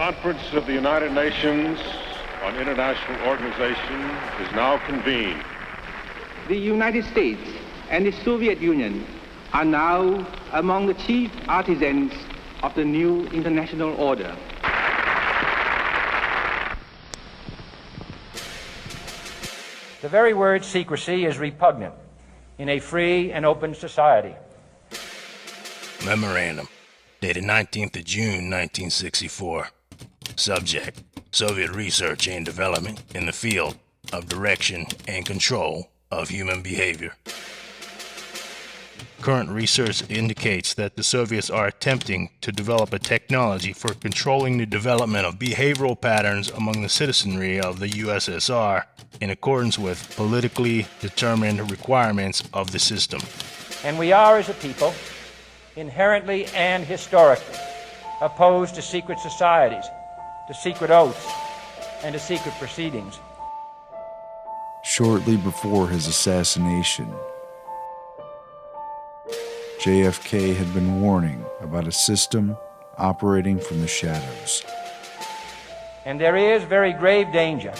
Conference of the United Nations on International Organization is now convened. The United States and the Soviet Union are now among the chief artisans of the new international order. The very word secrecy is repugnant in a free and open society. Memorandum, dated 19th of June, 1964. Subject, Soviet research and development in the field of direction and control of human behavior. Current research indicates that the Soviets are attempting to develop a technology for controlling the development of behavioral patterns among the citizenry of the USSR in accordance with politically determined requirements of the system. And we are, as a people, inherently and historically opposed to secret societies, to secret oaths, and to secret proceedings. Shortly before his assassination, JFK had been warning about a system operating from the shadows. And there is very grave danger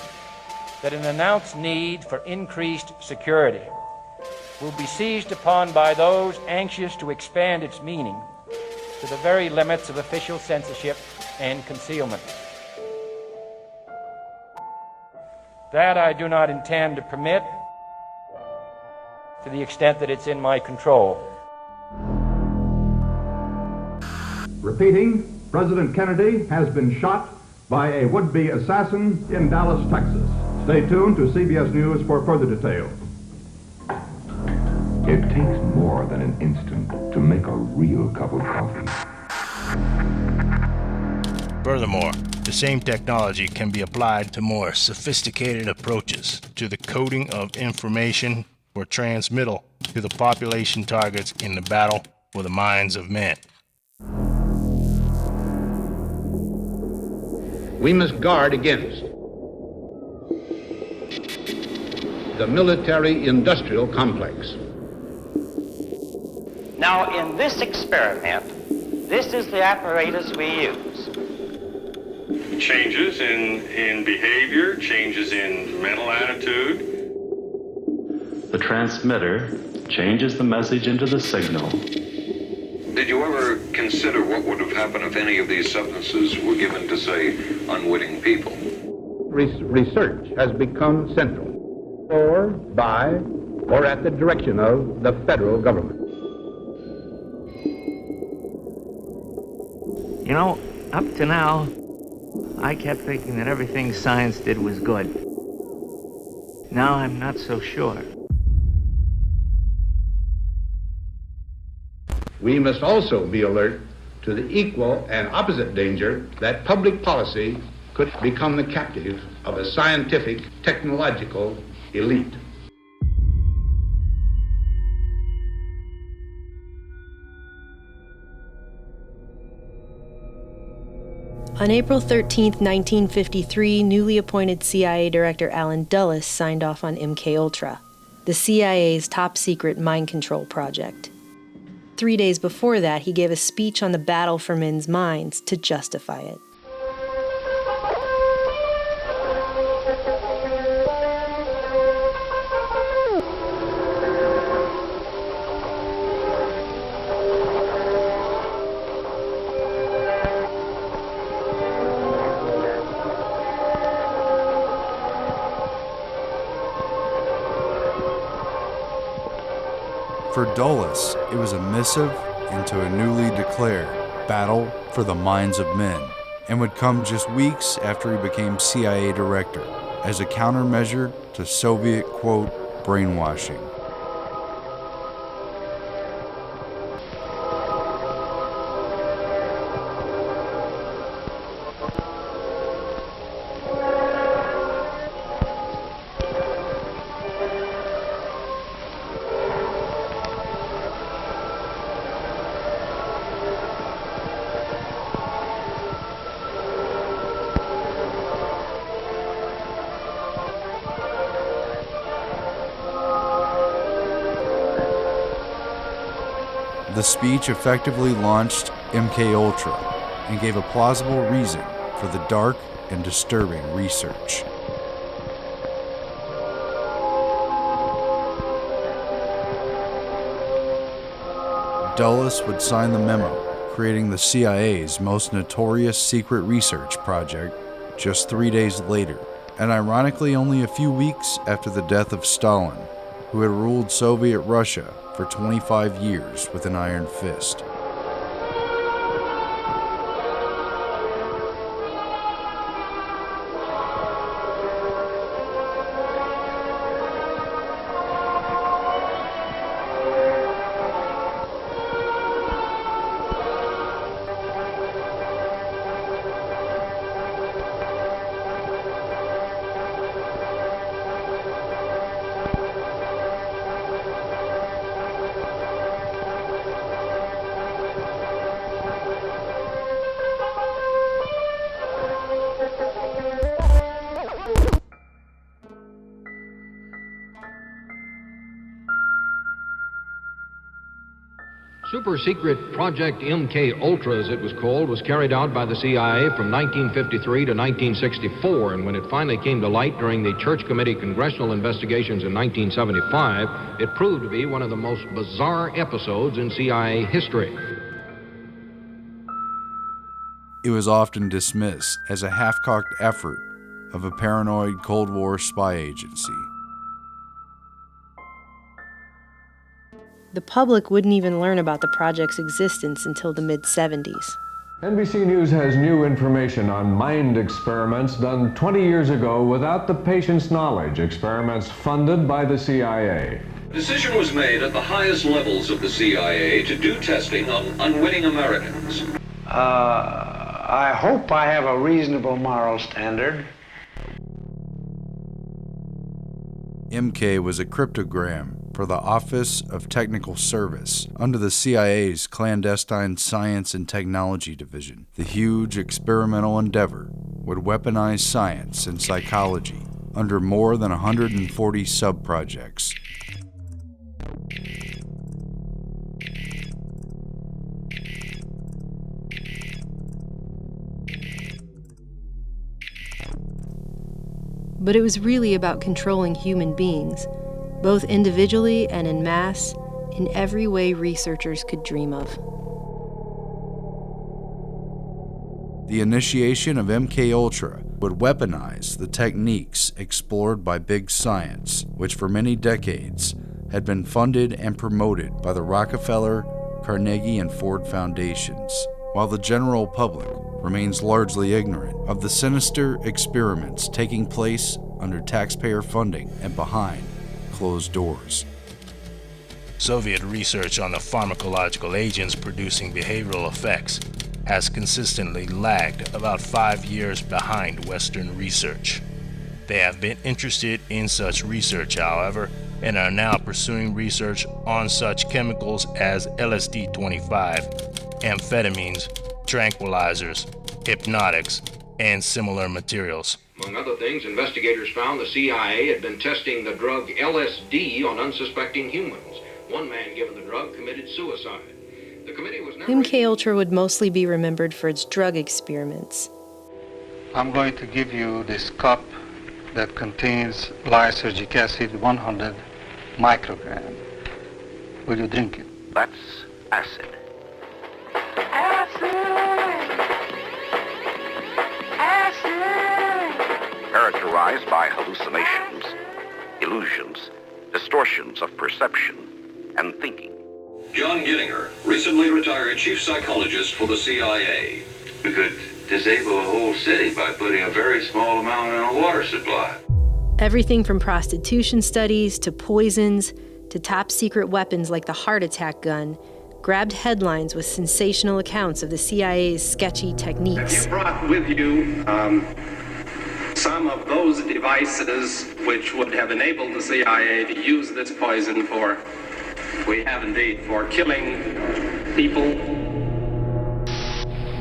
that an announced need for increased security will be seized upon by those anxious to expand its meaning to the very limits of official censorship and concealment. That I do not intend to permit to the extent that it's in my control. Repeating, President Kennedy has been shot by a would-be assassin in Dallas, Texas. Stay tuned to CBS News for further details. It takes more than an instant to make a real cup of coffee. Furthermore, the same technology can be applied to more sophisticated approaches to the coding of information for transmittal to the population targets in the battle for the minds of men. We must guard against the military-industrial complex. Now, in this experiment, this is the apparatus we use. Changes in behavior, changes in mental attitude. The transmitter changes the message into the signal. Did you ever consider what would have happened if any of these substances were given to, say, unwitting people? Research has become central, or by, or at the direction of the federal government. You know, up to now, I kept thinking that everything science did was good. Now I'm not so sure. We must also be alert to the equal and opposite danger that public policy could become the captive of a scientific, technological elite. On April 13, 1953, newly appointed CIA Director Allen Dulles signed off on MKUltra, the CIA's top-secret mind control project. 3 days before that, he gave a speech on the battle for men's minds to justify it. For Dulles, it was a missive into a newly declared battle for the minds of men, and would come just weeks after he became CIA director, as a countermeasure to Soviet, quote, brainwashing. The speech effectively launched MKUltra and gave a plausible reason for the dark and disturbing research. Dulles would sign the memo, creating the CIA's most notorious secret research project just 3 days later, and ironically only a few weeks after the death of Stalin, who had ruled Soviet Russia for 25 years with an iron fist. Super-secret Project MK Ultra, as it was called, was carried out by the CIA from 1953 to 1964, and when it finally came to light during the Church Committee congressional investigations in 1975, it proved to be one of the most bizarre episodes in CIA history. It was often dismissed as a half-cocked effort of a paranoid Cold War spy agency. The public wouldn't even learn about the project's existence until the mid-70s. NBC News has new information on mind experiments done 20 years ago without the patient's knowledge, experiments funded by the CIA. A decision was made at the highest levels of the CIA to do testing on unwitting Americans. I hope I have a reasonable moral standard. MK was a cryptogram for the Office of Technical Service under the CIA's clandestine Science and Technology Division. The huge experimental endeavor would weaponize science and psychology under more than 140 sub-projects. But it was really about controlling human beings, both individually and en masse, in every way researchers could dream of. The initiation of MK Ultra would weaponize the techniques explored by big science, which for many decades had been funded and promoted by the Rockefeller, Carnegie, and Ford foundations, while the general public remains largely ignorant of the sinister experiments taking place under taxpayer funding and behind closed doors. Soviet research on the pharmacological agents producing behavioral effects has consistently lagged about 5 years behind Western research. They have been interested in such research, however, and are now pursuing research on such chemicals as LSD-25, amphetamines, tranquilizers, hypnotics, and similar materials. Among other things, investigators found the CIA had been testing the drug LSD on unsuspecting humans. One man given the drug committed suicide. The committee was never... MK Ultra would mostly be remembered for its drug experiments. I'm going to give you this cup that contains lysergic acid 100 microgram. Will you drink it? That's acid. Characterized by hallucinations, illusions, distortions of perception and thinking. John Gittinger, recently retired chief psychologist for the CIA. We could disable a whole city by putting a very small amount in a water supply. Everything from prostitution studies to poisons to top secret weapons like the heart attack gun grabbed headlines with sensational accounts of the CIA's sketchy techniques. Have you brought with you some of those devices which would have enabled the CIA to use this poison for, we have indeed, for killing people?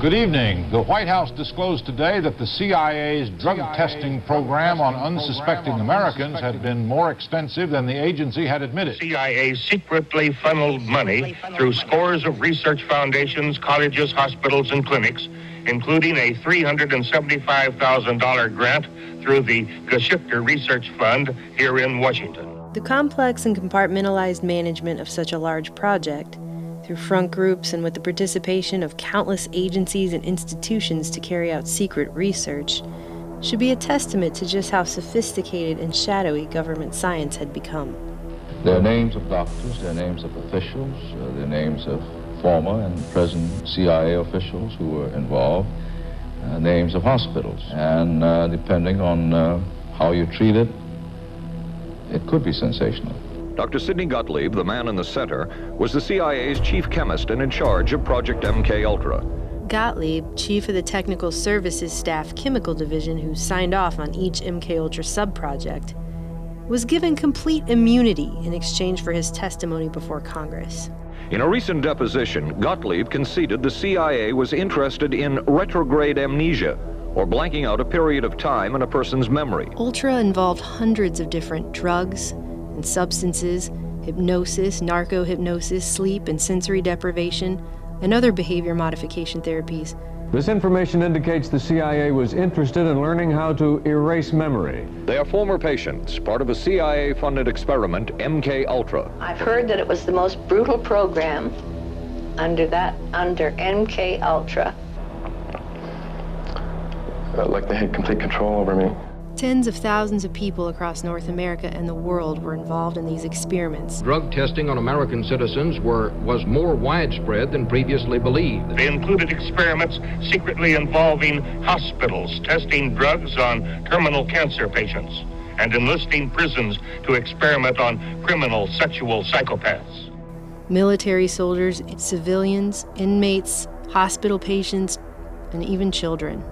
Good evening. The White House disclosed today that the CIA's drug testing program on unsuspecting Americans had been more extensive than the agency had admitted. CIA secretly funneled money through scores of research foundations, colleges, hospitals, and clinics including a $375,000 grant through the GELÖSCHT Research Fund here in Washington. The complex and compartmentalized management of such a large project, through front groups and with the participation of countless agencies and institutions to carry out secret research, should be a testament to just how sophisticated and shadowy government science had become. There are names of doctors, there are names of officials, there are names of former and present CIA officials who were involved, names of hospitals, and depending on how you treat it, it could be sensational. Dr. Sidney Gottlieb, the man in the center, was the CIA's chief chemist and in charge of Project MK-Ultra. Gottlieb, chief of the Technical Services Staff Chemical Division who signed off on each MK-Ultra sub-project, was given complete immunity in exchange for his testimony before Congress. In a recent deposition, Gottlieb conceded the CIA was interested in retrograde amnesia, or blanking out a period of time in a person's memory. Ultra involved hundreds of different drugs and substances, hypnosis, narco-hypnosis, sleep and sensory deprivation, and other behavior modification therapies. This information indicates the CIA was interested in learning how to erase memory. They are former patients, part of a CIA-funded experiment, MK-Ultra. I've heard that it was the most brutal program under MK-Ultra. Like they had complete control over me. Tens of thousands of people across North America and the world were involved in these experiments. Drug testing on American citizens was more widespread than previously believed. They included experiments secretly involving hospitals, testing drugs on terminal cancer patients, and enlisting prisons to experiment on criminal sexual psychopaths. Military soldiers, civilians, inmates, hospital patients, and even children,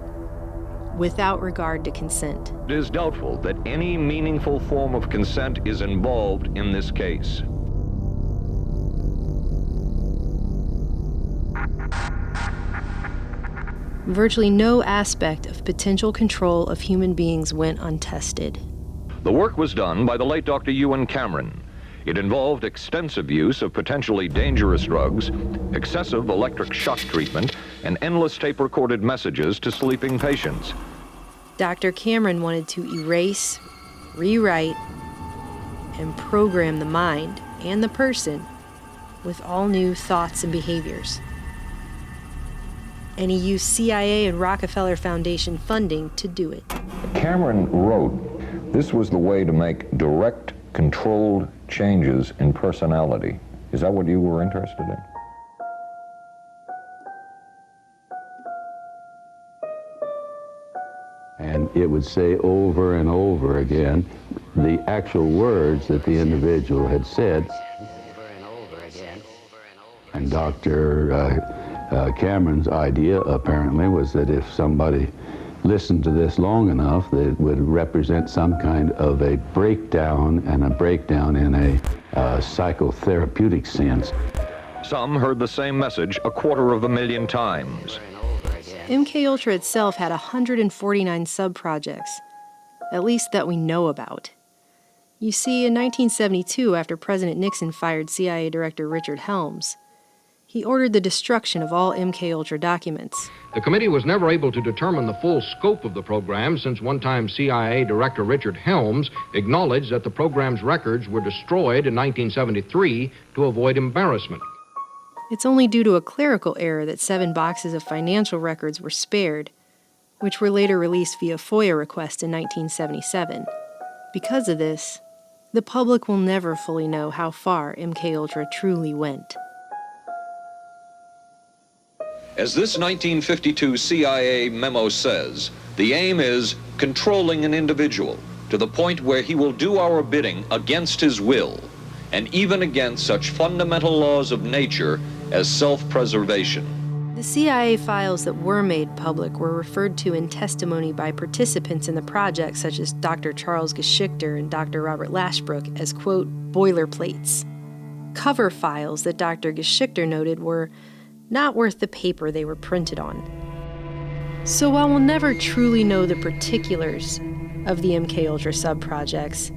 without regard to consent. It is doubtful that any meaningful form of consent is involved in this case. Virtually no aspect of potential control of human beings went untested. The work was done by the late Dr. Ewan Cameron. It involved extensive use of potentially dangerous drugs, excessive electric shock treatment, and endless tape-recorded messages to sleeping patients. Dr. Cameron wanted to erase, rewrite, and program the mind and the person with all new thoughts and behaviors. And he used CIA and Rockefeller Foundation funding to do it. Cameron wrote, this was the way to make direct, controlled changes in personality. Is that what you were interested in? And it would say over and over again the actual words that the individual had said. And Dr. Cameron's idea apparently was that if somebody listened to this long enough, that it would represent some kind of a breakdown, and a breakdown in a psychotherapeutic sense. Some heard the same message 250,000 times. MK-Ultra itself had 149 sub-projects, at least that we know about. You see, in 1972, after President Nixon fired CIA Director Richard Helms, he ordered the destruction of all MK-Ultra documents. The committee was never able to determine the full scope of the program, since one-time CIA Director Richard Helms acknowledged that the program's records were destroyed in 1973 to avoid embarrassment. It's only due to a clerical error that 7 boxes of financial records were spared, which were later released via FOIA request in 1977. Because of this, the public will never fully know how far MK-Ultra truly went. As this 1952 CIA memo says, the aim is controlling an individual to the point where he will do our bidding against his will, and even against such fundamental laws of nature as self-preservation. The CIA files that were made public were referred to in testimony by participants in the project, such as Dr. Charles GELÖSCHT and Dr. Robert Lashbrook, as, quote, boilerplates. Cover files that Dr. GELÖSCHT noted were not worth the paper they were printed on. So while we'll never truly know the particulars of the MK-Ultra sub-projects,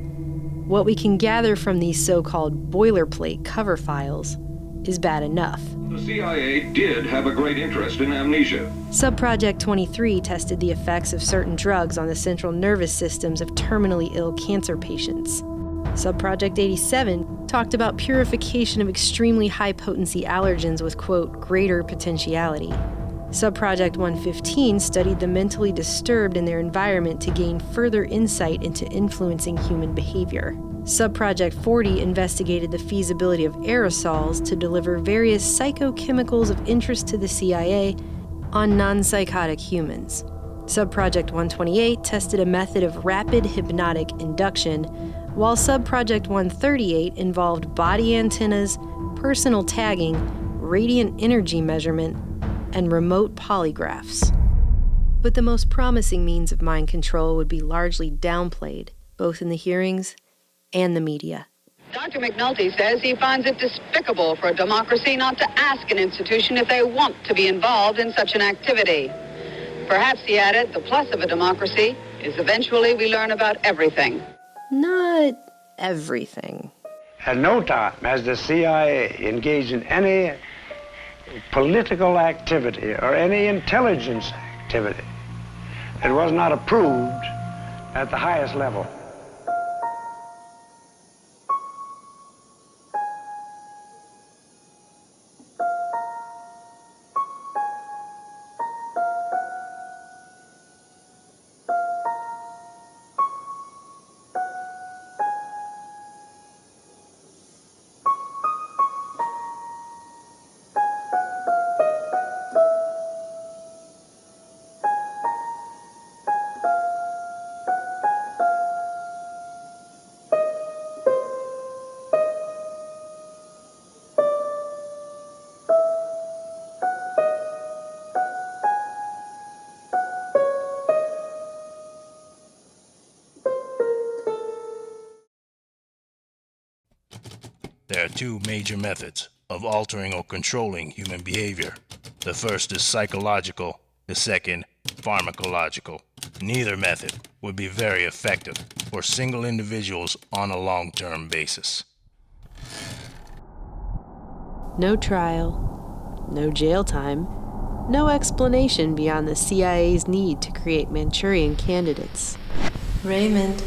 what we can gather from these so-called boilerplate cover files is bad enough. The CIA did have a great interest in amnesia. Subproject 23 tested the effects of certain drugs on the central nervous systems of terminally ill cancer patients. Subproject 87 talked about purification of extremely high-potency allergens with, quote, greater potentiality. Subproject 115 studied the mentally disturbed and their environment to gain further insight into influencing human behavior. Subproject 40 investigated the feasibility of aerosols to deliver various psychochemicals of interest to the CIA on non-psychotic humans. Subproject 128 tested a method of rapid hypnotic induction, while Subproject 138 involved body antennas, personal tagging, radiant energy measurement, and remote polygraphs. But the most promising means of mind control would be largely downplayed, both in the hearings and the media. Dr. McNulty says he finds it despicable for a democracy not to ask an institution if they want to be involved in such an activity. Perhaps, he added, the plus of a democracy is eventually we learn about everything. Not everything. At no time has the CIA engaged in any political activity or any intelligence activity that was not approved at the highest level. There are two major methods of altering or controlling human behavior. The first is psychological, the second, pharmacological. Neither method would be very effective for single individuals on a long-term basis. No trial, no jail time, no explanation beyond the CIA's need to create Manchurian candidates. Raymond.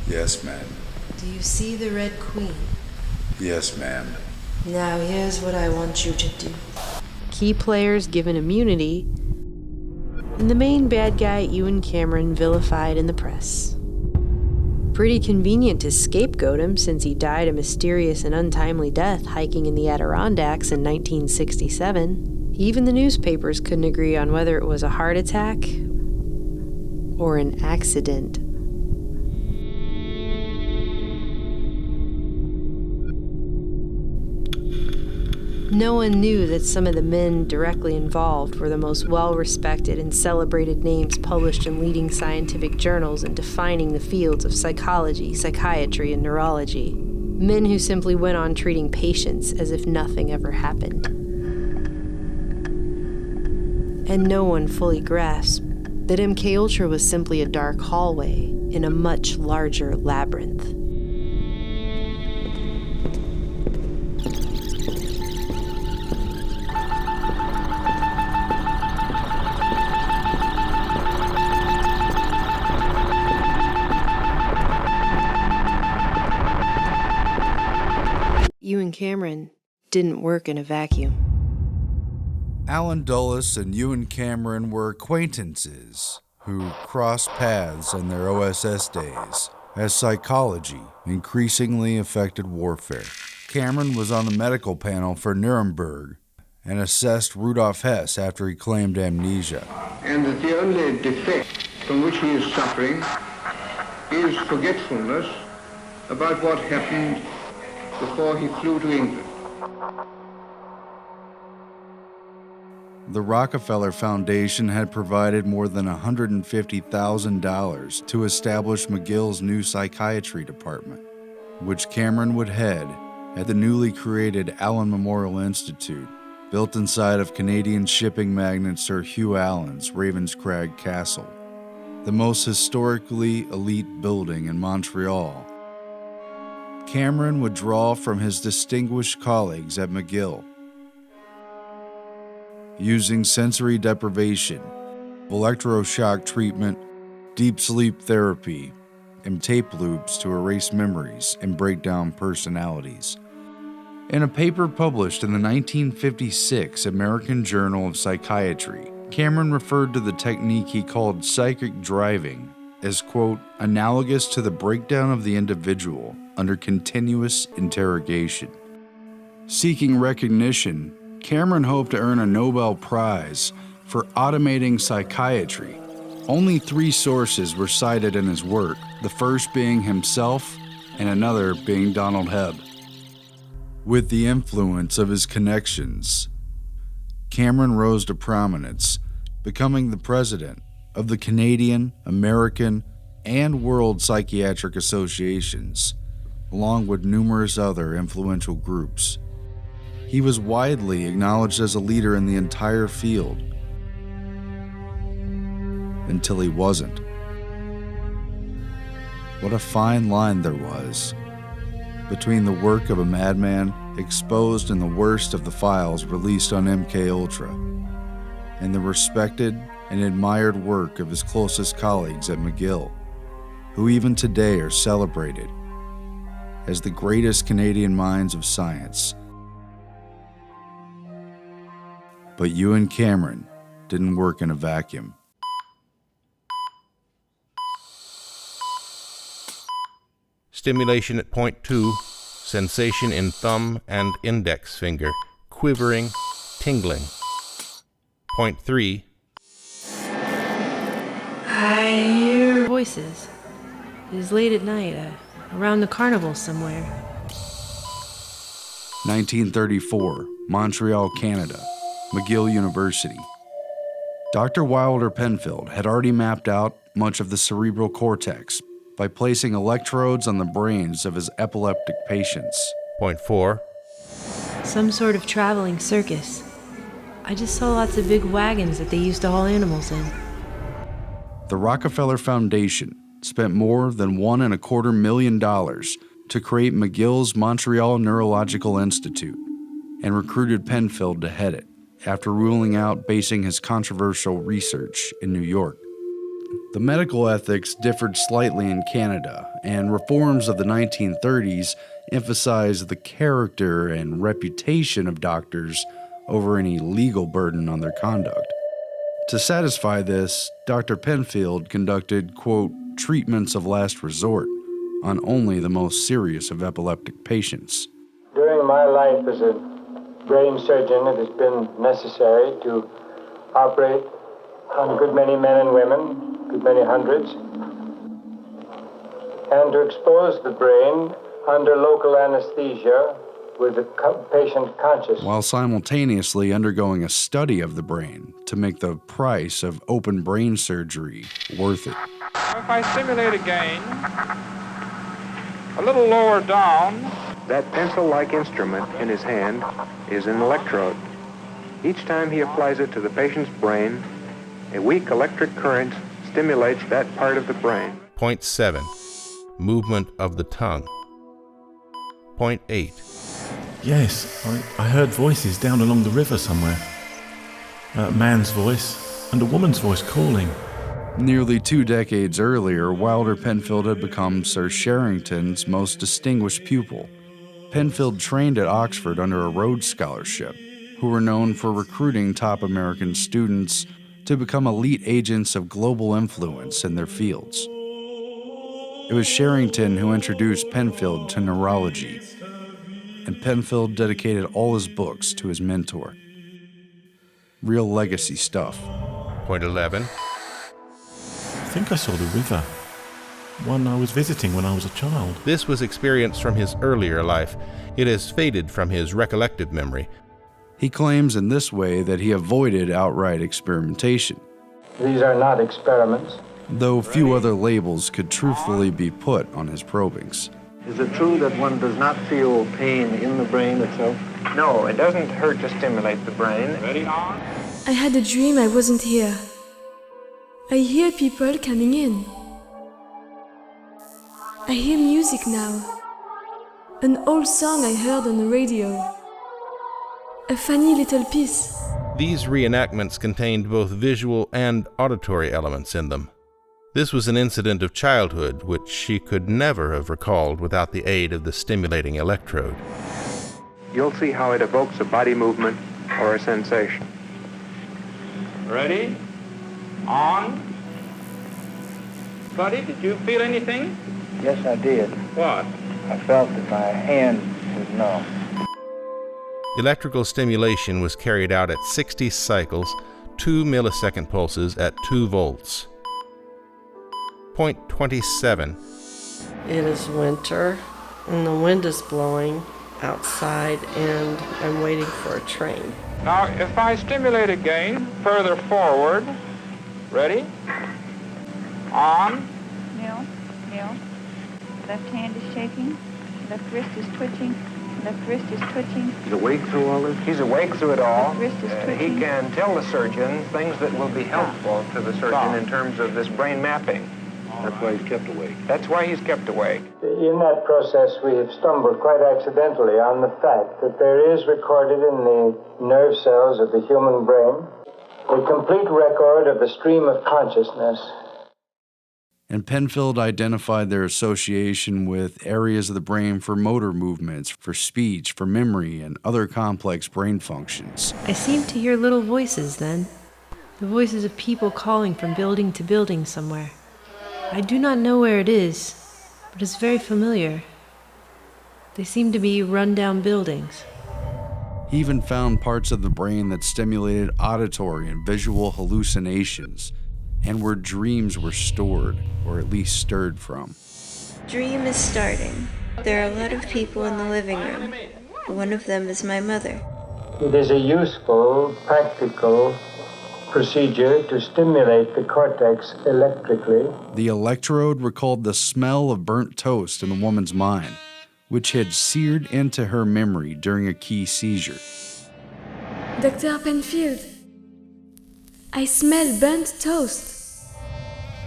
Yes, ma'am. Do you see the Red Queen? Yes, ma'am. Now here's what I want you to do. Key players given immunity, and the main bad guy, Ewan Cameron, vilified in the press. Pretty convenient to scapegoat him since he died a mysterious and untimely death hiking in the Adirondacks in 1967. Even the newspapers couldn't agree on whether it was a heart attack or an accident. No one knew that some of the men directly involved were the most well-respected and celebrated names published in leading scientific journals and defining the fields of psychology, psychiatry, and neurology. Men who simply went on treating patients as if nothing ever happened. And no one fully grasped that MKUltra was simply a dark hallway in a much larger labyrinth. Ewan Cameron didn't work in a vacuum. Alan Dulles and Ewan Cameron were acquaintances who crossed paths in their OSS days as psychology increasingly affected warfare. Cameron was on the medical panel for Nuremberg and assessed Rudolf Hess after he claimed amnesia. And that the only defect from which he is suffering is forgetfulness about what happened before he flew to England. The Rockefeller Foundation had provided more than $150,000 to establish McGill's new psychiatry department, which Cameron would head at the newly created Allen Memorial Institute, built inside of Canadian shipping magnate Sir Hugh Allen's Ravenscrag Castle, the most historically elite building in Montreal. Cameron would draw from his distinguished colleagues at McGill. Using sensory deprivation, electroshock treatment, deep sleep therapy, and tape loops to erase memories and break down personalities. In a paper published in the 1956 American Journal of Psychiatry, Cameron referred to the technique he called psychic driving as, quote, analogous to the breakdown of the individual under continuous interrogation. Seeking recognition, Cameron hoped to earn a Nobel Prize for automating psychiatry. Only 3 sources were cited in his work, the first being himself and another being Donald Hebb. With the influence of his connections, Cameron rose to prominence, becoming the president of the Canadian, American, and World Psychiatric Associations, along with numerous other influential groups. He was widely acknowledged as a leader in the entire field, until he wasn't. What a fine line there was between the work of a madman exposed in the worst of the files released on MKUltra and the respected and admired work of his closest colleagues at McGill, who even today are celebrated as the greatest Canadian minds of science. But you and Cameron didn't work in a vacuum. Stimulation at point 2, sensation in thumb and index finger, quivering, tingling. Point 3. I hear voices. It is late at night, around the carnival somewhere. 1934, Montreal, Canada, McGill University. Dr. Wilder Penfield had already mapped out much of the cerebral cortex by placing electrodes on the brains of his epileptic patients. Point 4. Some sort of traveling circus. I just saw lots of big wagons that they used to haul animals in. The Rockefeller Foundation spent more than $1.25 million to create McGill's Montreal Neurological Institute and recruited Penfield to head it after ruling out basing his controversial research in New York. The medical ethics differed slightly in Canada, and reforms of the 1930s emphasized the character and reputation of doctors over any legal burden on their conduct. To satisfy this, Dr. Penfield conducted, quote, treatments of last resort on only the most serious of epileptic patients. During my life as a brain surgeon, it has been necessary to operate on a good many men and women, good many hundreds, and to expose the brain under local anesthesia with the patient conscious. While simultaneously undergoing a study of the brain to make the price of open brain surgery worth it. If I stimulate again, a little lower down. That pencil-like instrument in his hand is an electrode. Each time he applies it to the patient's brain, a weak electric current stimulates that part of the brain. Point 7. Movement of the tongue. Point 8. Yes, I heard voices down along the river somewhere. A man's voice and a woman's voice calling. Nearly 2 decades earlier, Wilder Penfield had become Sir Sherrington's most distinguished pupil. Penfield trained at Oxford under a Rhodes Scholarship, who were known for recruiting top American students to become elite agents of global influence in their fields. It was Sherrington who introduced Penfield to neurology, and Penfield dedicated all his books to his mentor. Real legacy stuff. Point 11. I think I saw the river. One I was visiting when I was a child. This was experience from his earlier life. It has faded from his recollected memory. He claims in this way that he avoided outright experimentation. These are not experiments. Though few other labels could truthfully be put on his probings. Is it true that one does not feel pain in the brain itself? No, it doesn't hurt to stimulate the brain. Ready on? I had a dream I wasn't here. I hear people coming in. I hear music now. An old song I heard on the radio. A funny little piece. These reenactments contained both visual and auditory elements in them. This was an incident of childhood which she could never have recalled without the aid of the stimulating electrode. You'll see how it evokes a body movement or a sensation. Ready? On. Buddy, did you feel anything? Yes, I did. What? I felt that my hand was numb. Electrical stimulation was carried out at 60 cycles, 2 millisecond pulses at 2 volts. Point 27. It is winter, and the wind is blowing outside, and I'm waiting for a train. Now, if I stimulate again, further forward. Ready? On. Kneel. Left hand is shaking. Left wrist is twitching. Left wrist is twitching. He's awake through all this? He's awake through it all. Left wrist is twitching. He can tell the surgeon things that will be helpful to the surgeon in terms of this brain mapping. That's why he's kept awake. That's why he's kept awake. In that process, we have stumbled quite accidentally on the fact that there is recorded in the nerve cells of the human brain a complete record of the stream of consciousness. And Penfield identified their association with areas of the brain for motor movements, for speech, for memory, and other complex brain functions. I seemed to hear little voices then, the voices of people calling from building to building somewhere. I do not know where it is, but it's very familiar. They seem to be run-down buildings. He even found parts of the brain that stimulated auditory and visual hallucinations, and where dreams were stored, or at least stirred from. Dream is starting. There are a lot of people in the living room. One of them is my mother. It is a useful, practical procedure to stimulate the cortex electrically. The electrode recalled the smell of burnt toast in the woman's mind, which had seared into her memory during a key seizure. Dr. Penfield, I smell burnt toast.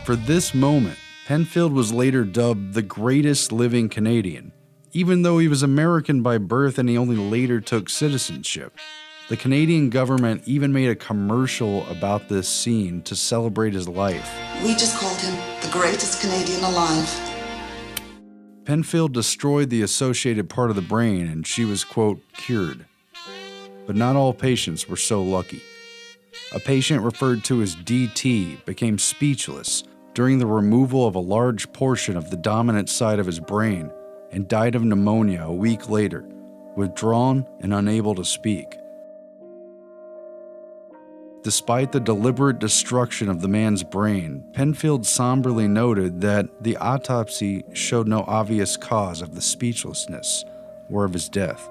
For this moment, Penfield was later dubbed the greatest living Canadian, even though he was American by birth and he only later took citizenship. The Canadian government even made a commercial about this scene to celebrate his life. We just called him the greatest Canadian alive. Penfield destroyed the associated part of the brain and she was, quote, cured. But not all patients were so lucky. A patient referred to as DT became speechless during the removal of a large portion of the dominant side of his brain and died of pneumonia a week later, withdrawn and unable to speak. Despite the deliberate destruction of the man's brain, Penfield somberly noted that the autopsy showed no obvious cause of the speechlessness or of his death.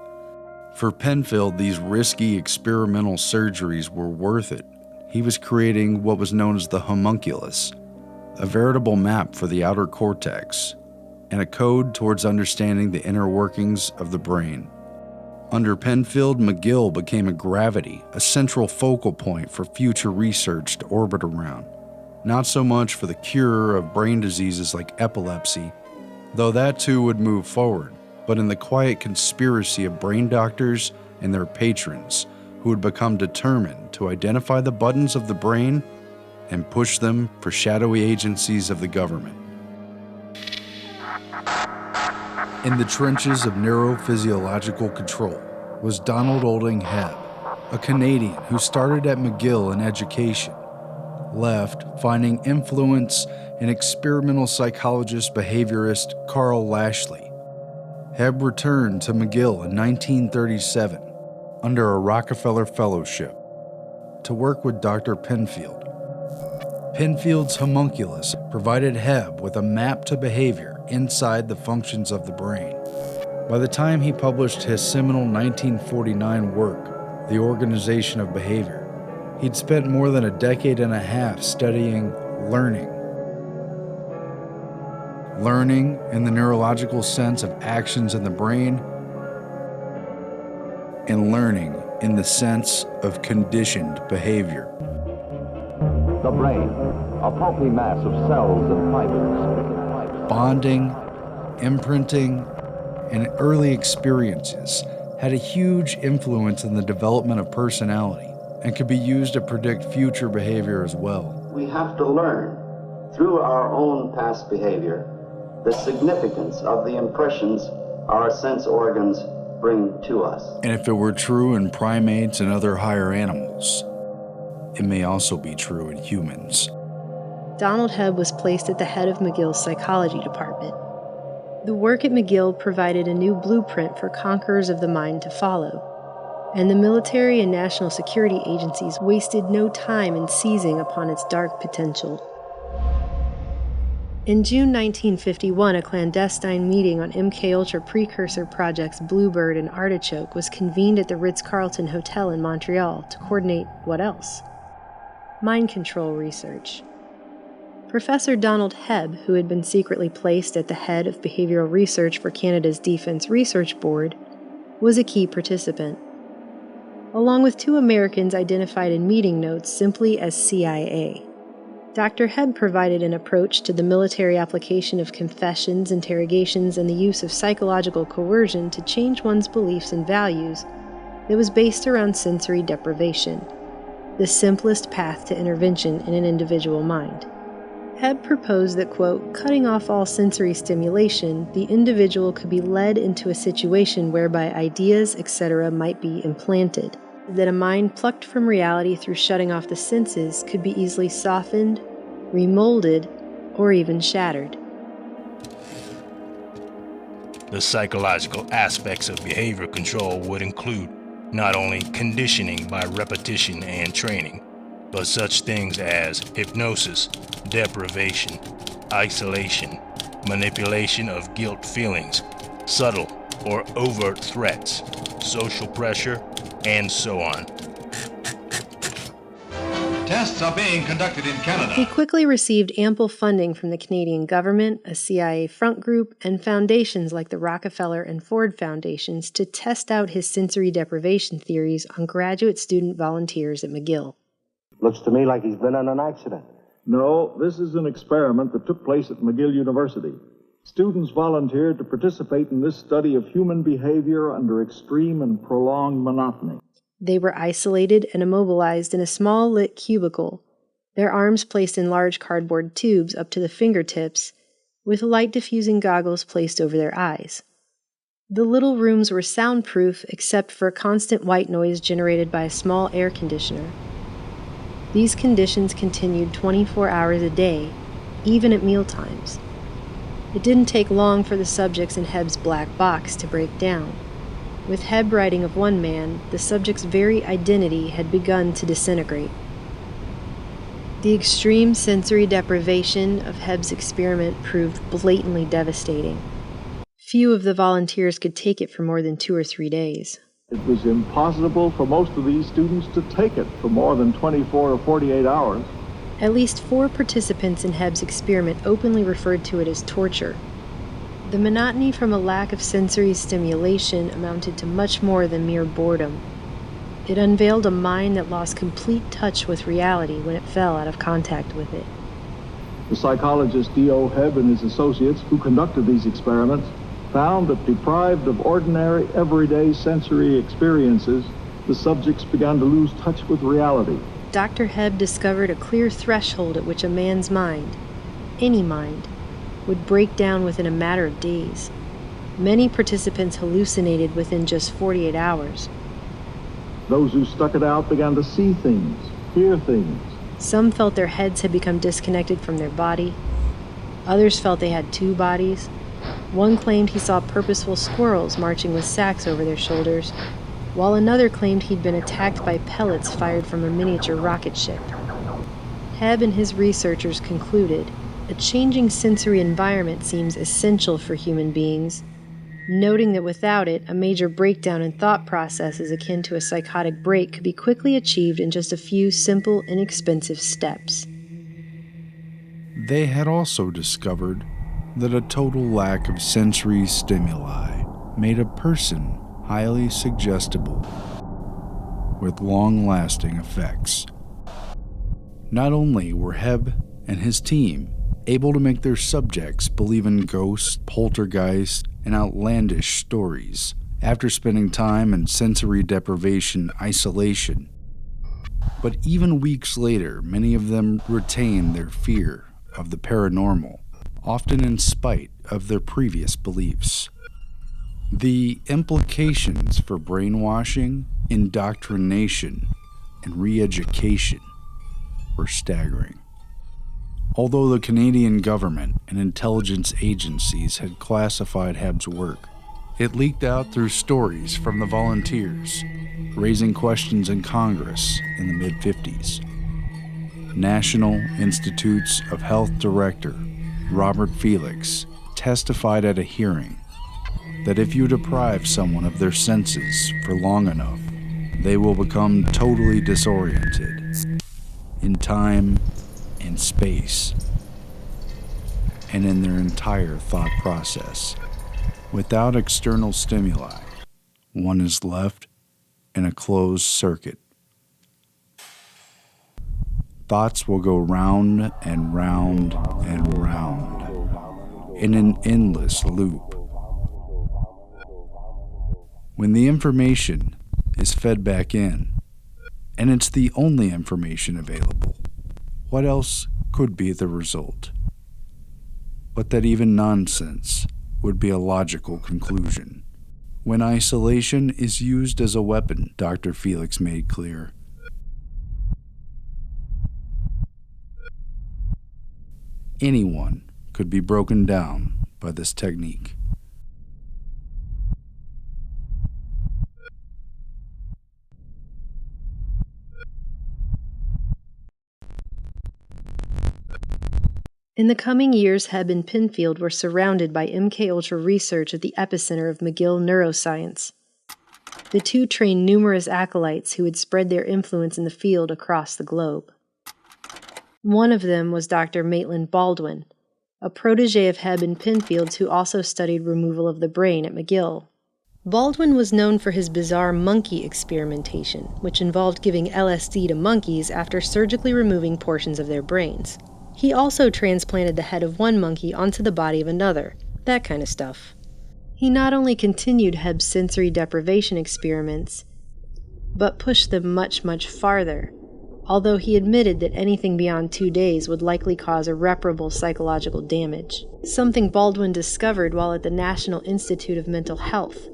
For Penfield, these risky experimental surgeries were worth it. He was creating what was known as the homunculus, a veritable map for the outer cortex, and a code towards understanding the inner workings of the brain. Under Penfield, McGill became a gravity, a central focal point for future research to orbit around. Not so much for the cure of brain diseases like epilepsy, though that too would move forward, but in the quiet conspiracy of brain doctors and their patrons who would become determined to identify the buttons of the brain and push them for shadowy agencies of the government. In the trenches of neurophysiological control was Donald Olding Hebb, a Canadian who started at McGill in education, left finding influence in experimental psychologist behaviorist Carl Lashley. Hebb returned to McGill in 1937 under a Rockefeller Fellowship to work with Dr. Penfield. Penfield's homunculus provided Hebb with a map to behavior inside the functions of the brain. By the time he published his seminal 1949 work, The Organization of Behavior, he'd spent more than a decade and a half studying learning. Learning in the neurological sense of actions in the brain, and learning in the sense of conditioned behavior. The brain, a pulpy mass of cells and fibers. Bonding, imprinting, and early experiences had a huge influence in the development of personality and could be used to predict future behavior as well. We have to learn through our own past behavior the significance of the impressions our sense organs bring to us. And if it were true in primates and other higher animals, it may also be true in humans. Donald Hebb was placed at the head of McGill's psychology department. The work at McGill provided a new blueprint for conquerors of the mind to follow, and the military and national security agencies wasted no time in seizing upon its dark potential. In June 1951, a clandestine meeting on MKUltra precursor projects Bluebird and Artichoke was convened at the Ritz-Carlton Hotel in Montreal to coordinate what else? Mind control research. Professor Donald Hebb, who had been secretly placed at the head of behavioral research for Canada's Defence Research Board, was a key participant, along with 2 Americans identified in meeting notes simply as CIA. Dr. Hebb provided an approach to the military application of confessions, interrogations, and the use of psychological coercion to change one's beliefs and values that was based around sensory deprivation, the simplest path to intervention in an individual mind. Hebb proposed that, quote, cutting off all sensory stimulation, the individual could be led into a situation whereby ideas, etc. might be implanted, that a mind plucked from reality through shutting off the senses could be easily softened, remolded, or even shattered. The psychological aspects of behavior control would include not only conditioning by repetition and training, but such things as hypnosis, deprivation, isolation, manipulation of guilt feelings, subtle or overt threats, social pressure, and so on. Tests are being conducted in Canada. He quickly received ample funding from the Canadian government, a CIA front group, and foundations like the Rockefeller and Ford Foundations to test out his sensory deprivation theories on graduate student volunteers at McGill. Looks to me like he's been in an accident. No, this is an experiment that took place at McGill University. Students volunteered to participate in this study of human behavior under extreme and prolonged monotony. They were isolated and immobilized in a small lit cubicle, their arms placed in large cardboard tubes up to the fingertips, with light diffusing goggles placed over their eyes. The little rooms were soundproof except for constant white noise generated by a small air conditioner. These conditions continued 24 hours a day, even at mealtimes. It didn't take long for the subjects in Hebb's black box to break down. With Hebb writing of one man, the subject's very identity had begun to disintegrate. The extreme sensory deprivation of Hebb's experiment proved blatantly devastating. Few of the volunteers could take it for more than 2 or 3 days. It was impossible for most of these students to take it for more than 24 or 48 hours. At least 4 participants in Hebb's experiment openly referred to it as torture. The monotony from a lack of sensory stimulation amounted to much more than mere boredom. It unveiled a mind that lost complete touch with reality when it fell out of contact with it. The psychologist D.O. Hebb and his associates who conducted these experiments found that deprived of ordinary, everyday sensory experiences, the subjects began to lose touch with reality. Dr. Hebb discovered a clear threshold at which a man's mind, any mind, would break down within a matter of days. Many participants hallucinated within just 48 hours. Those who stuck it out began to see things, hear things. Some felt their heads had become disconnected from their body. Others felt they had 2 bodies. One claimed he saw purposeful squirrels marching with sacks over their shoulders, while another claimed he'd been attacked by pellets fired from a miniature rocket ship. Hebb and his researchers concluded a changing sensory environment seems essential for human beings, noting that without it, a major breakdown in thought processes akin to a psychotic break could be quickly achieved in just a few simple, inexpensive steps. They had also discovered that a total lack of sensory stimuli made a person highly suggestible, with long-lasting effects. Not only were Hebb and his team able to make their subjects believe in ghosts, poltergeists, and outlandish stories after spending time in sensory deprivation isolation. But even weeks later, many of them retain their fear of the paranormal, often in spite of their previous beliefs. The implications for brainwashing, indoctrination, and re-education were staggering. Although the Canadian government and intelligence agencies had classified Hebb's work, it leaked out through stories from the volunteers, raising questions in Congress in the mid-50s. National Institutes of Health Director Robert Felix testified at a hearing that if you deprive someone of their senses for long enough, they will become totally disoriented in time and space and in their entire thought process. Without external stimuli, one is left in a closed circuit. Thoughts will go round and round and round in an endless loop. When the information is fed back in, and it's the only information available, what else could be the result? But that even nonsense would be a logical conclusion. When isolation is used as a weapon, Dr. Felix made clear, anyone could be broken down by this technique. In the coming years, Hebb and Pinfield were surrounded by MKUltra research at the epicenter of McGill neuroscience. The two trained numerous acolytes who would spread their influence in the field across the globe. One of them was Dr. Maitland Baldwin, a protege of Hebb and Pinfield's who also studied removal of the brain at McGill. Baldwin was known for his bizarre monkey experimentation, which involved giving LSD to monkeys after surgically removing portions of their brains. He also transplanted the head of one monkey onto the body of another, that kind of stuff. He not only continued Hebb's sensory deprivation experiments, but pushed them much, much farther, although he admitted that anything beyond 2 days would likely cause irreparable psychological damage, something Baldwin discovered while at the National Institute of Mental Health,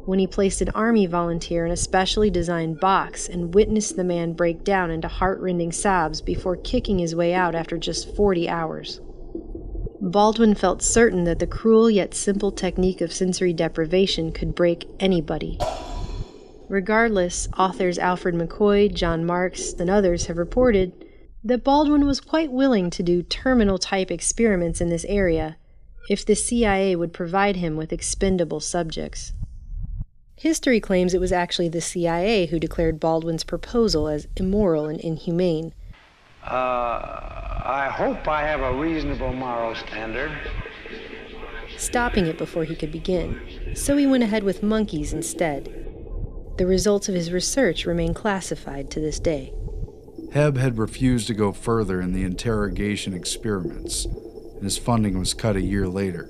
when he placed an Army volunteer in a specially designed box and witnessed the man break down into heart-rending sobs before kicking his way out after just 40 hours. Baldwin felt certain that the cruel yet simple technique of sensory deprivation could break anybody. Regardless, authors Alfred McCoy, John Marks, and others have reported that Baldwin was quite willing to do terminal-type experiments in this area if the CIA would provide him with expendable subjects. History claims it was actually the CIA who declared Baldwin's proposal as immoral and inhumane. I hope I have a reasonable moral standard. Stopping it before he could begin, so he went ahead with monkeys instead. The results of his research remain classified to this day. Hebb had refused to go further in the interrogation experiments, and his funding was cut a year later.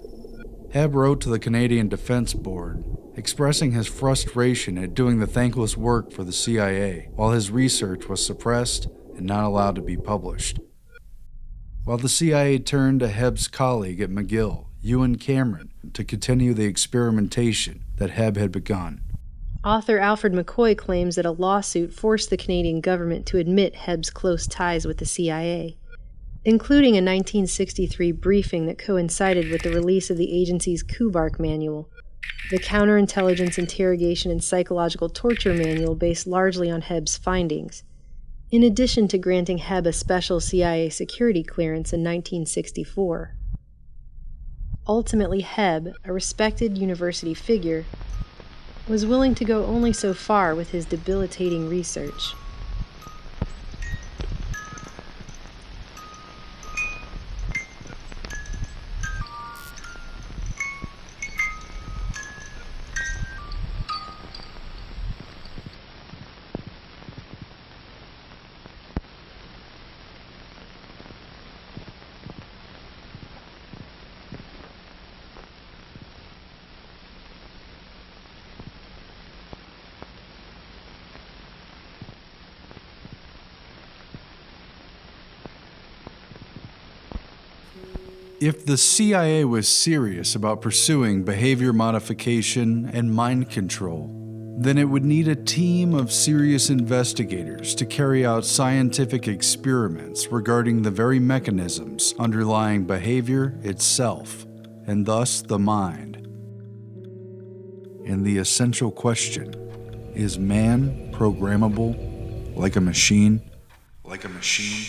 Hebb wrote to the Canadian Defense Board, expressing his frustration at doing the thankless work for the CIA while his research was suppressed and not allowed to be published. While the CIA turned to Hebb's colleague at McGill, Ewan Cameron, to continue the experimentation that Hebb had begun. Author Alfred McCoy claims that a lawsuit forced the Canadian government to admit Hebb's close ties with the CIA, including a 1963 briefing that coincided with the release of the agency's Kubark Manual, the counterintelligence interrogation and psychological torture manual based largely on Hebb's findings, in addition to granting Hebb a special CIA security clearance in 1964. Ultimately, Hebb, a respected university figure, was willing to go only so far with his debilitating research. If the CIA was serious about pursuing behavior modification and mind control, then it would need a team of serious investigators to carry out scientific experiments regarding the very mechanisms underlying behavior itself, and thus the mind. And the essential question, is man programmable like a machine? Like a machine?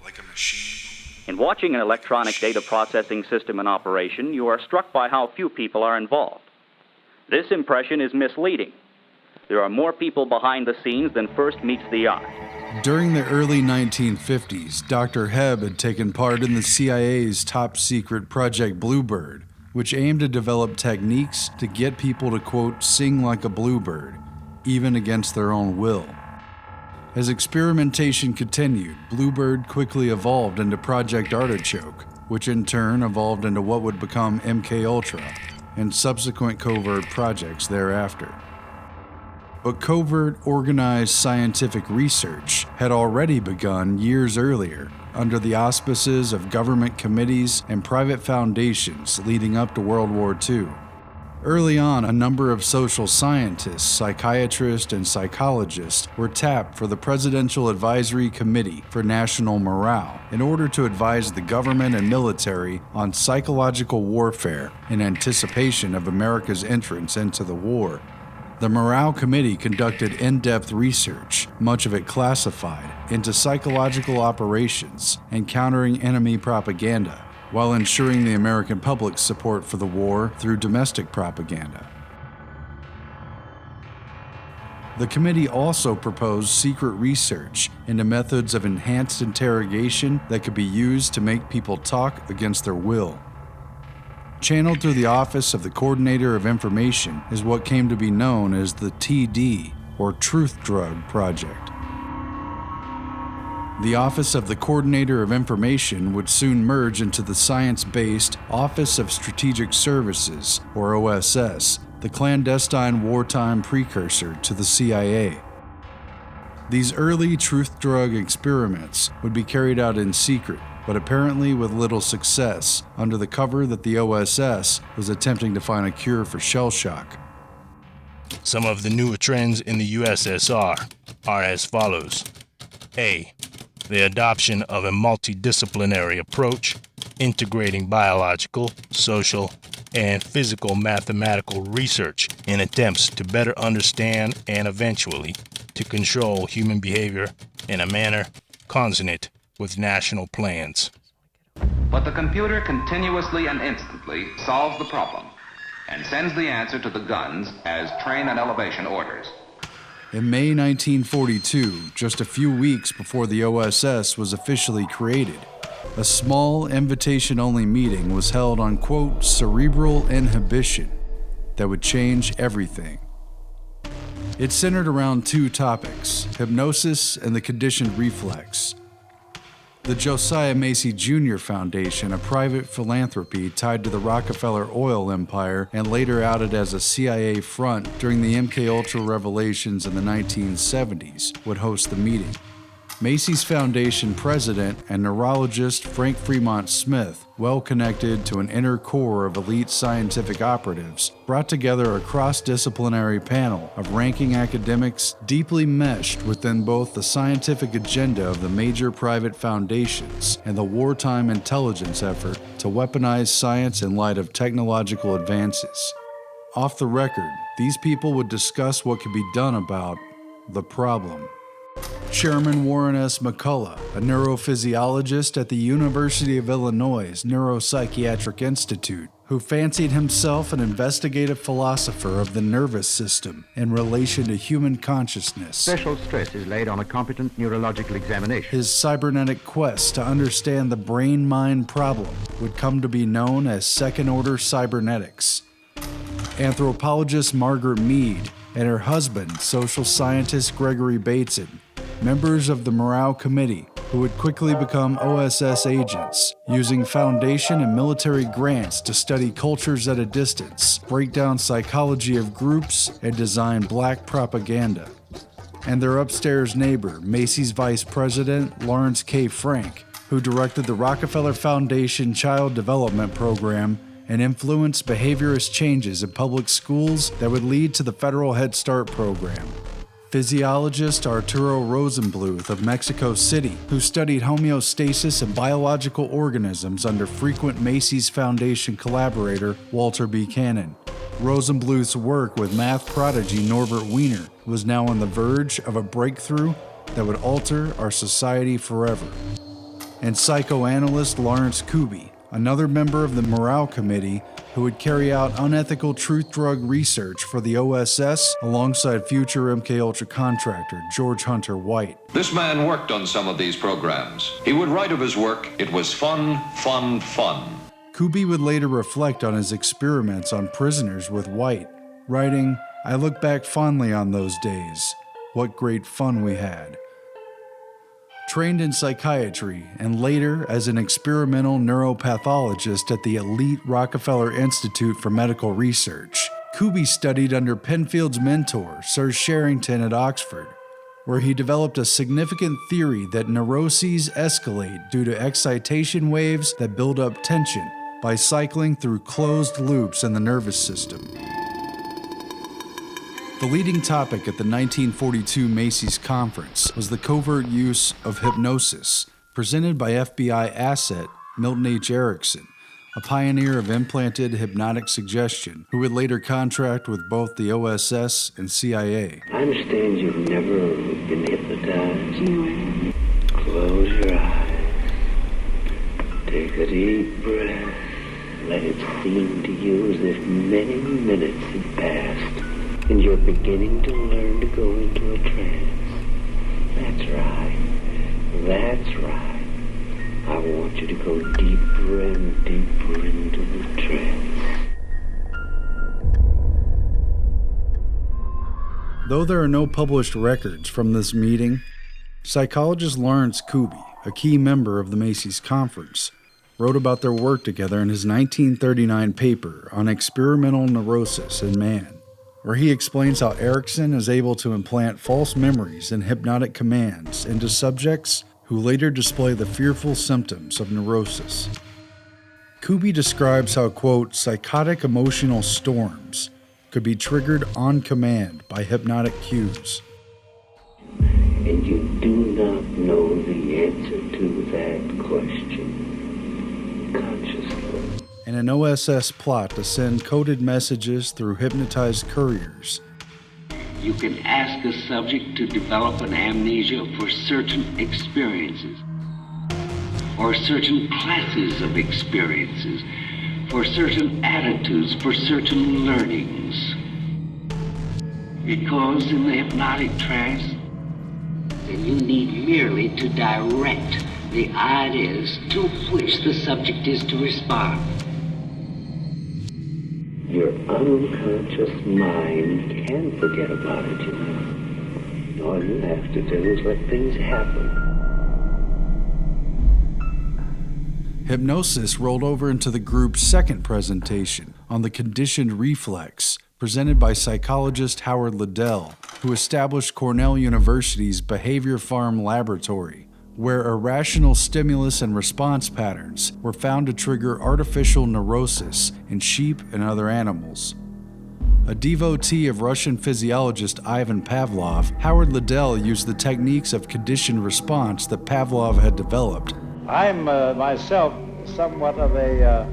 Like a machine? In watching an electronic data processing system in operation, you are struck by how few people are involved. This impression is misleading. There are more people behind the scenes than first meets the eye. During the early 1950s, Dr. Hebb had taken part in the CIA's top-secret Project Bluebird, which aimed to develop techniques to get people to, quote, sing like a bluebird, even against their own will. As experimentation continued, Bluebird quickly evolved into Project Artichoke, which in turn evolved into what would become MKUltra, and subsequent covert projects thereafter. But covert, organized scientific research had already begun years earlier under the auspices of government committees and private foundations leading up to World War II. Early on, a number of social scientists, psychiatrists, and psychologists were tapped for the Presidential Advisory Committee for National Morale in order to advise the government and military on psychological warfare in anticipation of America's entrance into the war. The Morale Committee conducted in-depth research, much of it classified, into psychological operations and countering enemy propaganda, while ensuring the American public's support for the war through domestic propaganda. The committee also proposed secret research into methods of enhanced interrogation that could be used to make people talk against their will. Channeled through the Office of the Coordinator of Information is what came to be known as the TD, or Truth Drug Project. The Office of the Coordinator of Information would soon merge into the science-based Office of Strategic Services, or OSS, the clandestine wartime precursor to the CIA. These early truth drug experiments would be carried out in secret, but apparently with little success, under the cover that the OSS was attempting to find a cure for shell shock. Some of the newer trends in the USSR are as follows. A. The adoption of a multidisciplinary approach, integrating biological, social, and physical mathematical research in attempts to better understand and eventually to control human behavior in a manner consonant with national plans. But the computer continuously and instantly solves the problem and sends the answer to the guns as train and elevation orders. In May 1942, just a few weeks before the OSS was officially created, a small invitation-only meeting was held on, quote, cerebral inhibition that would change everything. It centered around two topics, hypnosis and the conditioned reflex. The Josiah Macy Jr. Foundation, a private philanthropy tied to the Rockefeller oil empire and later outed as a CIA front during the MKUltra revelations in the 1970s, would host the meeting. Macy's Foundation president and neurologist Frank Fremont Smith, well connected to an inner core of elite scientific operatives, brought together a cross-disciplinary panel of ranking academics deeply meshed within both the scientific agenda of the major private foundations and the wartime intelligence effort to weaponize science in light of technological advances. Off the record, these people would discuss what could be done about the problem. Chairman Warren S. McCullough, a neurophysiologist at the University of Illinois' Neuropsychiatric Institute, who fancied himself an investigative philosopher of the nervous system in relation to human consciousness. Special stress is laid on a competent neurological examination. His cybernetic quest to understand the brain-mind problem would come to be known as second-order cybernetics. Anthropologist Margaret Mead and her husband, social scientist Gregory Bateson, members of the Morale Committee, who would quickly become OSS agents, using foundation and military grants to study cultures at a distance, break down psychology of groups, and design black propaganda. And their upstairs neighbor, Macy's Vice President Lawrence K. Frank, who directed the Rockefeller Foundation Child Development Program and influenced behaviorist changes in public schools that would lead to the federal Head Start program. Physiologist Arturo Rosenbluth of Mexico City, who studied homeostasis and biological organisms under frequent Macy's Foundation collaborator Walter Buchanan. Rosenbluth's work with math prodigy Norbert Wiener was now on the verge of a breakthrough that would alter our society forever. And psychoanalyst Lawrence Kuby, another member of the Morale Committee who would carry out unethical truth drug research for the OSS alongside future MKUltra contractor George Hunter White. This man worked on some of these programs. He would write of his work, "It was fun, fun, fun." Kuby would later reflect on his experiments on prisoners with White, writing, "I look back fondly on those days. What great fun we had." Trained in psychiatry and later as an experimental neuropathologist at the elite Rockefeller Institute for Medical Research, Kuby studied under Penfield's mentor, Sir Sherrington at Oxford, where he developed a significant theory that neuroses escalate due to excitation waves that build up tension by cycling through closed loops in the nervous system. The leading topic at the 1942 Macy's Conference was the covert use of hypnosis, presented by FBI asset Milton H. Erickson, a pioneer of implanted hypnotic suggestion, who would later contract with both the OSS and CIA. I understand you've never been hypnotized. No. Close your eyes. Take a deep breath. Let it seem to you as if many minutes have passed. And you're beginning to learn to go into a trance. That's right. That's right. I want you to go deeper and deeper into the trance. Though there are no published records from this meeting, psychologist Lawrence Kuby, a key member of the Macy's Conference, wrote about their work together in his 1939 paper on experimental neurosis in man, where he explains how Erickson is able to implant false memories and hypnotic commands into subjects who later display the fearful symptoms of neurosis. Kuby describes how, quote, psychotic emotional storms could be triggered on command by hypnotic cues. And you do not know the answer to that question consciously. And an OSS plot to send coded messages through hypnotized couriers. You can ask a subject to develop an amnesia for certain experiences, or certain classes of experiences, for certain attitudes, for certain learnings. Because in the hypnotic trance, then you need merely to direct the ideas to which the subject is to respond. Your unconscious mind can forget about it, you know. All you have to do is let things happen. Hypnosis rolled over into the group's second presentation on the conditioned reflex, presented by psychologist Howard Liddell, who established Cornell University's Behavior Farm Laboratory, where irrational stimulus and response patterns were found to trigger artificial neurosis in sheep and other animals. A devotee of Russian physiologist Ivan Pavlov, Howard Liddell used the techniques of conditioned response that Pavlov had developed. I'm myself somewhat of a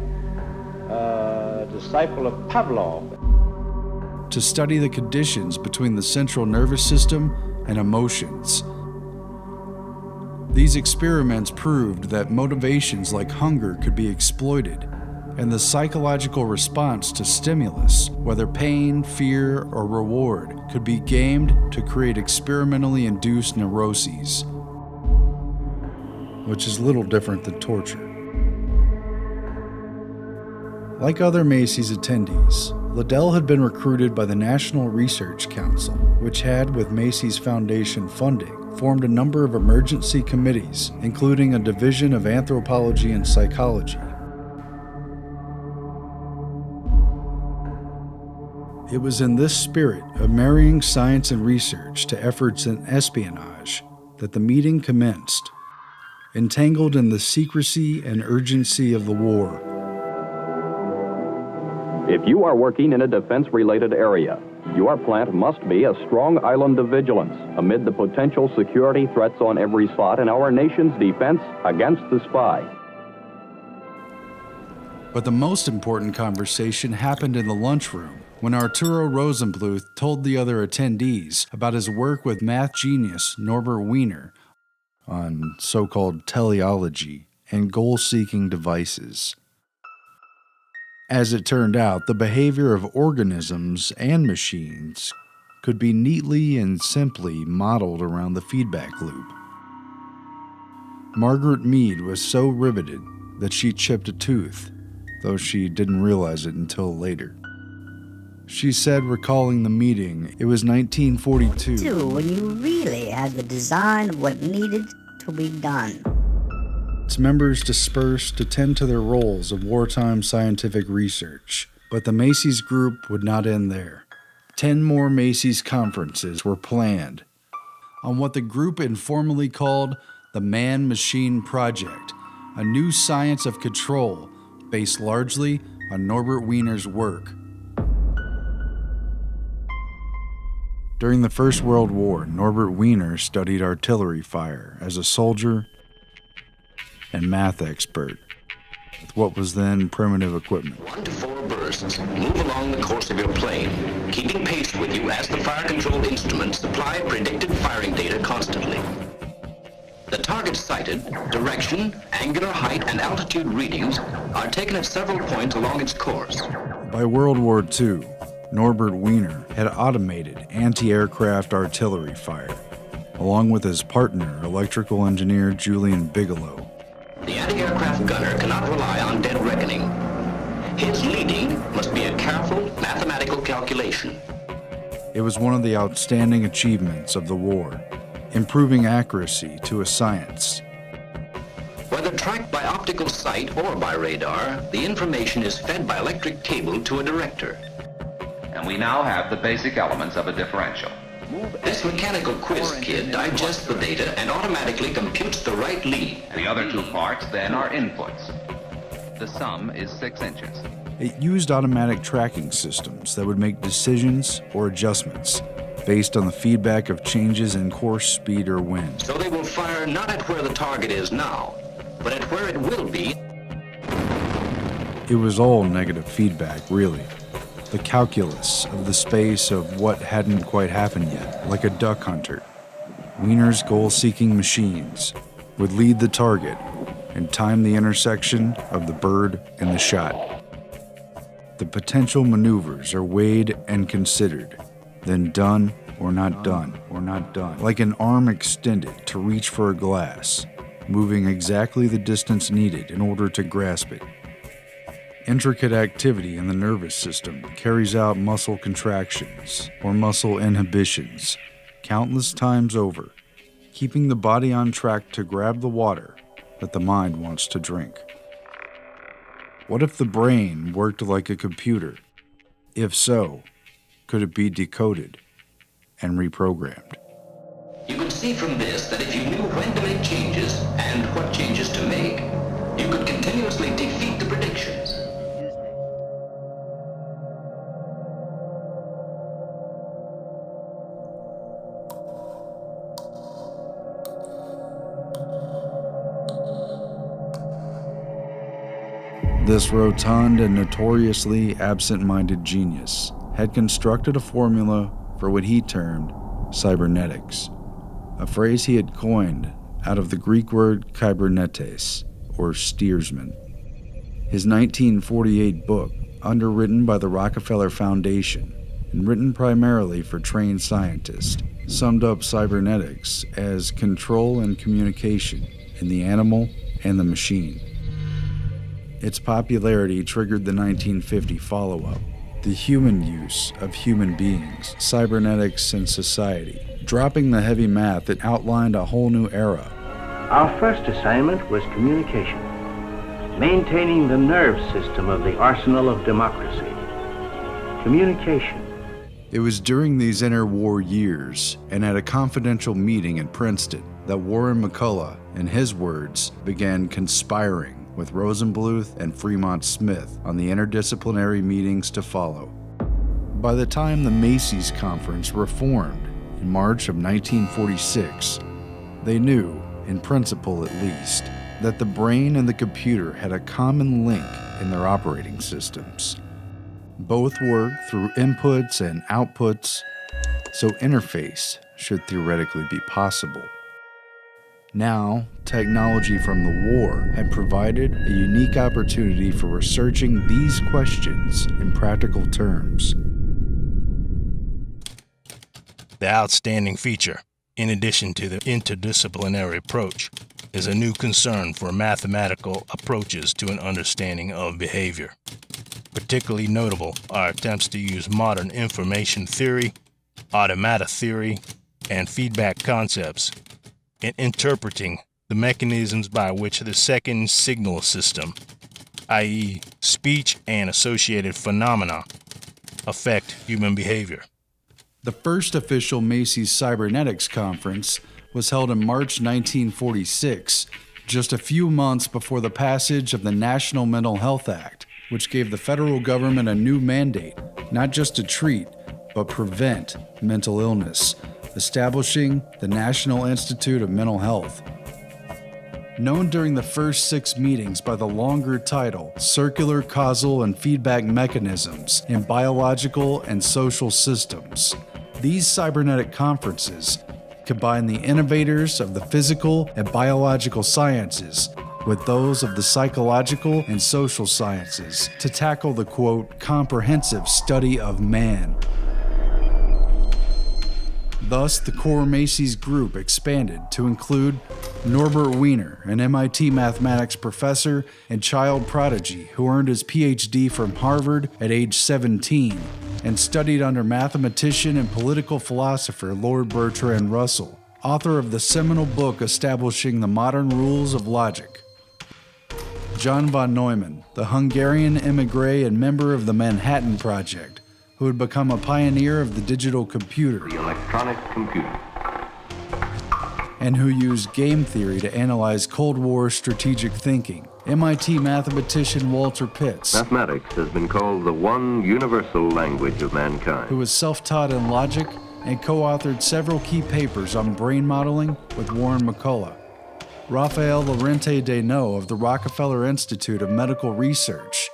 disciple of Pavlov. To study the conditions between the central nervous system and emotions. These experiments proved that motivations like hunger could be exploited, and the psychological response to stimulus, whether pain, fear, or reward, could be gamed to create experimentally induced neuroses, which is little different than torture. Like other Macy's attendees, Liddell had been recruited by the National Research Council, which had, with Macy's Foundation funding, formed a number of emergency committees, including a division of anthropology and psychology. It was in this spirit of marrying science and research to efforts in espionage that the meeting commenced. entangled in the secrecy and urgency of the war. If you are working in a defense-related area, your plant must be a strong island of vigilance amid the potential security threats on every spot in our nation's defense against the spy. But the most important conversation happened in the lunchroom when Arturo Rosenbluth told the other attendees about his work with math genius Norbert Wiener on so-called teleology and goal-seeking devices. As it turned out, the behavior of organisms and machines could be neatly and simply modeled around the feedback loop. Margaret Mead was so riveted that she chipped a tooth, though she didn't realize it until later. She said, recalling the meeting, it was 1942. When you really had the design of what needed to be done. Its members dispersed to tend to their roles of wartime scientific research, but the Macy's group would not end there. 10 more Macy's conferences were planned on what the group informally called the Man-Machine Project, a new science of control based largely on Norbert Wiener's work. During the First World War, Norbert Wiener studied artillery fire as a soldier and math expert with what was then primitive equipment. 1 to 4 bursts move along the course of your plane, keeping pace with you as the fire-controlled instruments supply predicted firing data constantly. The target sighted, direction, angular height, and altitude readings are taken at several points along its course. By World War II, Norbert Wiener had automated anti-aircraft artillery fire, along with his partner, electrical engineer Julian Bigelow. The anti-aircraft gunner cannot rely on dead reckoning. His leading must be a careful mathematical calculation. It was one of the outstanding achievements of the war, improving accuracy to a science. Whether tracked by optical sight or by radar, the information is fed by electric cable to a director. And we now have the basic elements of a differential. This mechanical quiz kid digests the data and automatically computes the right lead. The other 2 parts then are inputs. The sum is 6 inches. It used automatic tracking systems that would make decisions or adjustments based on the feedback of changes in course, speed, or wind. So they will fire not at where the target is now, but at where it will be. It was all negative feedback, really. The calculus of the space of what hadn't quite happened yet, like a duck hunter. Wiener's goal-seeking machines would lead the target and time the intersection of the bird and the shot. The potential maneuvers are weighed and considered, then done or not done, like an arm extended to reach for a glass, moving exactly the distance needed in order to grasp it. Intricate activity in the nervous system carries out muscle contractions or muscle inhibitions countless times over, keeping the body on track to grab the water that the mind wants to drink. What if the brain worked like a computer? If so, could it be decoded and reprogrammed? You could see from this that if you knew when to make changes and what changes to make, you could continuously defeat the predictions. This rotund and notoriously absent-minded genius had constructed a formula for what he termed cybernetics, a phrase he had coined out of the Greek word kybernetes, or steersman. His 1948 book, underwritten by the Rockefeller Foundation and written primarily for trained scientists, summed up cybernetics as control and communication in the animal and the machine. Its popularity triggered the 1950 follow-up, The Human Use of Human Beings, Cybernetics and Society, dropping the heavy math that outlined a whole new era. Our first assignment was communication, maintaining the nerve system of the arsenal of democracy. Communication. It was during these interwar years and at a confidential meeting in Princeton that Warren McCullough in his words, began conspiring with Rosenbluth and Fremont Smith on the interdisciplinary meetings to follow. By the time the Macy's Conference reformed in March of 1946, they knew, in principle at least, that the brain and the computer had a common link in their operating systems. Both work through inputs and outputs, so interface should theoretically be possible. Now, technology from the war had provided a unique opportunity for researching these questions in practical terms. The outstanding feature, in addition to the interdisciplinary approach, is a new concern for mathematical approaches to an understanding of behavior. Particularly notable are attempts to use modern information theory, automata theory, and feedback concepts in interpreting the mechanisms by which the second signal system, i.e., speech and associated phenomena, affect human behavior. The first official Macy's Cybernetics Conference was held in March 1946, just a few months before the passage of the National Mental Health Act, which gave the federal government a new mandate, not just to treat, but prevent mental illness, establishing the National Institute of Mental Health. Known during the first 6 meetings by the longer title, Circular Causal and Feedback Mechanisms in Biological and Social Systems, these cybernetic conferences combine the innovators of the physical and biological sciences with those of the psychological and social sciences to tackle the, quote, comprehensive study of man. Thus, the core Macy's group expanded to include Norbert Wiener, an MIT mathematics professor and child prodigy who earned his PhD from Harvard at age 17 and studied under mathematician and political philosopher Lord Bertrand Russell, author of the seminal book establishing the modern rules of logic. John von Neumann, the Hungarian émigré and member of the Manhattan Project, who had become a pioneer of the digital computer, The electronic computer. and who used game theory to analyze Cold War strategic thinking. MIT mathematician Walter Pitts, Mathematics has been called the one universal language of mankind. who was self-taught in logic and co-authored several key papers on brain modeling with Warren McCullough. Raphael Lorente Deneau of the Rockefeller Institute of Medical Research,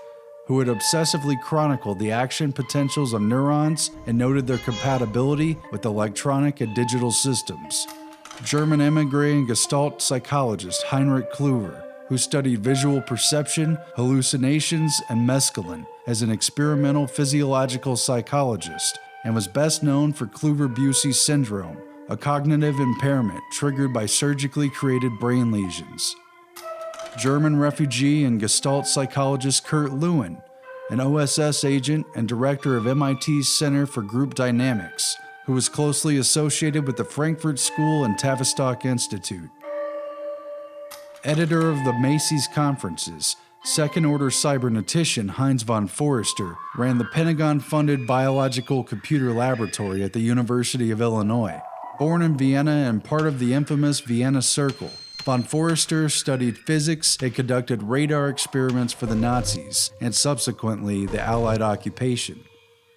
who had obsessively chronicled the action potentials of neurons and noted their compatibility with electronic and digital systems. German émigré and Gestalt psychologist Heinrich Kluwer, who studied visual perception, hallucinations, and mescaline as an experimental physiological psychologist, and was best known for Kluver-Bucy syndrome, a cognitive impairment triggered by surgically created brain lesions. German refugee and Gestalt psychologist Kurt Lewin, an OSS agent and director of MIT's Center for Group Dynamics, who was closely associated with the Frankfurt School and Tavistock Institute. Editor of the Macy's Conferences, second-order cybernetician Heinz von Forester ran the Pentagon-funded Biological Computer Laboratory at the University of Illinois. Born in Vienna and part of the infamous Vienna Circle, von Forester studied physics and conducted radar experiments for the Nazis and subsequently the Allied occupation.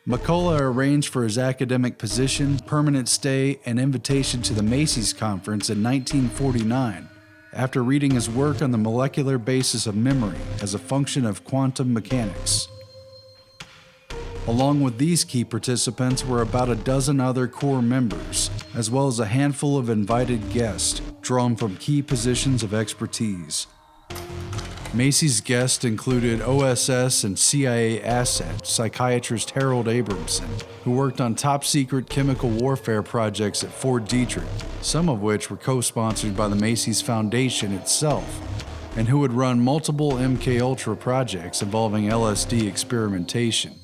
McCullough arranged for his academic position, permanent stay, and invitation to the Macy's Conference in 1949 after reading his work on the molecular basis of memory as a function of quantum mechanics. Along with these key participants were about a dozen other core members, as well as a handful of invited guests drawn from key positions of expertise. Macy's guests included OSS and CIA asset psychiatrist Harold Abramson, who worked on top-secret chemical warfare projects at Fort Detrick, some of which were co-sponsored by the Macy's Foundation itself, and who would run multiple MKUltra projects involving LSD experimentation.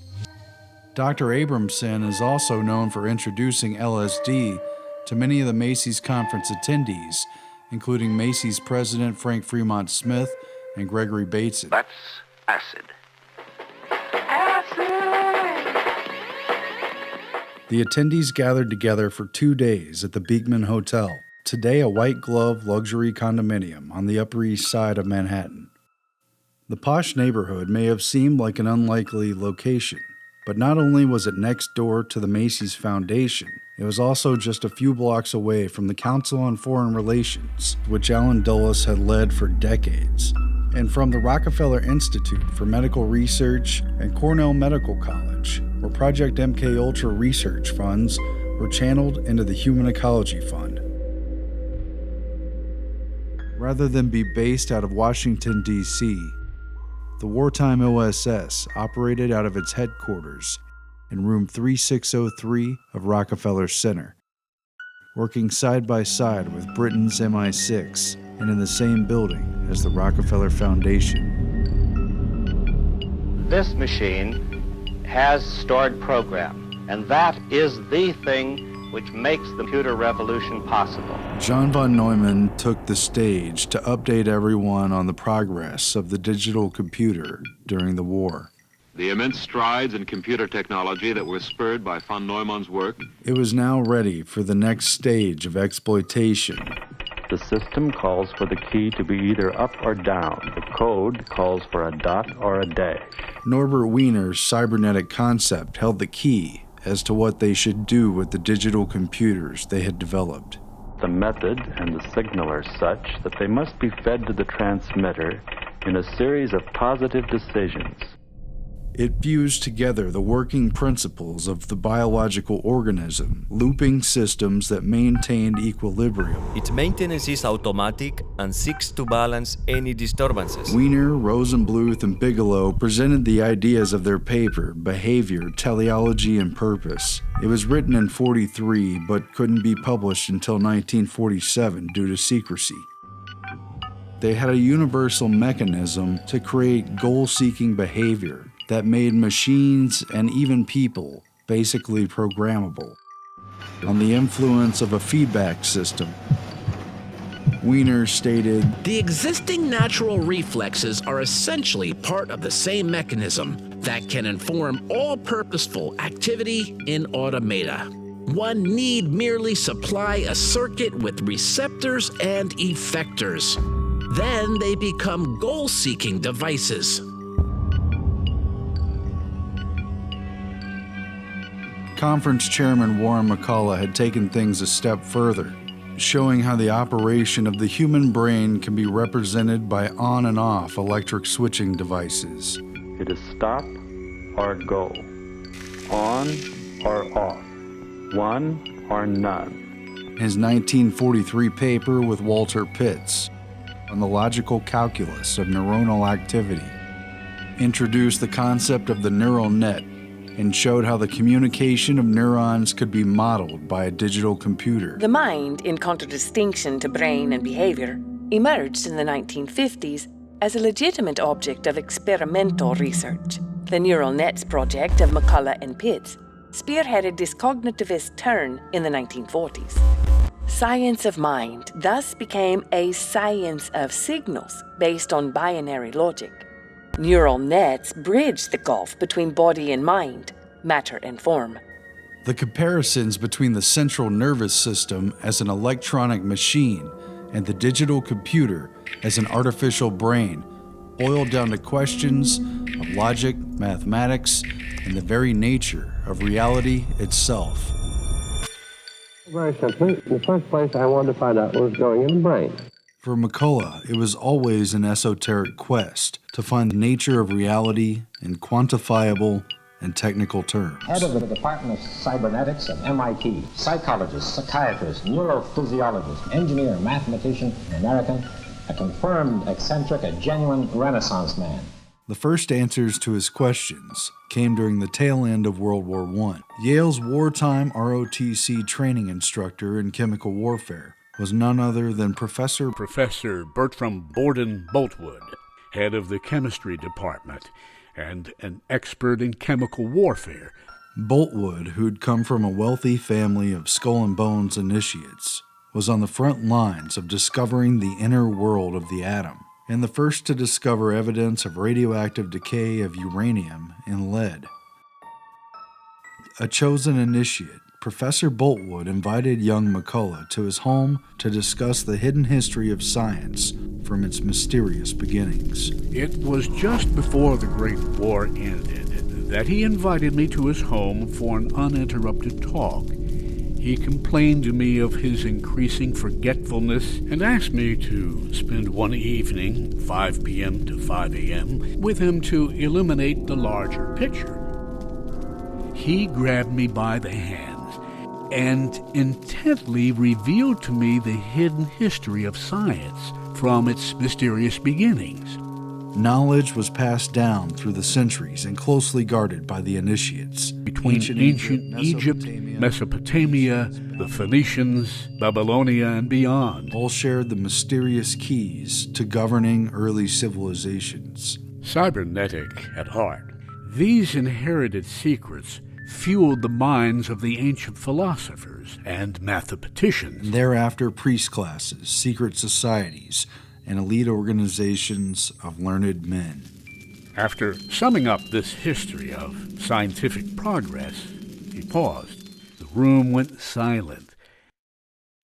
Dr. Abramson is also known for introducing LSD to many of the Macy's conference attendees, including Macy's president Frank Fremont Smith and Gregory Bateson. That's acid. The attendees gathered together for 2 days at the Beekman Hotel, today a white-glove luxury condominium on the Upper East Side of Manhattan. The posh neighborhood may have seemed like an unlikely location, but not only was it next door to the Macy's Foundation, it was also just a few blocks away from the Council on Foreign Relations, which Allen Dulles had led for decades, and from the Rockefeller Institute for Medical Research and Cornell Medical College, where Project MKUltra research funds were channeled into the Human Ecology Fund. Rather than be based out of Washington, D.C., the wartime OSS operated out of its headquarters in room 3603 of Rockefeller Center, working side by side with Britain's MI6 and in the same building as the Rockefeller Foundation. This machine has stored program, and that is the thing which makes the computer revolution possible. John von Neumann took the stage to update everyone on the progress of the digital computer during the war. The immense strides in computer technology that were spurred by von Neumann's work. It was now ready for the next stage of exploitation. The system calls for the key to be either up or down. The code calls for a dot or a dash. Norbert Wiener's cybernetic concept held the key as to what they should do with the digital computers they had developed. The method and the signal are such that they must be fed to the transmitter in a series of positive decisions. It fused together the working principles of the biological organism, looping systems that maintained equilibrium. Its maintenance is automatic and seeks to balance any disturbances. Wiener, Rosenbluth, and Bigelow presented the ideas of their paper, Behavior, Teleology, and Purpose. It was written in 1943, but couldn't be published until 1947 due to secrecy. They had a universal mechanism to create goal-seeking behavior that made machines and even people basically programmable. On the influence of a feedback system, Wiener stated, "The existing natural reflexes are essentially part of the same mechanism that can inform all purposeful activity in automata. One need merely supply a circuit with receptors and effectors. Then they become goal-seeking devices." Conference Chairman Warren McCullough had taken things a step further, showing how the operation of the human brain can be represented by on and off electric switching devices. It is stop or go, on or off, one or none. His 1943 paper with Walter Pitts on the logical calculus of neuronal activity introduced the concept of the neural net and showed how the communication of neurons could be modeled by a digital computer. The mind, in contradistinction to brain and behavior, emerged in the 1950s as a legitimate object of experimental research. The neural nets project of McCullough and Pitts spearheaded this cognitivist turn in the 1940s. Science of mind thus became a science of signals based on binary logic. Neural nets bridge the gulf between body and mind, matter and form. The comparisons between the central nervous system as an electronic machine and the digital computer as an artificial brain boiled down to questions of logic, mathematics, and the very nature of reality itself. Very simply, in the first place, I wanted to find out what was going in the brain. For McCullough, it was always an esoteric quest to find the nature of reality in quantifiable and technical terms. Head of the Department of Cybernetics at MIT, psychologist, psychiatrist, neurophysiologist, engineer, mathematician, American, a confirmed eccentric, a genuine Renaissance man. The first answers to his questions came during the tail end of World War I. Yale's wartime ROTC training instructor in chemical warfare was none other than Professor Bertram Borden Boltwood, head of the chemistry department and an expert in chemical warfare. Boltwood, who'd come from a wealthy family of skull and bones initiates, was on the front lines of discovering the inner world of the atom, and the first to discover evidence of radioactive decay of uranium and lead. A chosen initiate, Professor Boltwood invited young McCullough to his home to discuss the hidden history of science from its mysterious beginnings. It was just before the Great War ended that he invited me to his home for an uninterrupted talk. He complained to me of his increasing forgetfulness and asked me to spend one evening, 5 p.m. to 5 a.m., with him to illuminate the larger picture. He grabbed me by the hands and intently revealed to me the hidden history of science from its mysterious beginnings. Knowledge was passed down through the centuries and closely guarded by the initiates. Between ancient Egypt, Mesopotamia, the Phoenicians, Babylonia, and beyond. All shared the mysterious keys to governing early civilizations. Cybernetic at heart, these inherited secrets fueled the minds of the ancient philosophers and mathematicians. Thereafter, priest classes, secret societies, and elite organizations of learned men. After summing up this history of scientific progress, he paused. The room went silent.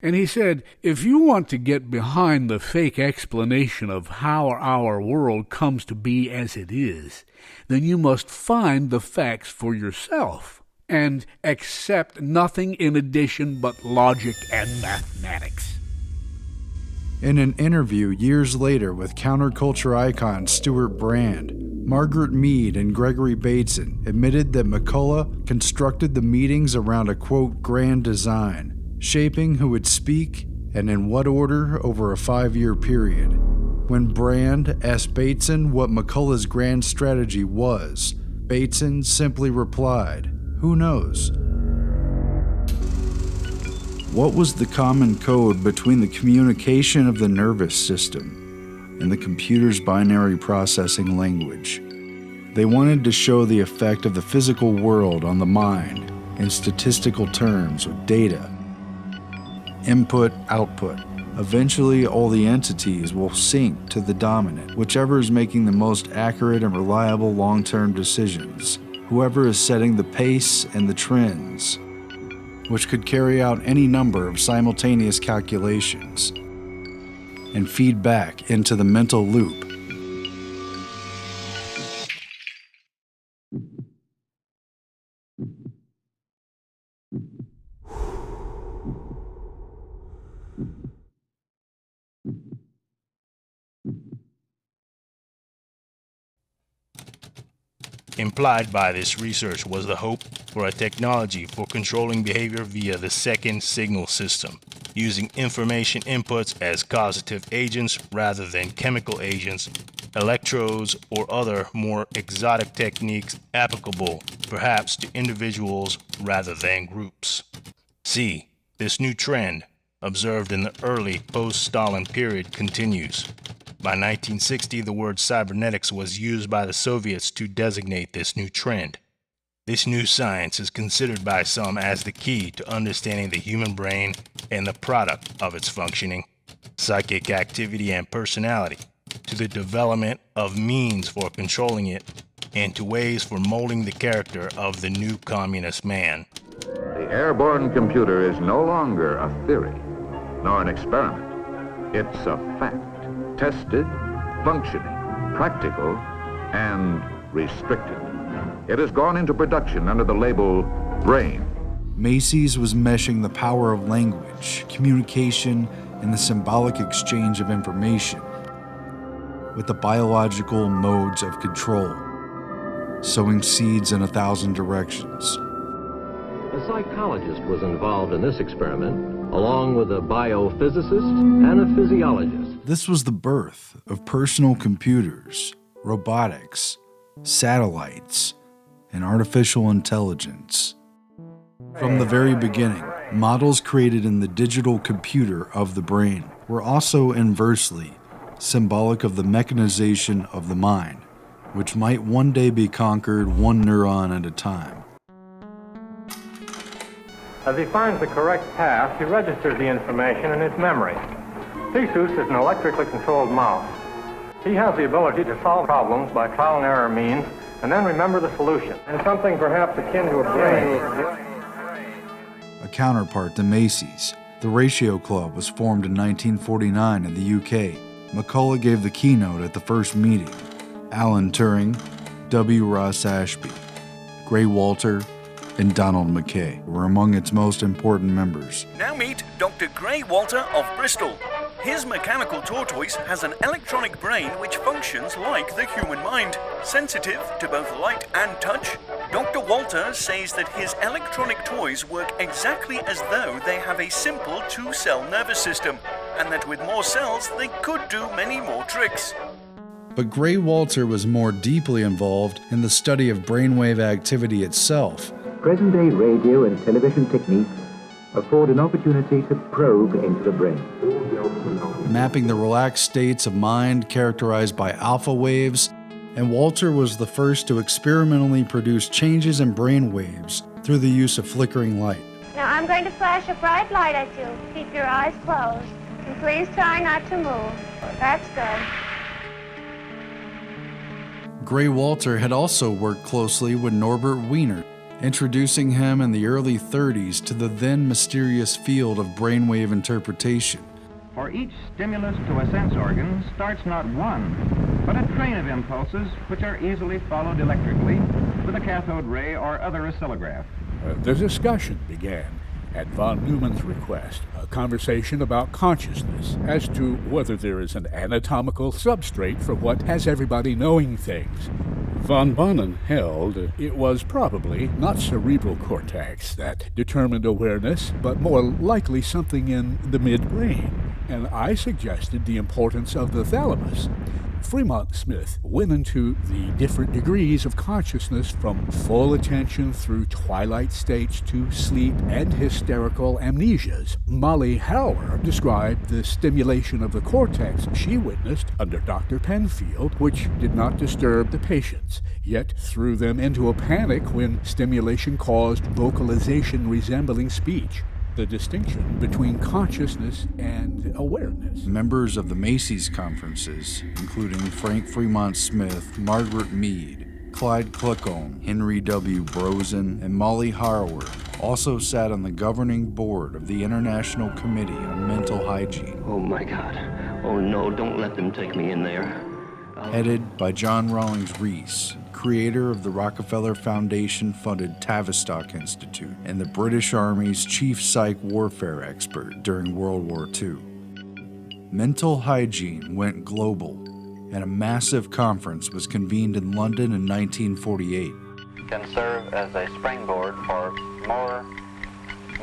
And he said, if you want to get behind the fake explanation of how our world comes to be as it is, then you must find the facts for yourself and accept nothing in addition but logic and mathematics. In an interview years later with counterculture icon Stuart Brand, Margaret Mead and Gregory Bateson admitted that McCullough constructed the meetings around a, quote, grand design, shaping who would speak and in what order over a 5-year period. When Brand asked Bateson what McCullough's grand strategy was, Bateson simply replied, "Who knows?" What was the common code between the communication of the nervous system and the computer's binary processing language? They wanted to show the effect of the physical world on the mind in statistical terms with data. Input, output. Eventually, all the entities will sync to the dominant, whichever is making the most accurate and reliable long-term decisions, whoever is setting the pace and the trends, which could carry out any number of simultaneous calculations and feed back into the mental loop. Implied by this research was the hope for a technology for controlling behavior via the second signal system, using information inputs as causative agents rather than chemical agents, electrodes, or other more exotic techniques applicable perhaps to individuals rather than groups. See, this new trend, observed in the early post-Stalin period, continues. By 1960, the word cybernetics was used by the Soviets to designate this new trend. This new science is considered by some as the key to understanding the human brain and the product of its functioning, psychic activity and personality, to the development of means for controlling it, and to ways for molding the character of the new communist man. The airborne computer is no longer a theory, nor an experiment. It's a fact. Tested, functioning, practical, and restricted. It has gone into production under the label brain. Macy's was meshing the power of language, communication, and the symbolic exchange of information with the biological modes of control, sowing seeds in 1,000 directions. A psychologist was involved in this experiment, along with a biophysicist and a physiologist. This was the birth of personal computers, robotics, satellites, and artificial intelligence. From the very beginning, models created in the digital computer of the brain were also inversely symbolic of the mechanization of the mind, which might one day be conquered one neuron at a time. As he finds the correct path, he registers the information in his memory. Theseus is an electrically controlled mouse. He has the ability to solve problems by trial and error means and then remember the solution. And something perhaps akin to a brain. counterpart to Macy's. The Ratio Club was formed in 1949 in the UK. McCullough gave the keynote at the first meeting. Alan Turing, W. Ross Ashby, Gray Walter, and Donald McKay were among its most important members. Now meet Dr. Gray Walter of Bristol. His mechanical tortoise has an electronic brain which functions like the human mind, sensitive to both light and touch. Dr. Walter says that his electronic toys work exactly as though they have a simple 2-cell nervous system, and that with more cells they could do many more tricks. But Gray Walter was more deeply involved in the study of brainwave activity itself. Present-day radio and television techniques afford an opportunity to probe into the brain. Mapping the relaxed states of mind characterized by alpha waves, and Walter was the first to experimentally produce changes in brain waves through the use of flickering light. Now I'm going to flash a bright light at you. Keep your eyes closed, and please try not to move. That's good. Gray Walter had also worked closely with Norbert Wiener, introducing him in the early 30s to the then mysterious field of brainwave interpretation. For each stimulus to a sense organ starts not one, but a train of impulses which are easily followed electrically with a cathode ray or other oscillograph. The discussion began at von Neumann's request, a conversation about consciousness as to whether there is an anatomical substrate for what has everybody knowing things. Von Bonnen held it was probably not cerebral cortex that determined awareness, but more likely something in the midbrain, and I suggested the importance of the thalamus. Fremont Smith went into the different degrees of consciousness from full attention through twilight states to sleep and hysterical amnesias. Molly Hauer described the stimulation of the cortex she witnessed under Dr. Penfield, which did not disturb the patients, yet threw them into a panic when stimulation caused vocalization resembling speech. The distinction between consciousness and awareness. Members of the Macy's conferences, including Frank Fremont Smith, Margaret Mead, Clyde Kluckholm, Henry W. Brosen, and Molly Harwood, also sat on the governing board of the International Committee on Mental Hygiene. Oh my God. Oh no, don't let them take me in there. Headed by John Rawlings Rees, creator of the Rockefeller Foundation-funded Tavistock Institute and the British Army's chief psych warfare expert during World War II. Mental hygiene went global, and a massive conference was convened in London in 1948. Can serve as a springboard for more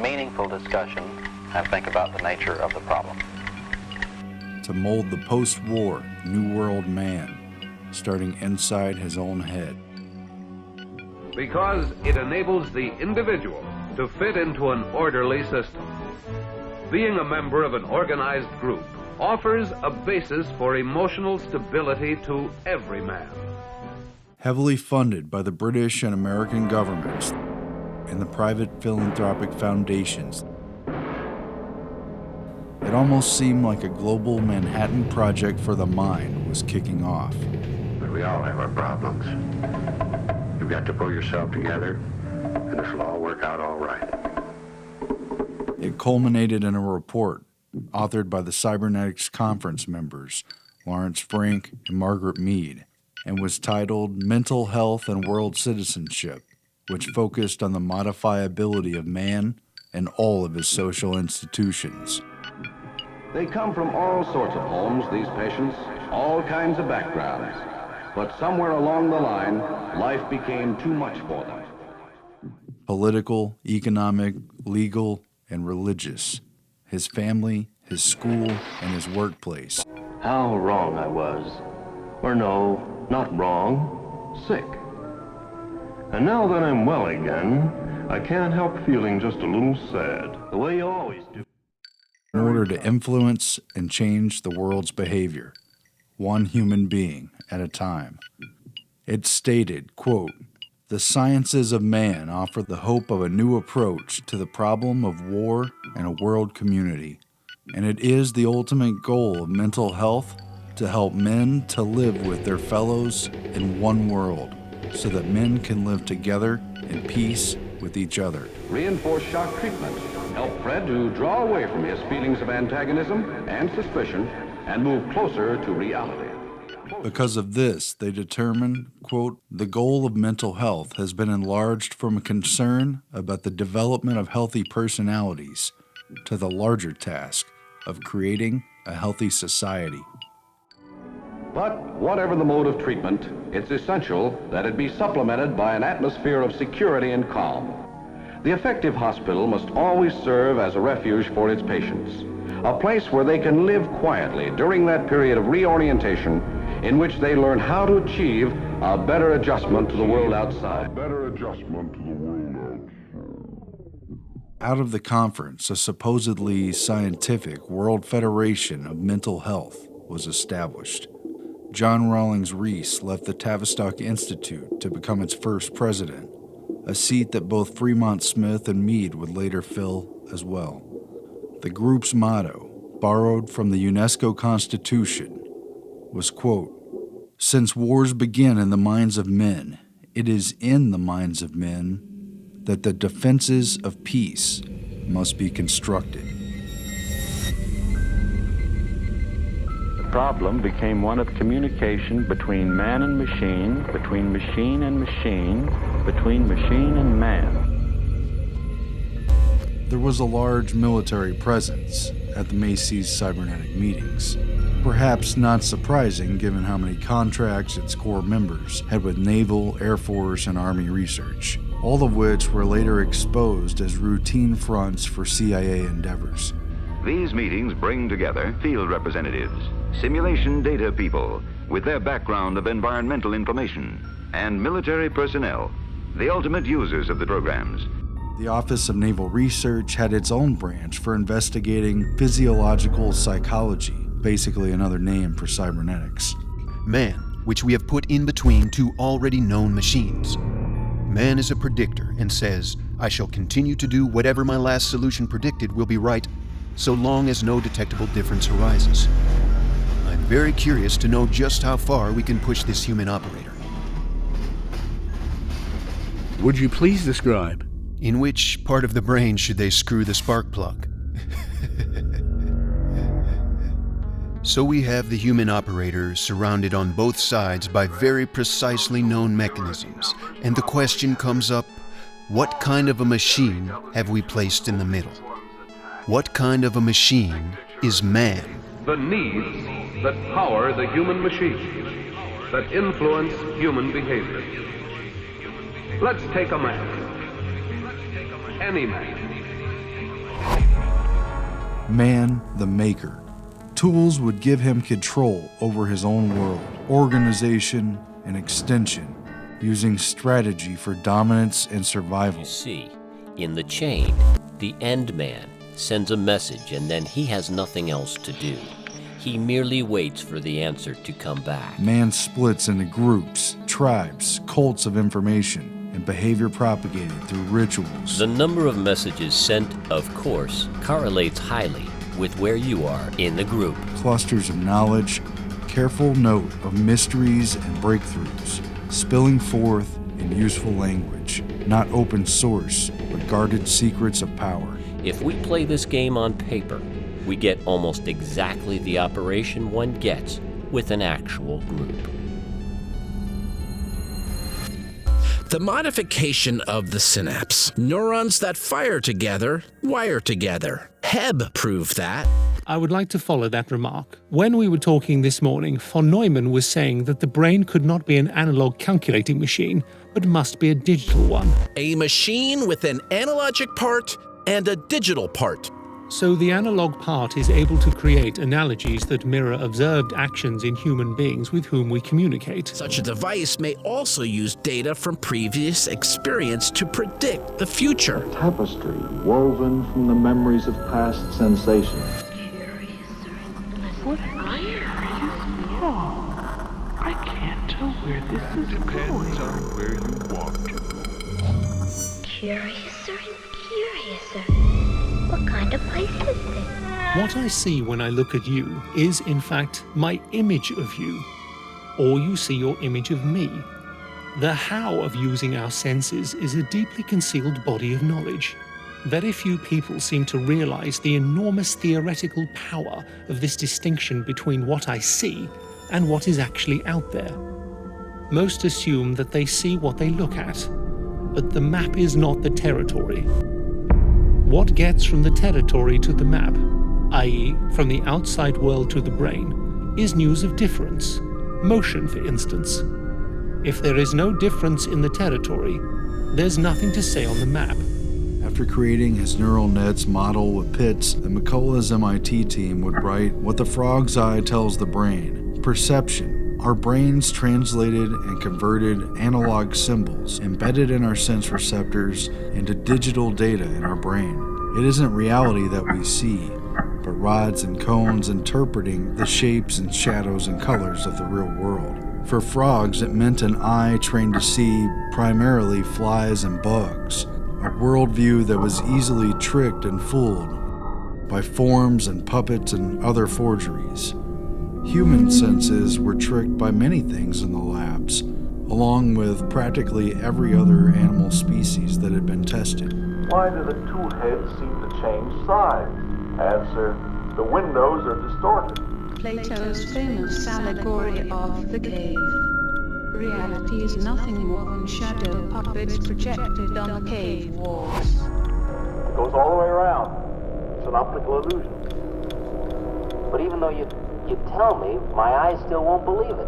meaningful discussion and think about the nature of the problem. To mold the post-war New World man, starting inside his own head. Because it enables the individual to fit into an orderly system. Being a member of an organized group offers a basis for emotional stability to every man. Heavily funded by the British and American governments and the private philanthropic foundations, it almost seemed like a global Manhattan Project for the mind was kicking off. But we all have our problems. You've got to pull yourself together, and this will all work out all right. It culminated in a report authored by the Cybernetics Conference members, Lawrence Frank and Margaret Mead, and was titled Mental Health and World Citizenship, which focused on the modifiability of man and all of his social institutions. They come from all sorts of homes, these patients, all kinds of backgrounds. But somewhere along the line, life became too much for them. Political, economic, legal, and religious. His family, his school, and his workplace. How wrong I was. Or no, not wrong, sick. And now that I'm well again, I can't help feeling just a little sad, the way you always do. In order to influence and change the world's behavior, one human being at a time. It stated, quote, "The sciences of man offer the hope of a new approach to the problem of war and a world community, and it is the ultimate goal of mental health to help men to live with their fellows in one world, so that men can live together in peace with each other." Reinforced shock treatment, help Fred to draw away from his feelings of antagonism and suspicion and move closer to reality. Because of this, they determined, quote, the goal of mental health has been enlarged from a concern about the development of healthy personalities to the larger task of creating a healthy society. But whatever the mode of treatment, it's essential that it be supplemented by an atmosphere of security and calm. The effective hospital must always serve as a refuge for its patients, a place where they can live quietly during that period of reorientation in which they learn how to achieve a better adjustment to the world outside. Out of the conference, a supposedly scientific World Federation of Mental Health was established. John Rawlings Rees left the Tavistock Institute to become its first president, a seat that both Fremont Smith and Mead would later fill as well. The group's motto, borrowed from the UNESCO Constitution, was, quote, since wars begin in the minds of men, it is in the minds of men that the defenses of peace must be constructed. The problem became one of communication between man and machine, between machine and machine, between machine and man. There was a large military presence at the Macy's cybernetic meetings. Perhaps not surprising given how many contracts its core members had with Naval, Air Force, and Army research, all of which were later exposed as routine fronts for CIA endeavors. These meetings bring together field representatives, simulation data people with their background of environmental information, and military personnel, the ultimate users of the programs. The Office of Naval Research had its own branch for investigating physiological psychology, basically another name for cybernetics. Man, which we have put in between two already known machines. Man is a predictor and says, I shall continue to do whatever my last solution predicted will be right, so long as no detectable difference arises. I'm very curious to know just how far we can push this human operator. Would you please describe? In which part of the brain should they screw the spark plug? So we have the human operator surrounded on both sides by very precisely known mechanisms, and the question comes up, what kind of a machine have we placed in the middle? What kind of a machine is man? The needs that power the human machine, that influence human behavior. Let's take a man. Any man. Man, the maker. Tools would give him control over his own world, organization, and extension, using strategy for dominance and survival. You see, in the chain, the end man sends a message and then he has nothing else to do. He merely waits for the answer to come back. Man splits into groups, tribes, cults of information, and behavior propagated through rituals. The number of messages sent, of course, correlates highly with where you are in the group. Clusters of knowledge, careful note of mysteries and breakthroughs, spilling forth in useful language, not open source, but guarded secrets of power. If we play this game on paper, we get almost exactly the operation one gets with an actual group. The modification of the synapse. Neurons that fire together, wire together. Hebb proved that. I would like to follow that remark. When we were talking this morning, von Neumann was saying that the brain could not be an analog calculating machine, but must be a digital one. A machine with an analogic part and a digital part. So the analog part is able to create analogies that mirror observed actions in human beings with whom we communicate. Such a device may also use data from previous experience to predict the future. A tapestry woven from the memories of past sensations. What are you? I can't tell where this is going. Depends on where you walk to. Curiouser and curiouser. What kind of place is this? What I see when I look at you is, in fact, my image of you. Or you see your image of me. The how of using our senses is a deeply concealed body of knowledge. Very few people seem to realize the enormous theoretical power of this distinction between what I see and what is actually out there. Most assume that they see what they look at, but the map is not the territory. What gets from the territory to the map, i.e., from the outside world to the brain, is news of difference, motion for instance. If there is no difference in the territory, there's nothing to say on the map. After creating his neural nets model with pits, the McCullough's MIT team would write what the frog's eye tells the brain: perception. Our brains translated and converted analog symbols embedded in our sense receptors into digital data in our brain. It isn't reality that we see, but rods and cones interpreting the shapes and shadows and colors of the real world. For frogs, it meant an eye trained to see primarily flies and bugs, a worldview that was easily tricked and fooled by forms and puppets and other forgeries. Human senses were tricked by many things in the labs, along with practically every other animal species that had been tested. Why do the two heads seem to change size? Answer: the windows are distorted. Plato's famous allegory of the cave. Reality is nothing more than shadow puppets projected on the cave walls. It goes all the way around. It's an optical illusion. But even though you tell me, my eyes still won't believe it.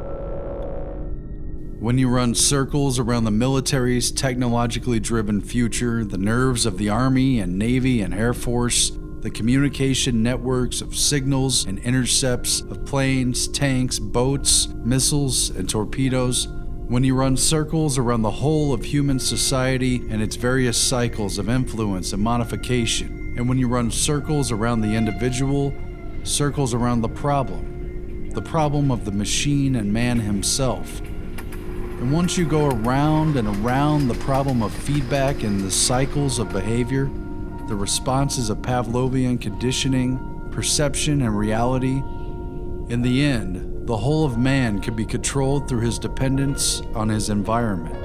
When you run circles around the military's technologically driven future, the nerves of the Army and Navy and Air Force, the communication networks of signals and intercepts of planes, tanks, boats, missiles, and torpedoes, when you run circles around the whole of human society and its various cycles of influence and modification, and when you run circles around the individual, circles around the problem of the machine and man himself. And once you go around and around the problem of feedback and the cycles of behavior, the responses of Pavlovian conditioning, perception, and reality, in the end, the whole of man can be controlled through his dependence on his environment.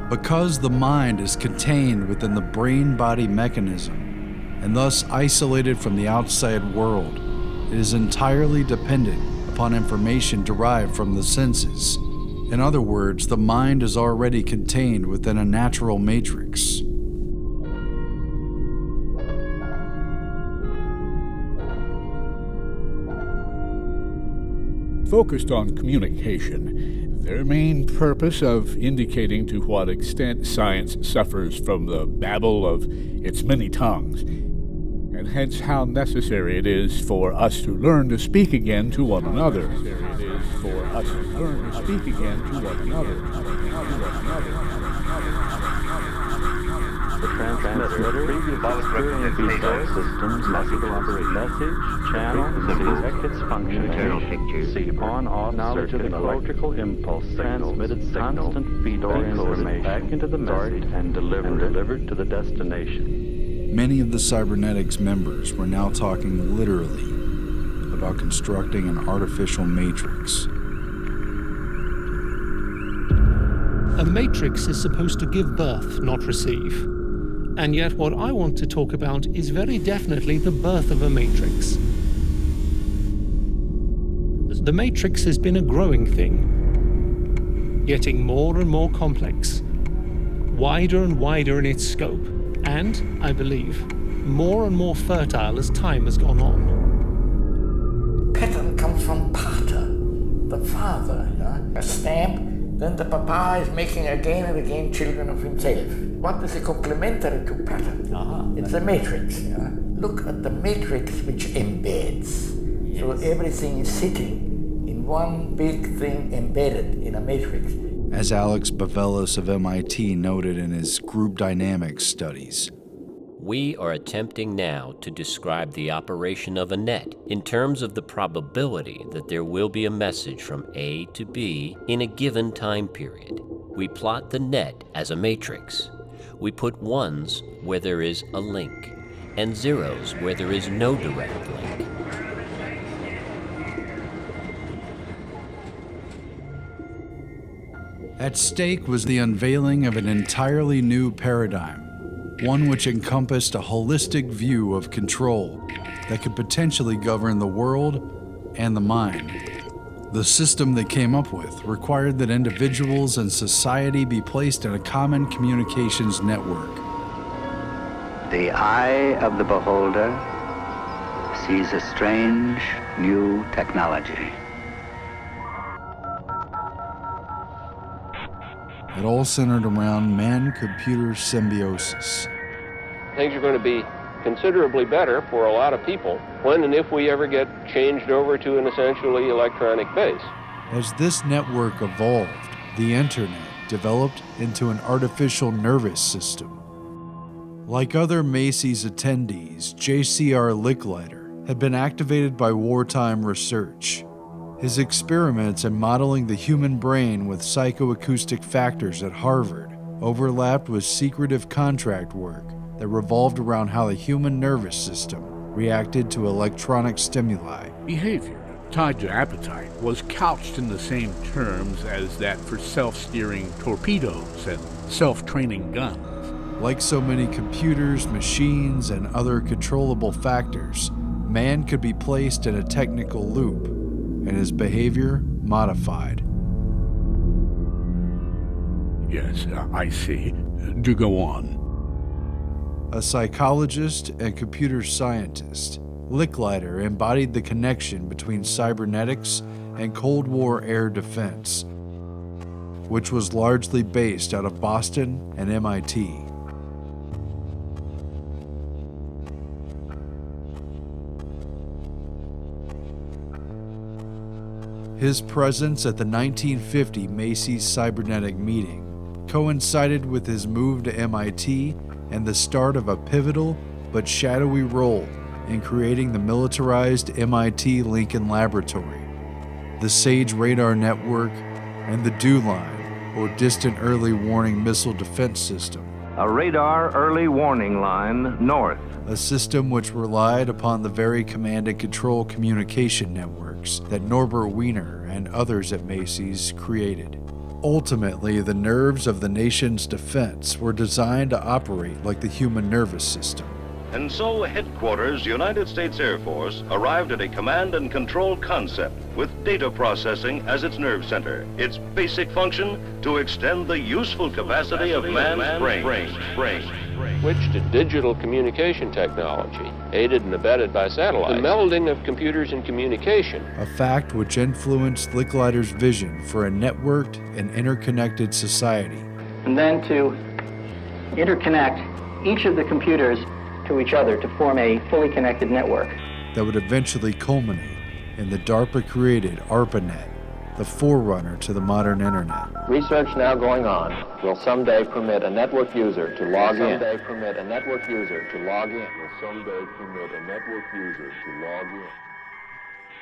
Because the mind is contained within the brain-body mechanism, and thus isolated from the outside world, it is entirely dependent upon information derived from the senses. In other words, the mind is already contained within a natural matrix. Focused on communication, their main purpose of indicating to what extent science suffers from the babble of its many tongues, and hence how necessary it is for us to learn to speak again to one another. The transmitter previously feedback systems must operate message, channel, its function, see on-off knowledge of electrical impulse transmitted constant feedback information back into the message and delivered to the destination. Many of the cybernetics members were now talking literally about constructing an artificial matrix. A matrix is supposed to give birth, not receive. And yet what I want to talk about is very definitely the birth of a matrix. The matrix has been a growing thing, getting more and more complex, wider and wider in its scope, and, I believe, more and more fertile as time has gone on. Pattern comes from pater, the father, a stamp. Then the papa is making again and again children of himself. What is a complementary to pattern? It's a matrix. Look at the matrix which embeds. Yes. So everything is sitting in one big thing embedded in a matrix. As Alex Bavelos of MIT noted in his group dynamics studies, we are attempting now to describe the operation of a net in terms of the probability that there will be a message from A to B in a given time period. We plot the net as a matrix. We put ones where there is a link, and zeros where there is no direct link. At stake was the unveiling of an entirely new paradigm, one which encompassed a holistic view of control that could potentially govern the world and the mind. The system they came up with required that individuals and society be placed in a common communications network. The eye of the beholder sees a strange new technology. It all centered around man-computer symbiosis. Things are going to be considerably better for a lot of people when and if we ever get changed over to an essentially electronic base. As this network evolved, the internet developed into an artificial nervous system. Like other Macy's attendees, J.C.R. Licklider had been activated by wartime research. His experiments in modeling the human brain with psychoacoustic factors at Harvard overlapped with secretive contract work that revolved around how the human nervous system reacted to electronic stimuli. Behavior tied to appetite was couched in the same terms as that for self-steering torpedoes and self-training guns. Like so many computers, machines, and other controllable factors, man could be placed in a technical loop and his behavior modified. Yes, I see. Do go on. A psychologist and computer scientist, Licklider embodied the connection between cybernetics and Cold War air defense, which was largely based out of Boston and MIT. His presence at the 1950 Macy's Cybernetic meeting coincided with his move to MIT and the start of a pivotal but shadowy role in creating the militarized MIT Lincoln Laboratory, the SAGE radar network, and the DEW line, or Distant Early Warning Missile Defense System. A radar early warning line north. A system which relied upon the very command and control communication networks that Norbert Wiener and others at Macy's created. Ultimately, the nerves of the nation's defense were designed to operate like the human nervous system. And so Headquarters, United States Air Force, arrived at a command and control concept with data processing as its nerve center. Its basic function, to extend the useful capacity of man's brain. Switch to digital communication technology, aided and abetted by satellite. The melding of computers and communication. A fact which influenced Licklider's vision for a networked and interconnected society. And then to interconnect each of the computers to each other to form a fully connected network. That would eventually culminate in the DARPA-created ARPANET, the forerunner to the modern internet. Research now going on will someday permit a network user to log in. Will someday permit a network user to log in. Will someday permit a network user to log in.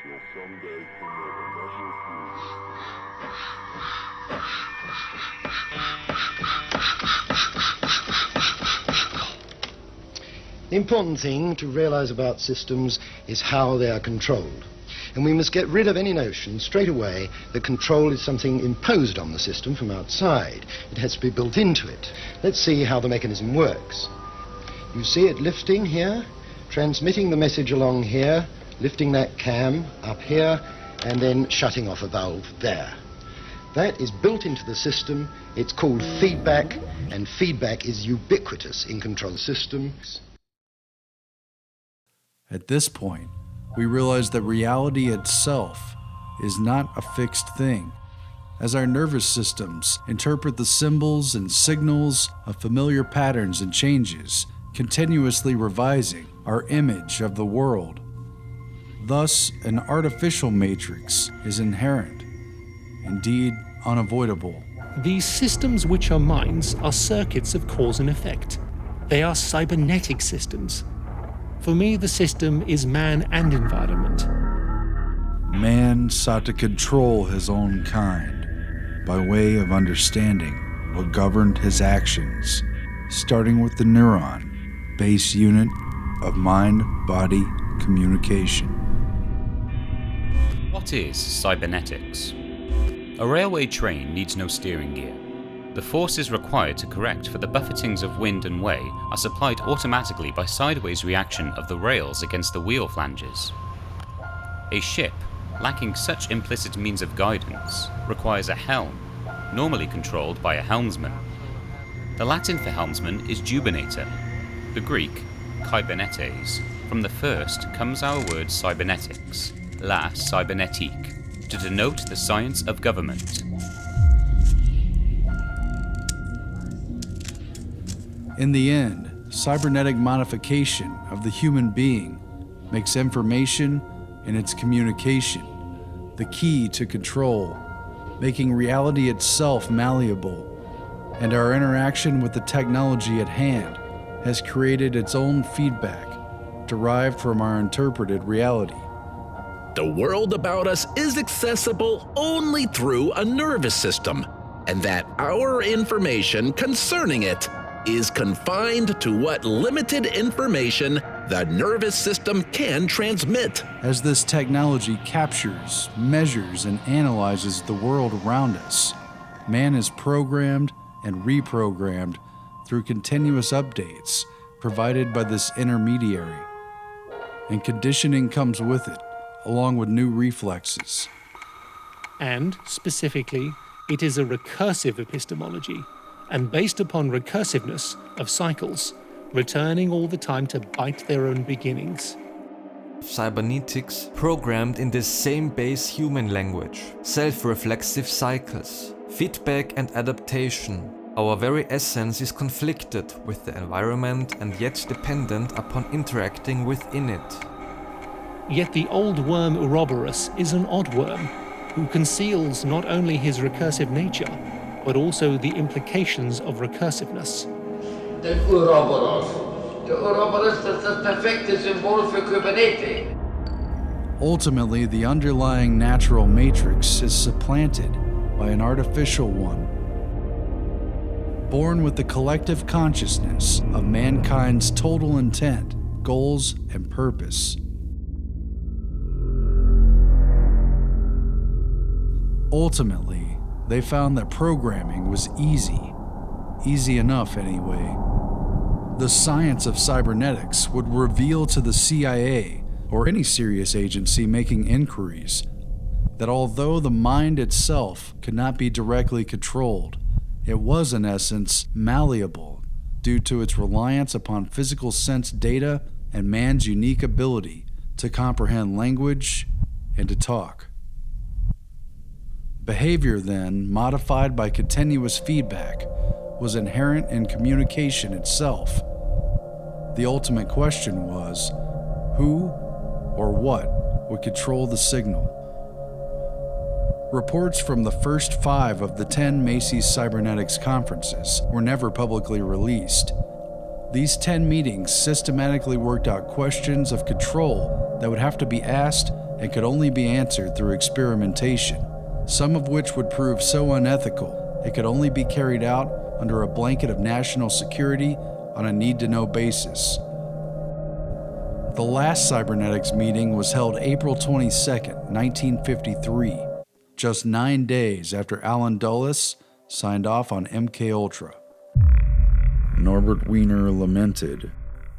Will someday permit a network The important thing to realize about systems is how they are controlled. And we must get rid of any notion straight away that control is something imposed on the system from outside. It has to be built into it. Let's see how the mechanism works. You see it lifting here, transmitting the message along here, lifting that cam up here, and then shutting off a valve there. That is built into the system. It's called feedback, and feedback is ubiquitous in control systems. At this point, we realize that reality itself is not a fixed thing. As our nervous systems interpret the symbols and signals of familiar patterns and changes, continuously revising our image of the world. Thus, an artificial matrix is inherent, indeed unavoidable. These systems which are minds are circuits of cause and effect. They are cybernetic systems. For me, the system is man and environment. Man sought to control his own kind by way of understanding what governed his actions starting with the neuron, base unit of mind-body communication. What is cybernetics? A railway train needs no steering gear. The forces required to correct for the buffetings of wind and way are supplied automatically by sideways reaction of the rails against the wheel flanges. A ship, lacking such implicit means of guidance, requires a helm, normally controlled by a helmsman. The Latin for helmsman is jubenator. The Greek, kybernetes. From the first comes our word cybernetics, la cybernetique, to denote the science of government. In the end, cybernetic modification of the human being makes information and its communication the key to control, making reality itself malleable, and our interaction with the technology at hand has created its own feedback derived from our interpreted reality. The world about us is accessible only through a nervous system, and that our information concerning it is confined to what limited information the nervous system can transmit. As this technology captures, measures, and analyzes the world around us, man is programmed and reprogrammed through continuous updates provided by this intermediary. And conditioning comes with it, along with new reflexes. And, specifically, it is a recursive epistemology, and based upon recursiveness of cycles, returning all the time to bite their own beginnings. Cybernetics programmed in this same base human language, self-reflexive cycles, feedback and adaptation. Our very essence is conflicted with the environment and yet dependent upon interacting within it. Yet the old worm Ouroboros is an odd worm, who conceals not only his recursive nature, but also the implications of recursiveness. The Ouroboros ist das perfekte Symbol für Kybernetik. Ultimately, the underlying natural matrix is supplanted by an artificial one, born with the collective consciousness of mankind's total intent, goals, and purpose. Ultimately, they found that programming was easy enough anyway. The science of cybernetics would reveal to the CIA, or any serious agency making inquiries, that although the mind itself could not be directly controlled, it was in essence malleable due to its reliance upon physical sense data and man's unique ability to comprehend language and to talk. Behavior, then, modified by continuous feedback, was inherent in communication itself. The ultimate question was, who or what would control the signal? Reports from the first 5 of the 10 Macy's Cybernetics conferences were never publicly released. These 10 meetings systematically worked out questions of control that would have to be asked and could only be answered through experimentation, some of which would prove so unethical it could only be carried out under a blanket of national security on a need-to-know basis. The last cybernetics meeting was held April 22, 1953, just 9 days after Alan Dulles signed off on MKUltra. Norbert Wiener lamented,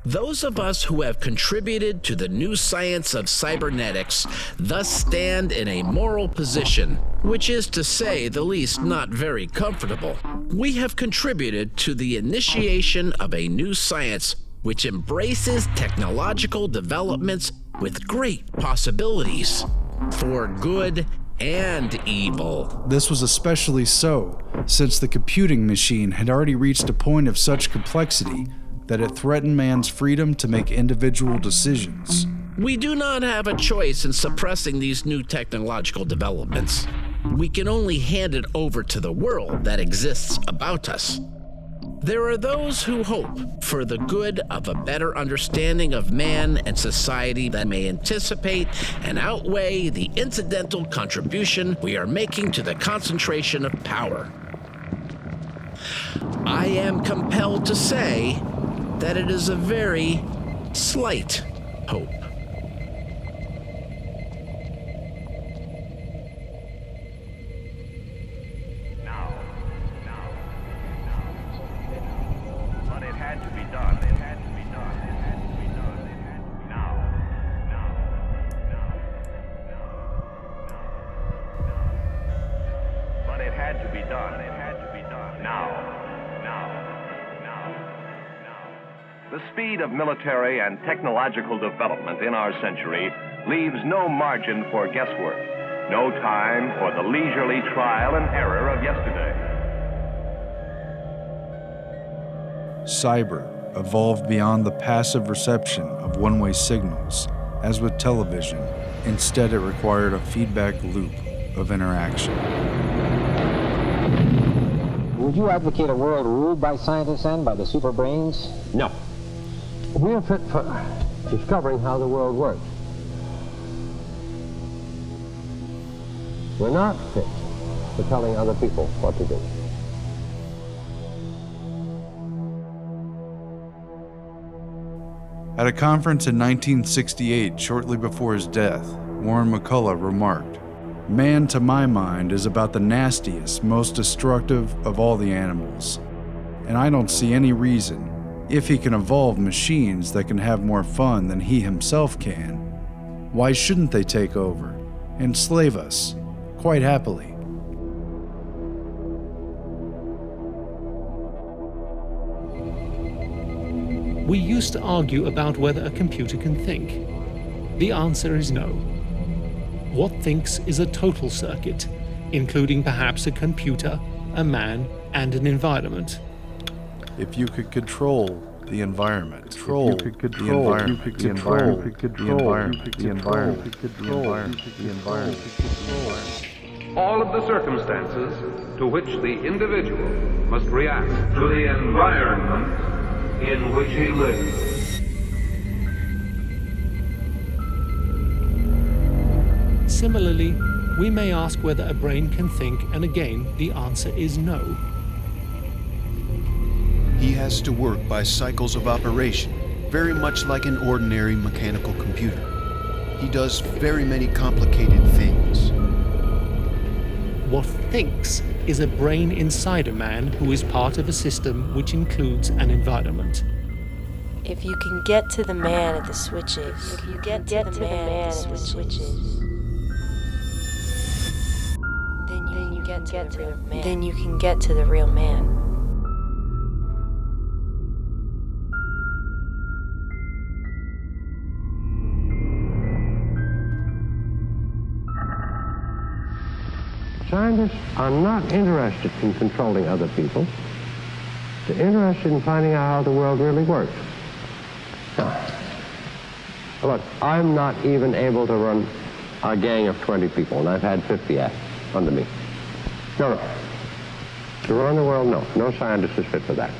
Those of us who have contributed to the new science of cybernetics thus stand in a moral position, which is to say the least not very comfortable. We have contributed to the initiation of a new science which embraces technological developments with great possibilities for good and evil. This was especially so since the computing machine had already reached a point of such complexity that it threatened man's freedom to make individual decisions. We do not have a choice in suppressing these new technological developments. We can only hand it over to the world that exists about us. There are those who hope for the good of a better understanding of man and society that may anticipate and outweigh the incidental contribution we are making to the concentration of power. I am compelled to say that it is a very slight hope. But it had to be done. It had to be done. It had to be done. It had to be now. But it had to be done. It had to be done. Now. The speed of military and technological development in our century leaves no margin for guesswork, no time for the leisurely trial and error of yesterday. Cyber evolved beyond the passive reception of one-way signals, as with television. Instead, it required a feedback loop of interaction. Would you advocate a world ruled by scientists and by the super brains? No. We are fit for discovering how the world works. We're not fit for telling other people what to do. At a conference in 1968, shortly before his death, Warren McCullough remarked, "Man, to my mind, is about the nastiest, most destructive of all the animals. And I don't see any reason, if he can evolve machines that can have more fun than he himself can, why shouldn't they take over, enslave us, quite happily?" We used to argue about whether a computer can think. The answer is no. What thinks is a total circuit, including perhaps a computer, a man, and an environment. If you could control the environment, control the environment, the environment, the environment, the environment, the environment, the environment, all of the circumstances to which the individual must react to the environment in which he lives. Similarly, we may ask whether a brain can think, and again, the answer is no. He has to work by cycles of operation, very much like an ordinary mechanical computer. He does very many complicated things. What thinks is a brain inside a man who is part of a system which includes an environment. If you can get to the man at the switches, if you get to the man at the switches, then you can get to the real man. Scientists are not interested in controlling other people. They're interested in finding out how the world really works. Now, look, I'm not even able to run a gang of 20 people, and I've had 50 under me. No. To run the world, no. No scientist is fit for that.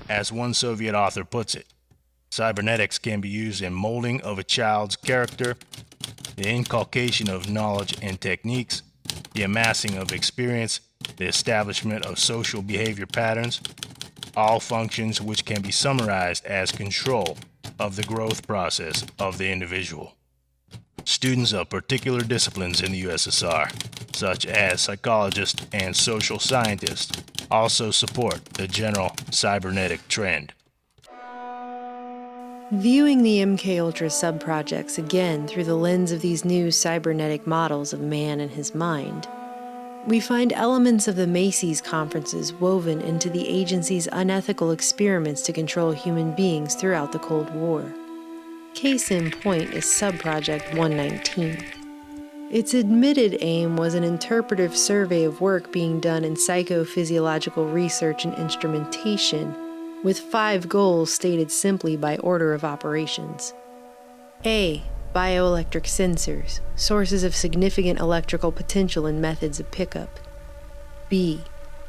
As one Soviet author puts it, cybernetics can be used in molding of a child's character, the inculcation of knowledge and techniques, the amassing of experience, the establishment of social behavior patterns, all functions which can be summarized as control of the growth process of the individual. Students of particular disciplines in the USSR, such as psychologists and social scientists, also support the general cybernetic trend. Viewing the MKUltra sub-projects again through the lens of these new cybernetic models of man and his mind, we find elements of the Macy's conferences woven into the agency's unethical experiments to control human beings throughout the Cold War. Case in point is Sub-Project 119. Its admitted aim was an interpretive survey of work being done in psychophysiological research and instrumentation with 5 goals stated simply by order of operations. A. Bioelectric sensors, sources of significant electrical potential and methods of pickup. B.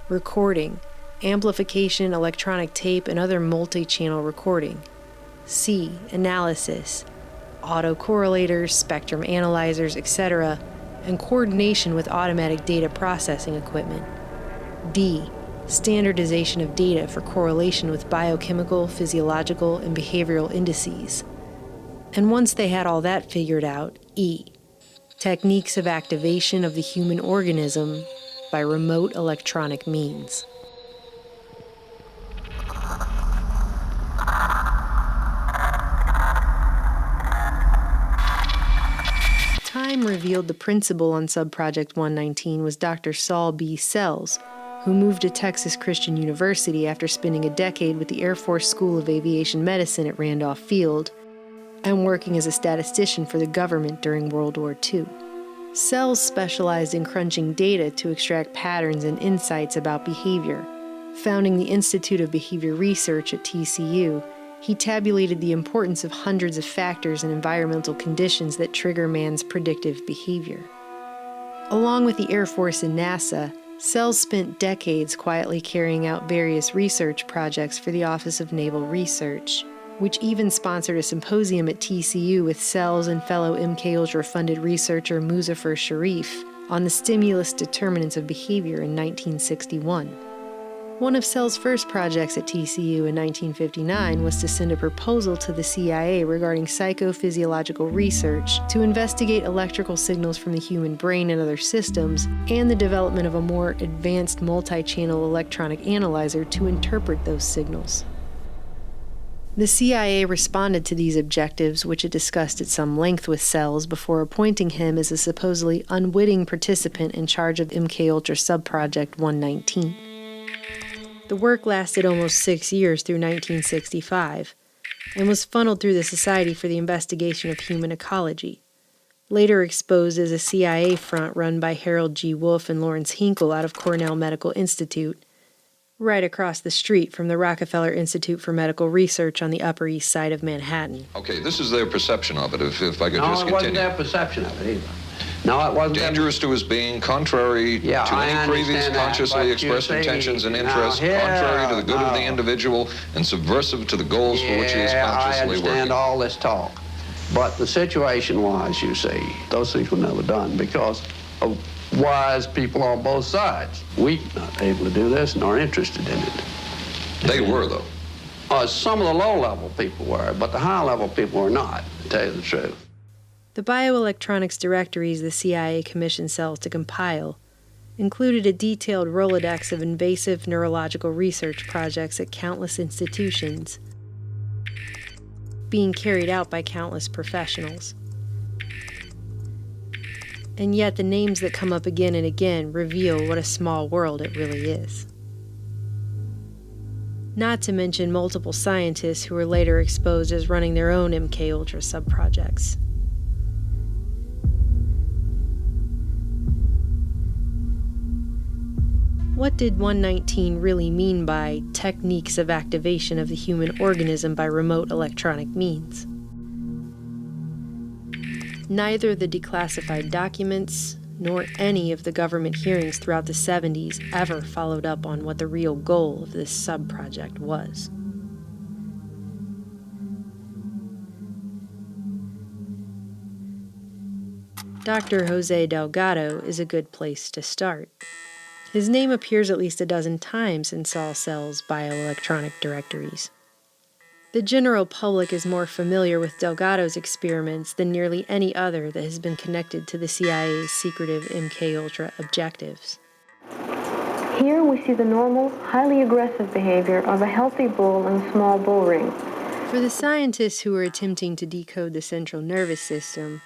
Recording, amplification, electronic tape, and other multi-channel recording. C. Analysis, autocorrelators, spectrum analyzers, etc., and coordination with automatic data processing equipment. D. Standardization of data for correlation with biochemical, physiological, and behavioral indices. And once they had all that figured out, E. Techniques of activation of the human organism by remote electronic means. Time revealed the principal on Subproject 119 was Dr. Saul B. Sells, who moved to Texas Christian University after spending a decade with the Air Force School of Aviation Medicine at Randolph Field and working as a statistician for the government during World War II. Sells specialized in crunching data to extract patterns and insights about behavior. Founding the Institute of Behavior Research at TCU, he tabulated the importance of hundreds of factors and environmental conditions that trigger man's predictive behavior. Along with the Air Force and NASA, Sells spent decades quietly carrying out various research projects for the Office of Naval Research, which even sponsored a symposium at TCU with Sells and fellow MKUltra-funded researcher Muzaffar Sharif on the stimulus determinants of behavior in 1961. One of Sells' first projects at TCU in 1959 was to send a proposal to the CIA regarding psychophysiological research to investigate electrical signals from the human brain and other systems, and the development of a more advanced multi-channel electronic analyzer to interpret those signals. The CIA responded to these objectives, which it discussed at some length with Sells before appointing him as a supposedly unwitting participant in charge of MKUltra Subproject 119. The work lasted almost 6 years through 1965 and was funneled through the Society for the Investigation of Human Ecology, later exposed as a CIA front run by Harold G. Wolff and Lawrence Hinkle out of Cornell Medical Institute, right across the street from the Rockefeller Institute for Medical Research on the Upper East Side of Manhattan. Okay, this is their perception of it, if I could just continue. No, it wasn't their perception of it either. No, it wasn't. Dangerous to his being, contrary to any previous consciously expressed intentions and interests, contrary to the good of the individual, and subversive to the goals for which he is consciously working. I understand all this talk. But the situation was, you see, those things were never done because of wise people on both sides. We not able to do this nor interested in it. They were, though. Some of the low-level people were, but the high-level people were not, to tell you the truth. The bioelectronics directories the CIA commissioned Sells to compile included a detailed Rolodex of invasive neurological research projects at countless institutions, being carried out by countless professionals. And yet the names that come up again and again reveal what a small world it really is. Not to mention multiple scientists who were later exposed as running their own MKUltra subprojects. What did 119 really mean by techniques of activation of the human organism by remote electronic means? Neither the declassified documents nor any of the government hearings throughout the 70s ever followed up on what the real goal of this sub-project was. Dr. Jose Delgado is a good place to start. His name appears at least a dozen times in Saul Sells' bioelectronic directories. The general public is more familiar with Delgado's experiments than nearly any other that has been connected to the CIA's secretive MKUltra objectives. Here we see the normal, highly aggressive behavior of a healthy bull in a small bull ring. For the scientists who were attempting to decode the central nervous system,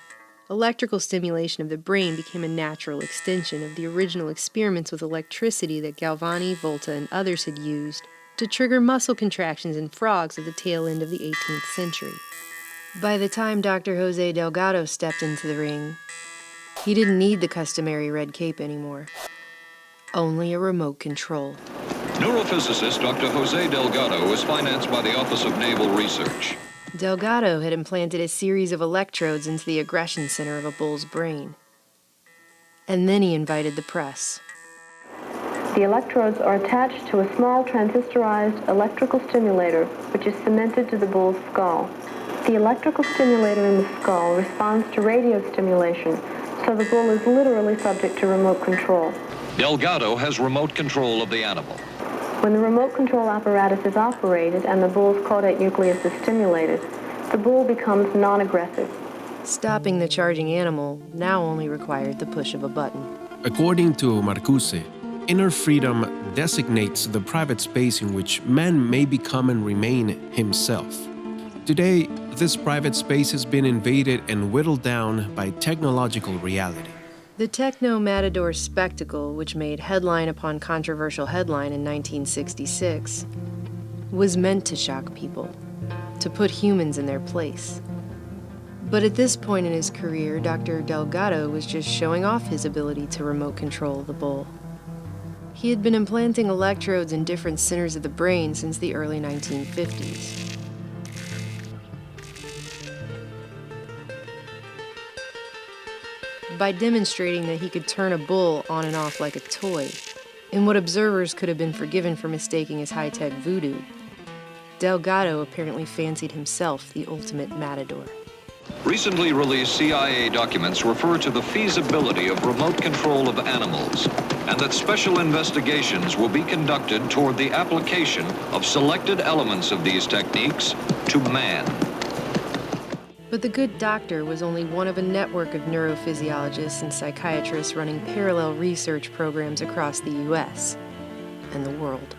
electrical stimulation of the brain became a natural extension of the original experiments with electricity that Galvani, Volta, and others had used to trigger muscle contractions in frogs at the tail end of the 18th century. By the time Dr. Jose Delgado stepped into the ring, he didn't need the customary red cape anymore. Only a remote control. Neurophysicist Dr. Jose Delgado was financed by the Office of Naval Research. Delgado had implanted a series of electrodes into the aggression center of a bull's brain. And then he invited the press. The electrodes are attached to a small transistorized electrical stimulator, which is cemented to the bull's skull. The electrical stimulator in the skull responds to radio stimulation, so the bull is literally subject to remote control. Delgado has remote control of the animal. When the remote control apparatus is operated and the bull's caudate nucleus is stimulated, the bull becomes non-aggressive. Stopping the charging animal now only required the push of a button. According to Marcuse, inner freedom designates the private space in which man may become and remain himself. Today, this private space has been invaded and whittled down by technological reality. The techno-matador spectacle, which made headline upon controversial headline in 1966, was meant to shock people, to put humans in their place. But at this point in his career, Dr. Delgado was just showing off his ability to remote control the bull. He had been implanting electrodes in different centers of the brain since the early 1950s. By demonstrating that he could turn a bull on and off like a toy, in what observers could have been forgiven for mistaking as high-tech voodoo, Delgado apparently fancied himself the ultimate matador. Recently released CIA documents refer to the feasibility of remote control of animals, and that special investigations will be conducted toward the application of selected elements of these techniques to man. But the good doctor was only one of a network of neurophysiologists and psychiatrists running parallel research programs across the U.S. and the world.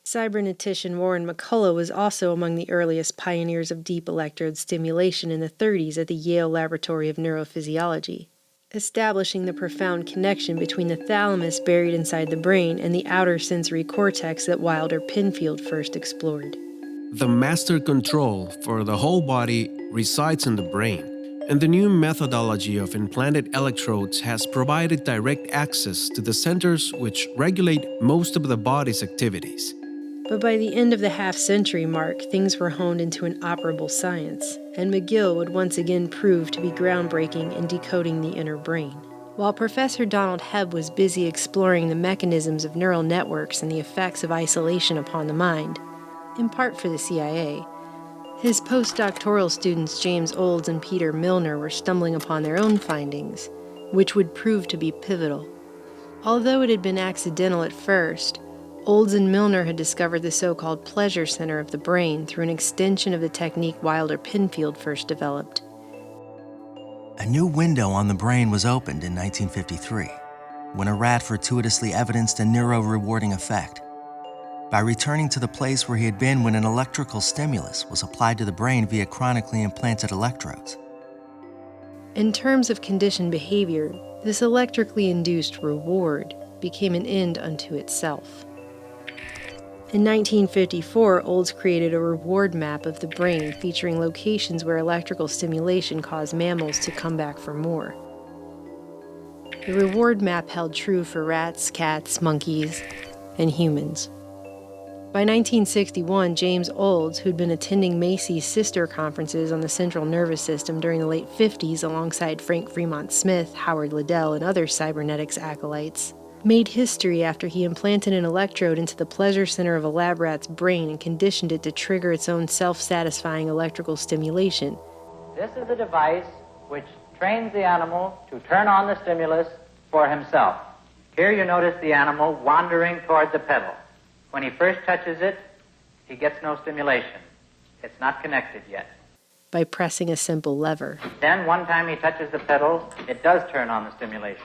Cybernetician Warren McCullough was also among the earliest pioneers of deep electrode stimulation in the 30s at the Yale Laboratory of Neurophysiology, establishing the profound connection between the thalamus buried inside the brain and the outer sensory cortex that Wilder Penfield first explored. The master control for the whole body resides in the brain, and the new methodology of implanted electrodes has provided direct access to the centers which regulate most of the body's activities. But by the end of the half-century mark, things were honed into an operable science, and McGill would once again prove to be groundbreaking in decoding the inner brain. While Professor Donald Hebb was busy exploring the mechanisms of neural networks and the effects of isolation upon the mind, in part for the CIA, his postdoctoral students James Olds and Peter Milner were stumbling upon their own findings, which would prove to be pivotal. Although it had been accidental at first, Olds and Milner had discovered the so-called pleasure center of the brain through an extension of the technique Wilder Penfield first developed. A new window on the brain was opened in 1953, when a rat fortuitously evidenced a neuro-rewarding effect. By returning to the place where he had been when an electrical stimulus was applied to the brain via chronically implanted electrodes. In terms of conditioned behavior, this electrically induced reward became an end unto itself. In 1954, Olds created a reward map of the brain featuring locations where electrical stimulation caused mammals to come back for more. The reward map held true for rats, cats, monkeys, and humans. By 1961, James Olds, who'd been attending Macy's sister conferences on the central nervous system during the late 50s alongside Frank Fremont Smith, Howard Liddell, and other cybernetics acolytes, made history after he implanted an electrode into the pleasure center of a lab rat's brain and conditioned it to trigger its own self-satisfying electrical stimulation. This is a device which trains the animal to turn on the stimulus for himself. Here you notice the animal wandering toward the pedal. When he first touches it, he gets no stimulation. It's not connected yet. By pressing a simple lever. Then, one time he touches the pedal, it does turn on the stimulation.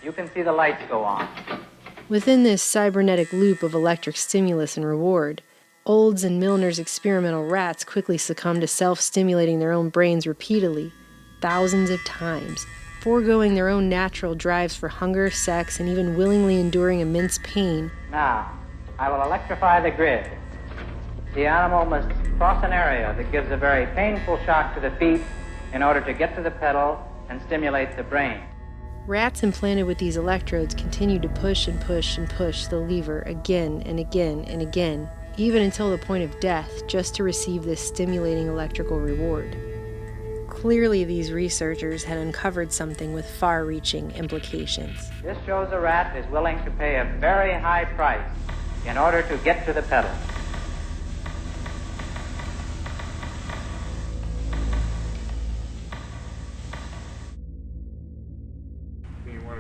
You can see the lights go on. Within this cybernetic loop of electric stimulus and reward, Olds and Milner's experimental rats quickly succumbed to self-stimulating their own brains repeatedly, thousands of times, foregoing their own natural drives for hunger, sex, and even willingly enduring immense pain. Now, I will electrify the grid. The animal must cross an area that gives a very painful shock to the feet in order to get to the pedal and stimulate the brain. Rats implanted with these electrodes continued to push and push and push the lever again and again and again, even until the point of death, just to receive this stimulating electrical reward. Clearly, these researchers had uncovered something with far-reaching implications. This shows a rat is willing to pay a very high price in order to get to the pedal.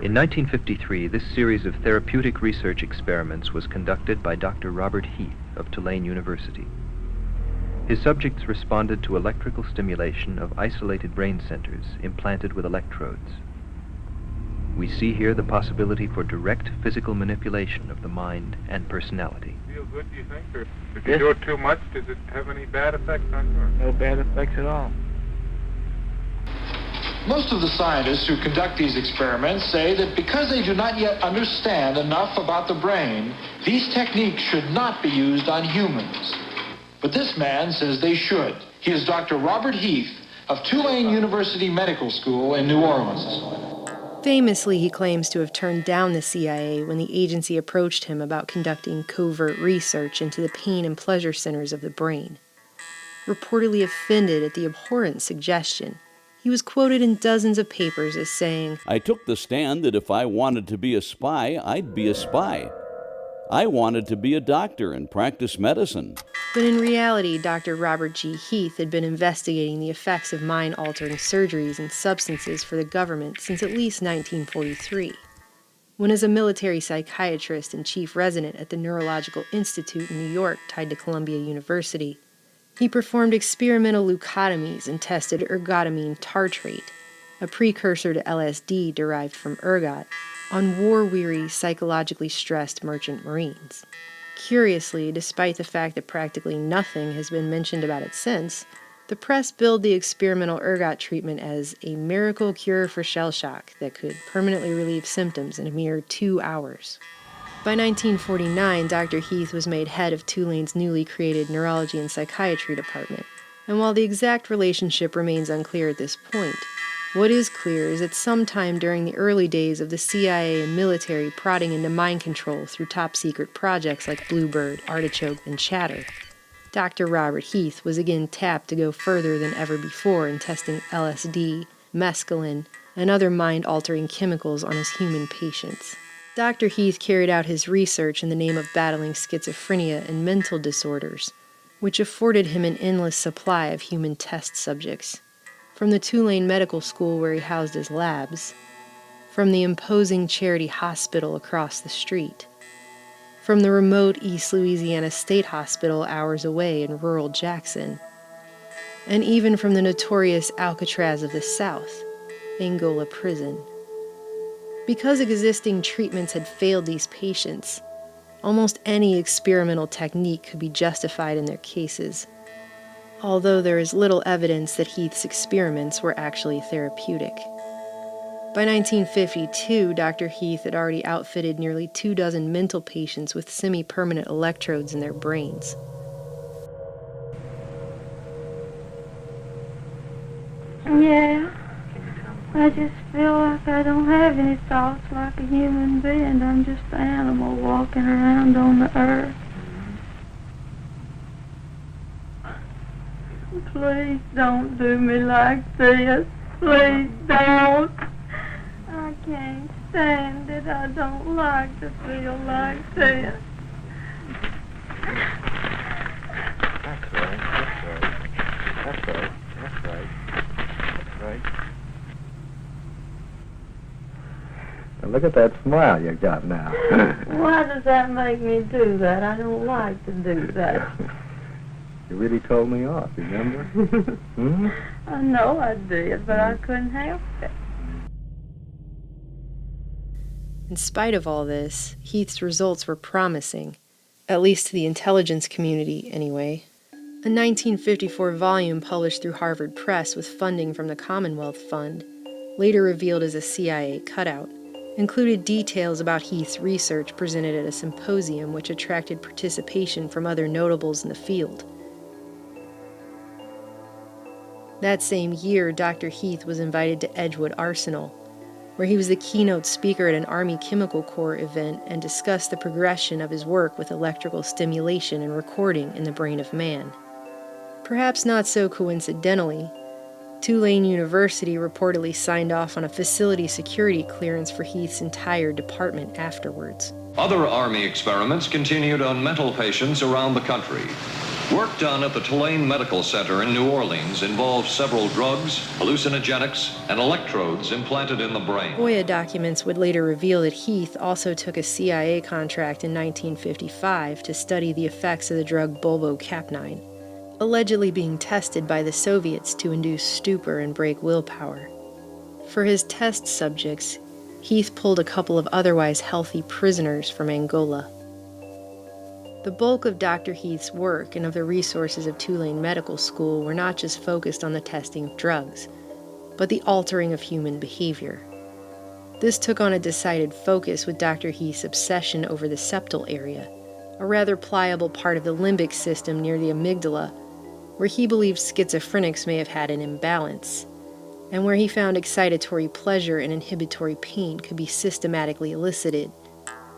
In 1953, this series of therapeutic research experiments was conducted by Dr. Robert Heath of Tulane University. His subjects responded to electrical stimulation of isolated brain centers implanted with electrodes. We see here the possibility for direct physical manipulation of the mind and personality. Feel good, do you think? Or if you do it too much, does it have any bad effects on you? No bad effects at all. Most of the scientists who conduct these experiments say that because they do not yet understand enough about the brain, these techniques should not be used on humans. But this man says they should. He is Dr. Robert Heath of Tulane University Medical School in New Orleans. Famously, he claims to have turned down the CIA when the agency approached him about conducting covert research into the pain and pleasure centers of the brain. Reportedly offended at the abhorrent suggestion, he was quoted in dozens of papers as saying, "I took the stand that if I wanted to be a spy, I'd be a spy. I wanted to be a doctor and practice medicine." But in reality, Dr. Robert G. Heath had been investigating the effects of mind-altering surgeries and substances for the government since at least 1943, when as a military psychiatrist and chief resident at the Neurological Institute in New York tied to Columbia University, he performed experimental leucotomies and tested ergotamine tartrate, a precursor to LSD derived from ergot, on war-weary, psychologically stressed merchant marines. Curiously, despite the fact that practically nothing has been mentioned about it since, the press billed the experimental ergot treatment as a miracle cure for shell shock that could permanently relieve symptoms in a mere 2 hours. By 1949, Dr. Heath was made head of Tulane's newly created Neurology and Psychiatry Department, and while the exact relationship remains unclear at this point, what is clear is that sometime during the early days of the CIA and military prodding into mind control through top-secret projects like Bluebird, Artichoke, and Chatter, Dr. Robert Heath was again tapped to go further than ever before in testing LSD, mescaline, and other mind-altering chemicals on his human patients. Dr. Heath carried out his research in the name of battling schizophrenia and mental disorders, which afforded him an endless supply of human test subjects, from the Tulane Medical School where he housed his labs, from the imposing charity hospital across the street, from the remote East Louisiana State Hospital hours away in rural Jackson, and even from the notorious Alcatraz of the South, Angola Prison. Because existing treatments had failed these patients, almost any experimental technique could be justified in their cases, although there is little evidence that Heath's experiments were actually therapeutic. By 1952, Dr. Heath had already outfitted nearly 24 mental patients with semi-permanent electrodes in their brains. Yeah. I just feel like I don't have any thoughts like a human being. I'm just an animal walking around on the earth. Please don't do me like this. Please don't. I can't stand it. I don't like to feel like this. That's right. That's right. That's right. That's right. That's right. Now look at that smile you got now. Why does that make me do that? I don't like to do that. You really told me off, remember? Hmm? I know I did, but I couldn't help it. In spite of all this, Heath's results were promising, at least to the intelligence community anyway. A 1954 volume published through Harvard Press with funding from the Commonwealth Fund, later revealed as a CIA cutout, included details about Heath's research presented at a symposium which attracted participation from other notables in the field. That same year, Dr. Heath was invited to Edgewood Arsenal, where he was the keynote speaker at an Army Chemical Corps event and discussed the progression of his work with electrical stimulation and recording in the brain of man. Perhaps not so coincidentally, Tulane University reportedly signed off on a facility security clearance for Heath's entire department afterwards. Other Army experiments continued on mental patients around the country. Work done at the Tulane Medical Center in New Orleans involved several drugs, hallucinogenics, and electrodes implanted in the brain. FOIA documents would later reveal that Heath also took a CIA contract in 1955 to study the effects of the drug bulbocapnine, allegedly being tested by the Soviets to induce stupor and break willpower. For his test subjects, Heath pulled a couple of otherwise healthy prisoners from Angola. The bulk of Dr. Heath's work and of the resources of Tulane Medical School were not just focused on the testing of drugs, but the altering of human behavior. This took on a decided focus with Dr. Heath's obsession over the septal area, a rather pliable part of the limbic system near the amygdala, where he believed schizophrenics may have had an imbalance, and where he found excitatory pleasure and inhibitory pain could be systematically elicited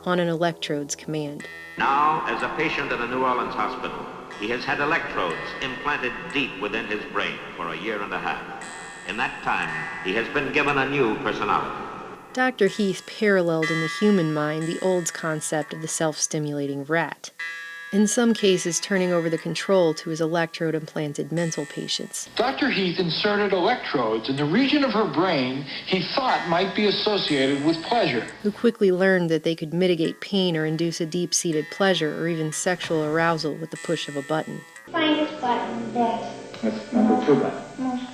on an electrode's command. Now, as a patient at a New Orleans hospital, he has had electrodes implanted deep within his brain for a year and a half. In that time, he has been given a new personality. Dr. Heath paralleled in the human mind the old concept of the self-stimulating rat, in some cases turning over the control to his electrode-implanted mental patients. Dr. Heath inserted electrodes in the region of her brain he thought might be associated with pleasure. Who quickly learned that they could mitigate pain or induce a deep-seated pleasure or even sexual arousal with the push of a button. Find this button there. That's number 2 button. Most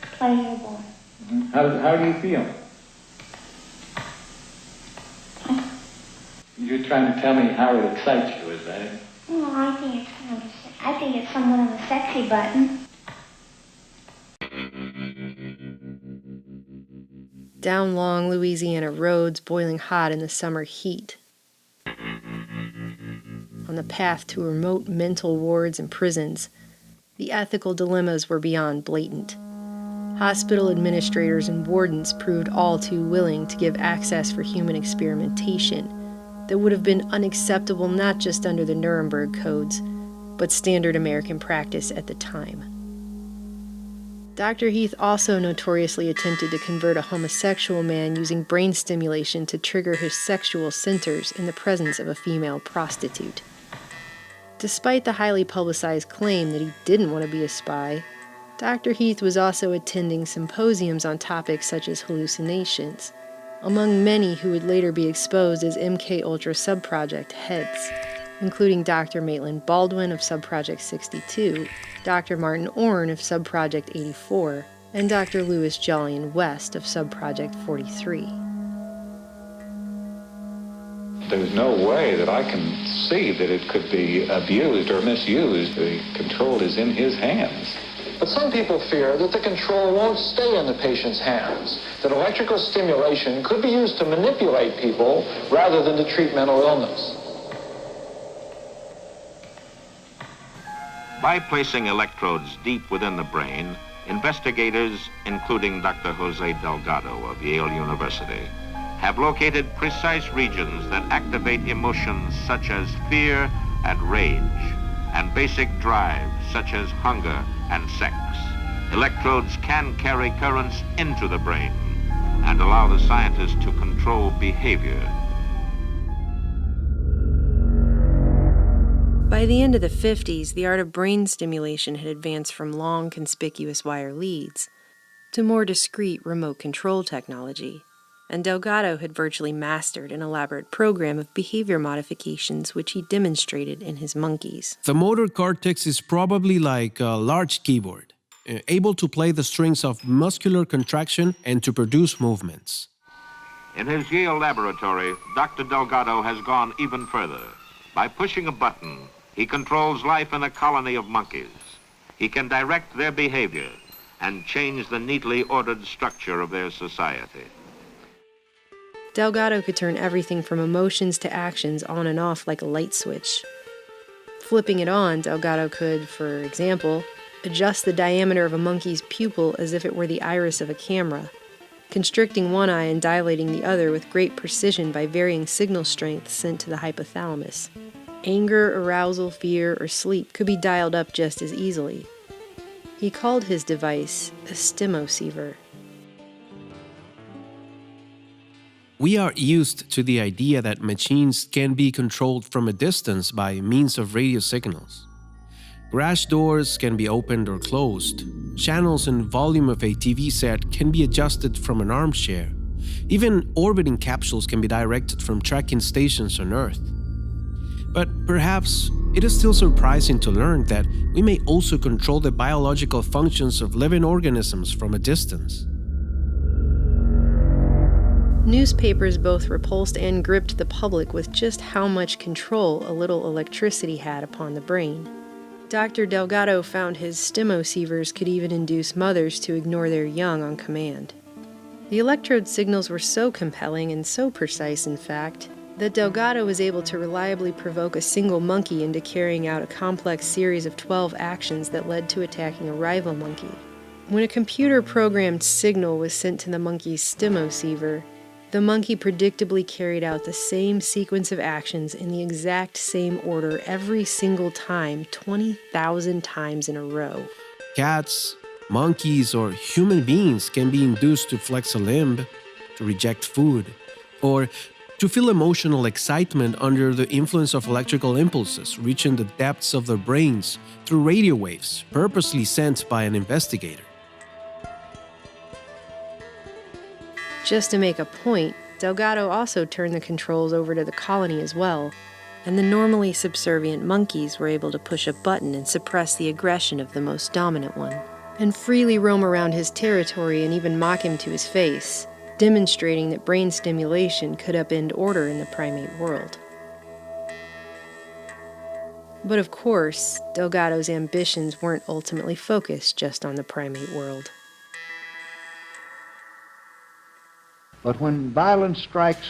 pleasurable. Mm-hmm. How do you feel? You're trying to tell me how it excites you, is that it? Oh, I think it's somewhat of a sexy button. Down long Louisiana roads, boiling hot in the summer heat. On the path to remote mental wards and prisons, the ethical dilemmas were beyond blatant. Hospital administrators and wardens proved all too willing to give access for human experimentation that would have been unacceptable not just under the Nuremberg codes, but standard American practice at the time. Dr. Heath also notoriously attempted to convert a homosexual man using brain stimulation to trigger his sexual centers in the presence of a female prostitute. Despite the highly publicized claim that he didn't want to be a spy, Dr. Heath was also attending symposiums on topics such as hallucinations, among many who would later be exposed as MK-Ultra subproject heads, including Dr. Maitland Baldwin of Subproject 62, Dr. Martin Orne of Subproject 84, and Dr. Louis Jolyon West of Subproject 43. There's no way that I can see that it could be abused or misused. The control is in his hands. But some people fear that the control won't stay in the patient's hands, that electrical stimulation could be used to manipulate people rather than to treat mental illness. By placing electrodes deep within the brain, investigators, including Dr. Jose Delgado of Yale University, have located precise regions that activate emotions such as fear and rage, and basic drives such as hunger and sex. Electrodes can carry currents into the brain and allow the scientists to control behavior. By the end of the 50s, the art of brain stimulation had advanced from long, conspicuous wire leads to more discreet remote control technology, and Delgado had virtually mastered an elaborate program of behavior modifications which he demonstrated in his monkeys. The motor cortex is probably like a large keyboard, able to play the strings of muscular contraction and to produce movements. In his Yale laboratory, Dr. Delgado has gone even further. By pushing a button, he controls life in a colony of monkeys. He can direct their behavior and change the neatly ordered structure of their society. Delgado could turn everything from emotions to actions on and off like a light switch. Flipping it on, Delgado could, for example, adjust the diameter of a monkey's pupil as if it were the iris of a camera, constricting one eye and dilating the other with great precision by varying signal strength sent to the hypothalamus. Anger, arousal, fear, or sleep could be dialed up just as easily. He called his device a stimoceiver. We are used to the idea that machines can be controlled from a distance by means of radio signals. Garage doors can be opened or closed. Channels and volume of a TV set can be adjusted from an armchair. Even orbiting capsules can be directed from tracking stations on Earth. But perhaps it is still surprising to learn that we may also control the biological functions of living organisms from a distance. Newspapers both repulsed and gripped the public with just how much control a little electricity had upon the brain. Dr. Delgado found his stimocievers could even induce mothers to ignore their young on command. The electrode signals were so compelling and so precise, in fact, that Delgado was able to reliably provoke a single monkey into carrying out a complex series of 12 actions that led to attacking a rival monkey. When a computer-programmed signal was sent to the monkey's stimoceiver, the monkey predictably carried out the same sequence of actions in the exact same order every single time, 20,000 times in a row. Cats, monkeys, or human beings can be induced to flex a limb, to reject food, or to feel emotional excitement under the influence of electrical impulses reaching the depths of their brains through radio waves purposely sent by an investigator. Just to make a point, Delgado also turned the controls over to the colony as well, and the normally subservient monkeys were able to push a button and suppress the aggression of the most dominant one, and freely roam around his territory and even mock him to his face, demonstrating that brain stimulation could upend order in the primate world. But of course, Delgado's ambitions weren't ultimately focused just on the primate world. But when violence strikes,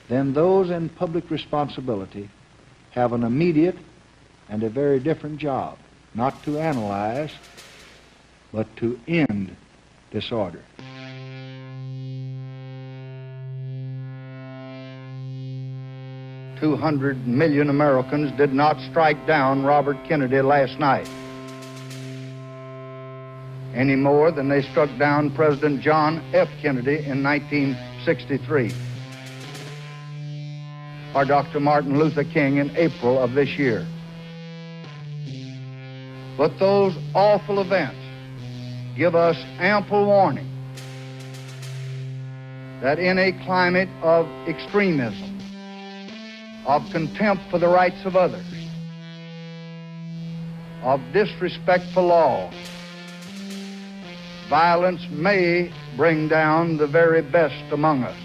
then those in public responsibility have an immediate and a very different job, not to analyze, but to end disorder. $200 million Americans did not strike down Robert Kennedy last night, any more than they struck down President John F. Kennedy in 1963, or Dr. Martin Luther King in April of this year. But those awful events give us ample warning that in a climate of extremism, of contempt for the rights of others, of disrespect for law, violence may bring down the very best among us.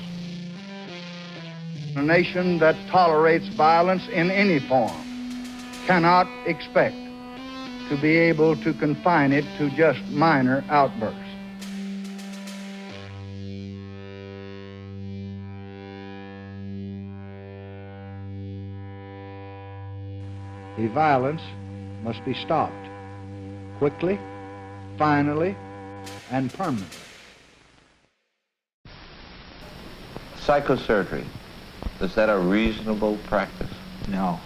A nation that tolerates violence in any form cannot expect to be able to confine it to just minor outbursts. The violence must be stopped quickly, finally, and permanently. Psychosurgery, is that a reasonable practice? No.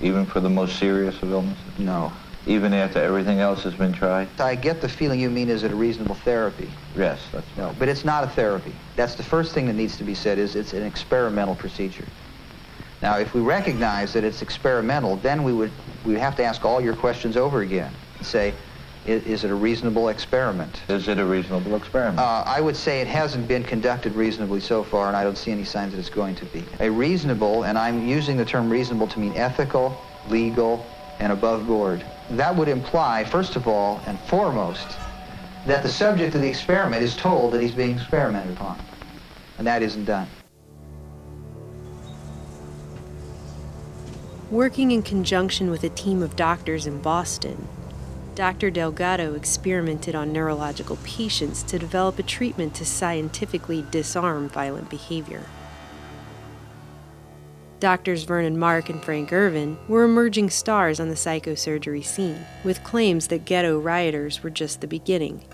Even for the most serious of illnesses? No. Even after everything else has been tried? I get the feeling you mean, is it a reasonable therapy? Yes, that's right. No, but it's not a therapy. That's the first thing that needs to be said, is it's an experimental procedure. Now, if we recognize that it's experimental, then we would have to ask all your questions over again and say, is it a reasonable experiment? Is it a reasonable experiment? I would say it hasn't been conducted reasonably so far, and I don't see any signs that it's going to be. A reasonable, and I'm using the term reasonable to mean ethical, legal, and above board. That would imply, first of all and foremost, that the subject of the experiment is told that he's being experimented upon, and that isn't done. Working in conjunction with a team of doctors in Boston, Dr. Delgado experimented on neurological patients to develop a treatment to scientifically disarm violent behavior. Doctors Vernon Mark and Frank Irvin were emerging stars on the psychosurgery scene, with claims that ghetto rioters were just the beginning,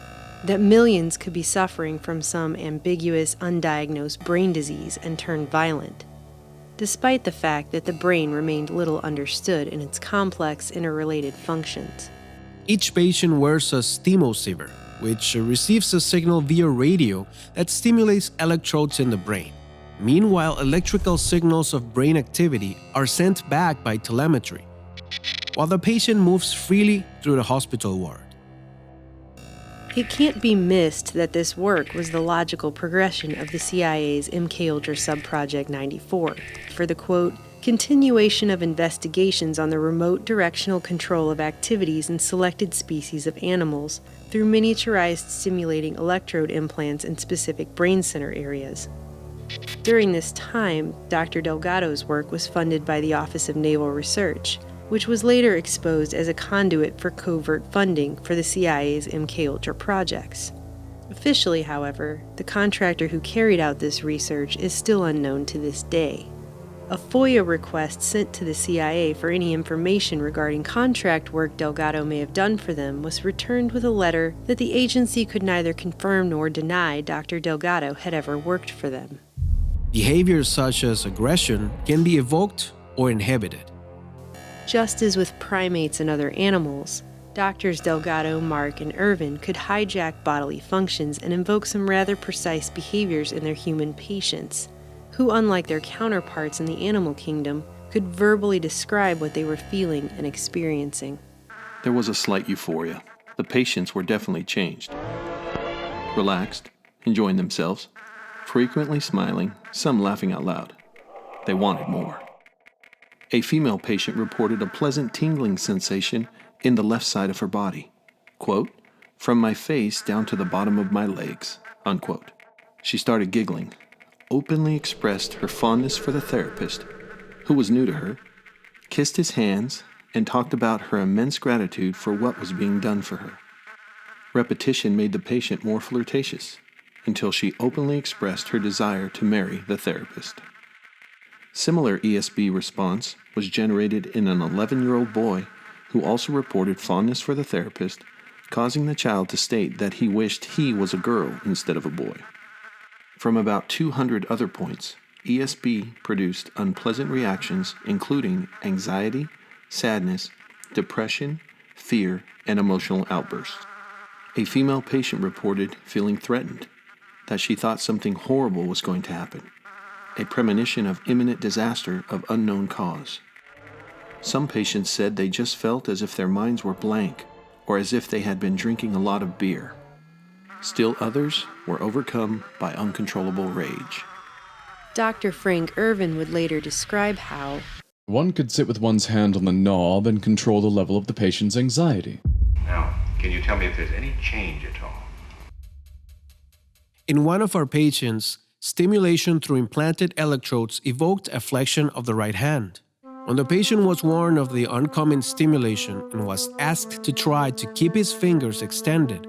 that millions could be suffering from some ambiguous, undiagnosed brain disease and turn violent, despite the fact that the brain remained little understood in its complex, interrelated functions. Each patient wears a stimulsiver, which receives a signal via radio that stimulates electrodes in the brain. Meanwhile, electrical signals of brain activity are sent back by telemetry, while the patient moves freely through the hospital ward. It can't be missed that this work was the logical progression of the CIA's MKUltra Subproject 94 for the, quote, continuation of investigations on the remote directional control of activities in selected species of animals through miniaturized stimulating electrode implants in specific brain center areas. During this time, Dr. Delgado's work was funded by the Office of Naval Research, which was later exposed as a conduit for covert funding for the CIA's MKUltra projects. Officially, however, the contractor who carried out this research is still unknown to this day. A FOIA request sent to the CIA for any information regarding contract work Delgado may have done for them was returned with a letter that the agency could neither confirm nor deny Dr. Delgado had ever worked for them. Behaviors such as aggression can be evoked or inhibited. Just as with primates and other animals, Doctors Delgado, Mark, and Irvin could hijack bodily functions and invoke some rather precise behaviors in their human patients, who, unlike their counterparts in the animal kingdom, could verbally describe what they were feeling and experiencing. There was a slight euphoria. The patients were definitely changed. Relaxed, enjoying themselves, frequently smiling, some laughing out loud. They wanted more. A female patient reported a pleasant tingling sensation in the left side of her body. Quote, "From my face down to the bottom of my legs," unquote. She started giggling, openly expressed her fondness for the therapist, who was new to her, kissed his hands, and talked about her immense gratitude for what was being done for her. Repetition made the patient more flirtatious, until she openly expressed her desire to marry the therapist. Similar ESB response was generated in an 11-year-old boy who also reported fondness for the therapist, causing the child to state that he wished he was a girl instead of a boy. From about 200 other points, ESB produced unpleasant reactions including anxiety, sadness, depression, fear, and emotional outbursts. A female patient reported feeling threatened, that she thought something horrible was going to happen, a premonition of imminent disaster of unknown cause. Some patients said they just felt as if their minds were blank or as if they had been drinking a lot of beer. Still others were overcome by uncontrollable rage. Dr. Frank Irvin would later describe how one could sit with one's hand on the knob and control the level of the patient's anxiety. Now, can you tell me if there's any change at all? In one of our patients, stimulation through implanted electrodes evoked a flexion of the right hand. When the patient was warned of the oncoming stimulation and was asked to try to keep his fingers extended,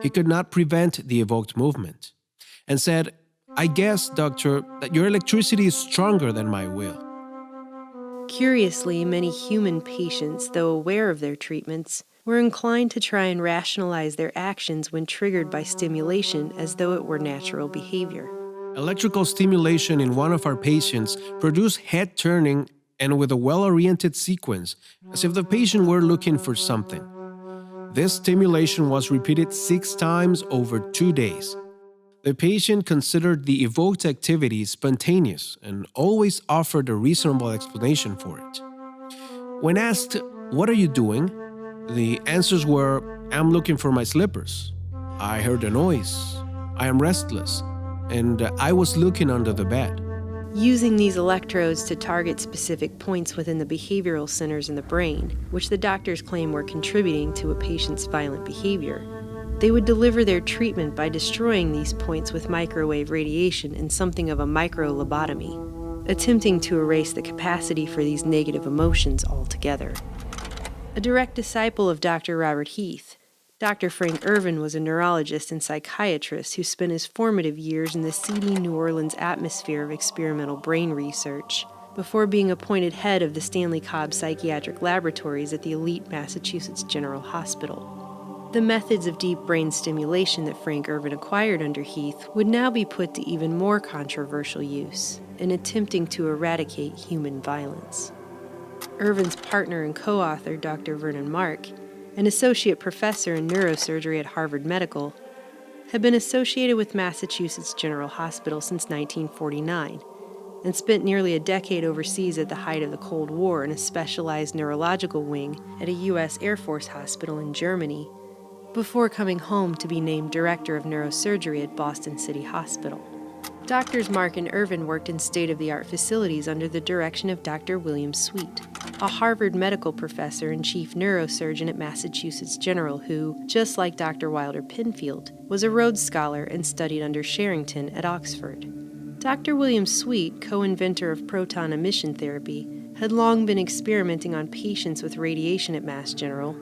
he could not prevent the evoked movement, and said, "I guess, doctor, that your electricity is stronger than my will." Curiously, many human patients, though aware of their treatments, were inclined to try and rationalize their actions when triggered by stimulation as though it were natural behavior. Electrical stimulation in one of our patients produced head turning and with a well-oriented sequence, as if the patient were looking for something. This stimulation was repeated 6 times over 2 days. The patient considered the evoked activity spontaneous and always offered a reasonable explanation for it. When asked, "What are you doing?" the answers were, "I'm looking for my slippers. I heard a noise. I am restless. And I was looking under the bed." Using these electrodes to target specific points within the behavioral centers in the brain, which the doctors claim were contributing to a patient's violent behavior, they would deliver their treatment by destroying these points with microwave radiation in something of a micro-lobotomy, attempting to erase the capacity for these negative emotions altogether. A direct disciple of Dr. Robert Heath, Dr. Frank Irvin was a neurologist and psychiatrist who spent his formative years in the seedy New Orleans atmosphere of experimental brain research, before being appointed head of the Stanley Cobb Psychiatric Laboratories at the elite Massachusetts General Hospital. The methods of deep brain stimulation that Frank Ervin acquired under Heath would now be put to even more controversial use in attempting to eradicate human violence. Ervin's partner and co-author, Dr. Vernon Mark, an associate professor in neurosurgery at Harvard Medical, had been associated with Massachusetts General Hospital since 1949 and spent nearly a decade overseas at the height of the Cold War in a specialized neurological wing at a U.S. Air Force hospital in Germany, before coming home to be named director of neurosurgery at Boston City Hospital. Doctors Mark and Ervin worked in state-of-the-art facilities under the direction of Dr. William Sweet, a Harvard medical professor and chief neurosurgeon at Massachusetts General who, just like Dr. Wilder Penfield, was a Rhodes Scholar and studied under Sherrington at Oxford. Dr. William Sweet, co-inventor of proton emission therapy, had long been experimenting on patients with radiation at Mass General.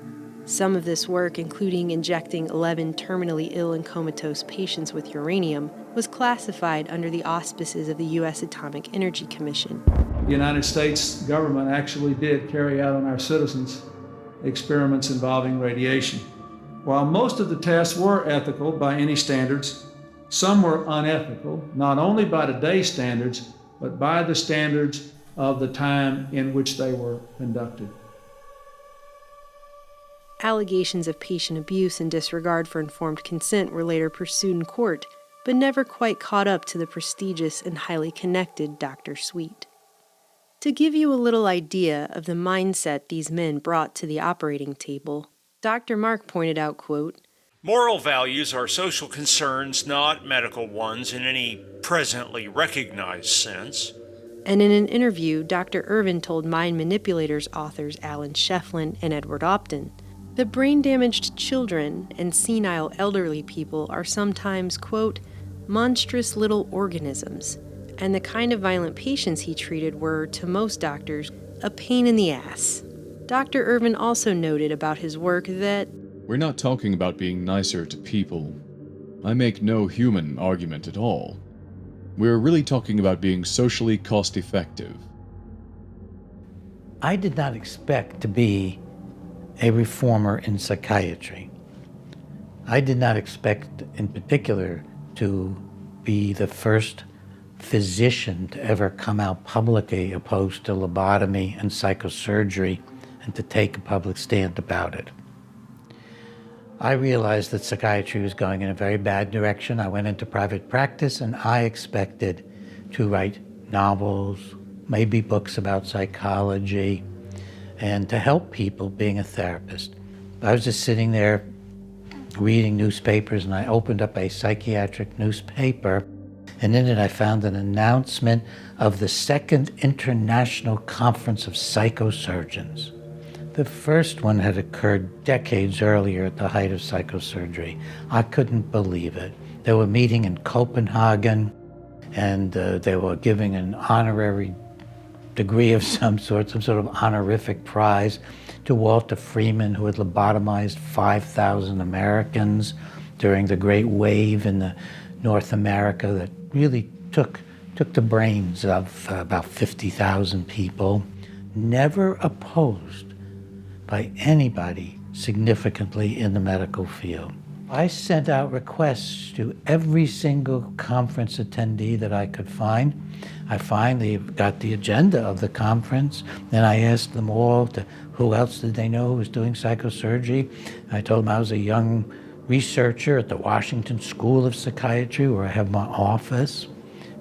Some of this work, including injecting 11 terminally ill and comatose patients with uranium, was classified under the auspices of the U.S. Atomic Energy Commission. The United States government actually did carry out on our citizens experiments involving radiation. While most of the tests were ethical by any standards, some were unethical, not only by today's standards, but by the standards of the time in which they were conducted. Allegations of patient abuse and disregard for informed consent were later pursued in court, but never quite caught up to the prestigious and highly connected Dr. Sweet. To give you a little idea of the mindset these men brought to the operating table, Dr. Mark pointed out, quote, "Moral values are social concerns, not medical ones in any presently recognized sense." And in an interview, Dr. Ervin told Mind Manipulators authors Alan Shefflin and Edward Opton that brain-damaged children and senile elderly people are sometimes, quote, monstrous little organisms, and the kind of violent patients he treated were, to most doctors, a pain in the ass. Dr. Ervin also noted about his work that we're not talking about being nicer to people. I make no human argument at all. We're really talking about being socially cost-effective. I did not expect to be a reformer in psychiatry. I did not expect, in particular, to be the first physician to ever come out publicly opposed to lobotomy and psychosurgery and to take a public stand about it. I realized that psychiatry was going in a very bad direction. I went into private practice and I expected to write novels, maybe books about psychology, and to help people being a therapist. I was just sitting there reading newspapers and I opened up a psychiatric newspaper, and in it I found an announcement of the Second International Conference of Psychosurgeons. The first one had occurred decades earlier at the height of psychosurgery. I couldn't believe it. They were meeting in Copenhagen and they were giving an honorary degree of some sort of honorific prize to Walter Freeman, who had lobotomized 5,000 Americans during the Great Wave in North America that really took the brains of about 50,000 people. Never opposed by anybody significantly in the medical field. I sent out requests to every single conference attendee that I could find. I finally got the agenda of the conference, and I asked them all who else did they know who was doing psychosurgery. I told them I was a young researcher at the Washington School of Psychiatry, where I have my office.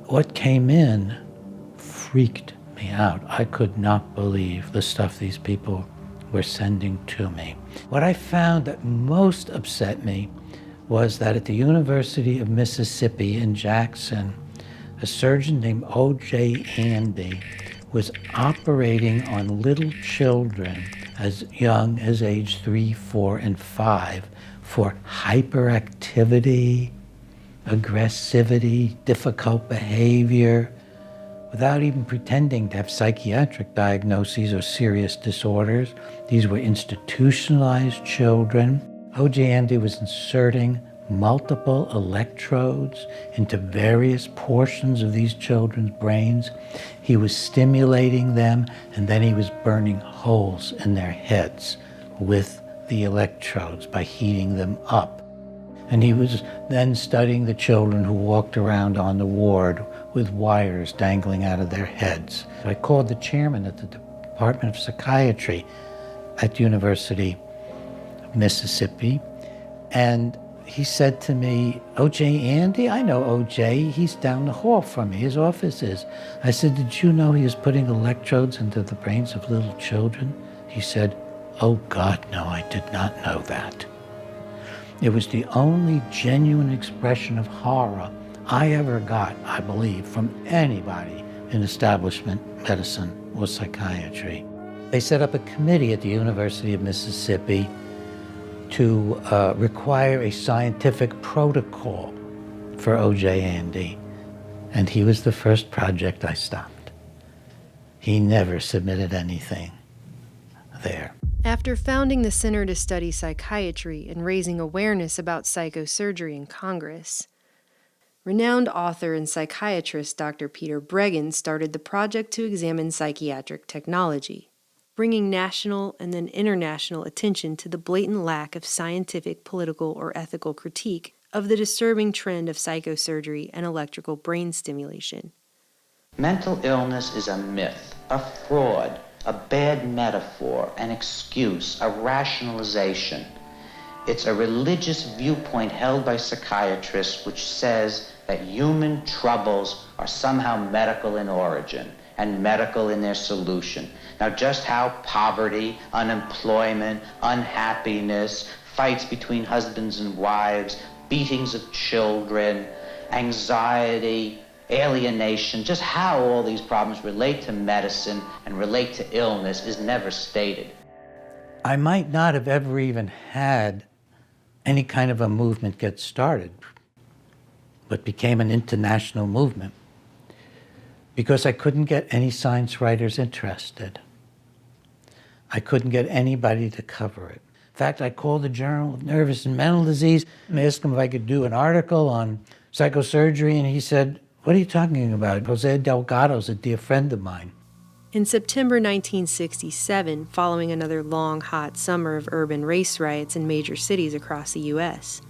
What came in freaked me out. I could not believe the stuff these people were sending to me. What I found that most upset me was that at the University of Mississippi in Jackson, a surgeon named O.J. Andy was operating on little children as young as age 3, 4, and 5 for hyperactivity, aggressivity, difficult behavior, without even pretending to have psychiatric diagnoses or serious disorders. These were institutionalized children. O.J. Andy was inserting multiple electrodes into various portions of these children's brains. He was stimulating them, and then he was burning holes in their heads with the electrodes by heating them up. And he was then studying the children who walked around on the ward with wires dangling out of their heads. I called the chairman at the Department of Psychiatry at the University of Mississippi, and he said to me, O.J. Andy? I know O.J. He's down the hall from me. His office is. I said, did you know he was putting electrodes into the brains of little children? He said, oh, God, no, I did not know that. It was the only genuine expression of horror I ever got, I believe, from anybody in establishment medicine or psychiatry. They set up a committee at the University of Mississippi to require a scientific protocol for O.J. Andy, and he was the first project I stopped. He never submitted anything there. After founding the Center to Study Psychiatry and raising awareness about psychosurgery in Congress, renowned author and psychiatrist Dr. Peter Breggin started the project to examine psychiatric technology, bringing national and then international attention to the blatant lack of scientific, political, or ethical critique of the disturbing trend of psychosurgery and electrical brain stimulation. Mental illness is a myth, a fraud, a bad metaphor, an excuse, a rationalization. It's a religious viewpoint held by psychiatrists which says that human troubles are somehow medical in origin and medical in their solution. Now, just how poverty, unemployment, unhappiness, fights between husbands and wives, beatings of children, anxiety, alienation, just how all these problems relate to medicine and relate to illness is never stated. I might not have ever even had any kind of a movement get started, but became an international movement because I couldn't get any science writers interested. I couldn't get anybody to cover it. In fact, I called the Journal of Nervous and Mental Disease and asked him if I could do an article on psychosurgery, and he said, what are you talking about? Jose Delgado's a dear friend of mine. In September 1967, following another long, hot summer of urban race riots in major cities across the U.S.,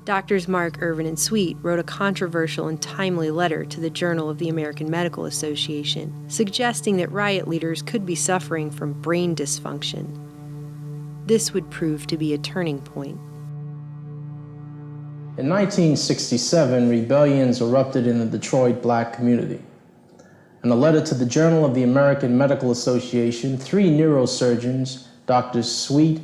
Doctors Mark, Irvin, and Sweet wrote a controversial and timely letter to the Journal of the American Medical Association, suggesting that riot leaders could be suffering from brain dysfunction. This would prove to be a turning point. In 1967, rebellions erupted in the Detroit black community. In a letter to the Journal of the American Medical Association, 3 neurosurgeons, Drs. Sweet,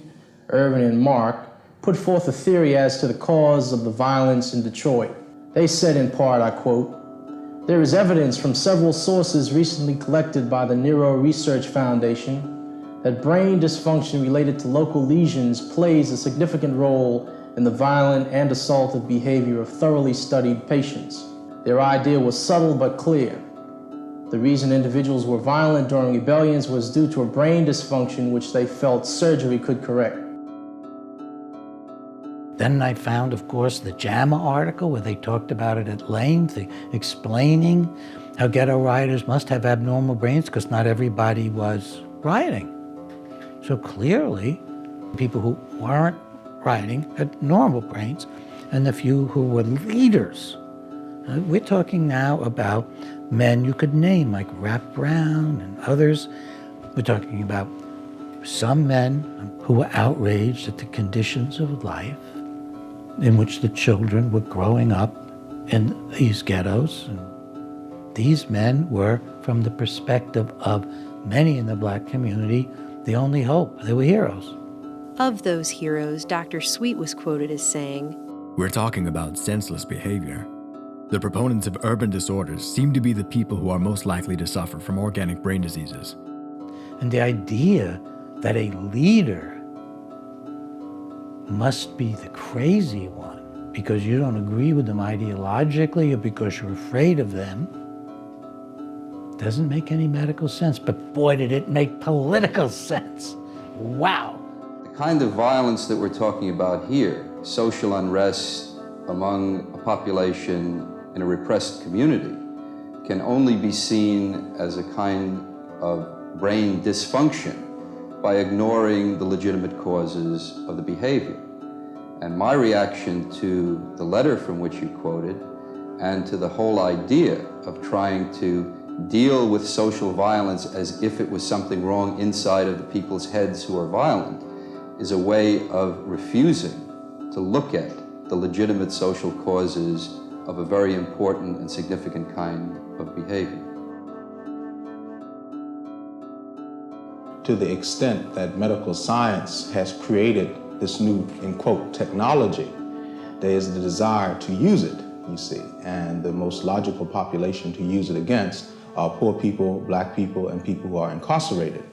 Irvin, and Mark, put forth a theory as to the cause of the violence in Detroit. They said in part, I quote, "There is evidence from several sources recently collected by the Neuro Research Foundation that brain dysfunction related to local lesions plays a significant role in the violent and assaultive behavior of thoroughly studied patients. Their idea was subtle but clear. The reason individuals were violent during rebellions was due to a brain dysfunction which they felt surgery could correct." Then I found, of course, the JAMA article where they talked about it at length, explaining how ghetto rioters must have abnormal brains because not everybody was rioting. So clearly, people who weren't rioting had normal brains, and the few who were leaders. We're talking now about men you could name, like Rap Brown and others. We're talking about some men who were outraged at the conditions of life in which the children were growing up in these ghettos. And these men were, from the perspective of many in the black community, the only hope. They were heroes. Of those heroes, Dr. Sweet was quoted as saying, "We're talking about senseless behavior. The proponents of urban disorders seem to be the people who are most likely to suffer from organic brain diseases." And the idea that a leader must be the crazy one because you don't agree with them ideologically or because you're afraid of them doesn't make any medical sense. But boy, did it make political sense. Wow. The kind of violence that we're talking about here, social unrest, among a population in a repressed community can only be seen as a kind of brain dysfunction by ignoring the legitimate causes of the behavior. And my reaction to the letter from which you quoted and to the whole idea of trying to deal with social violence as if it was something wrong inside of the people's heads who are violent is a way of refusing to look at the legitimate social causes of a very important and significant kind of behavior. To the extent that medical science has created this new, in quote, technology, there is the desire to use it, you see, and the most logical population to use it against are poor people, black people, and people who are incarcerated.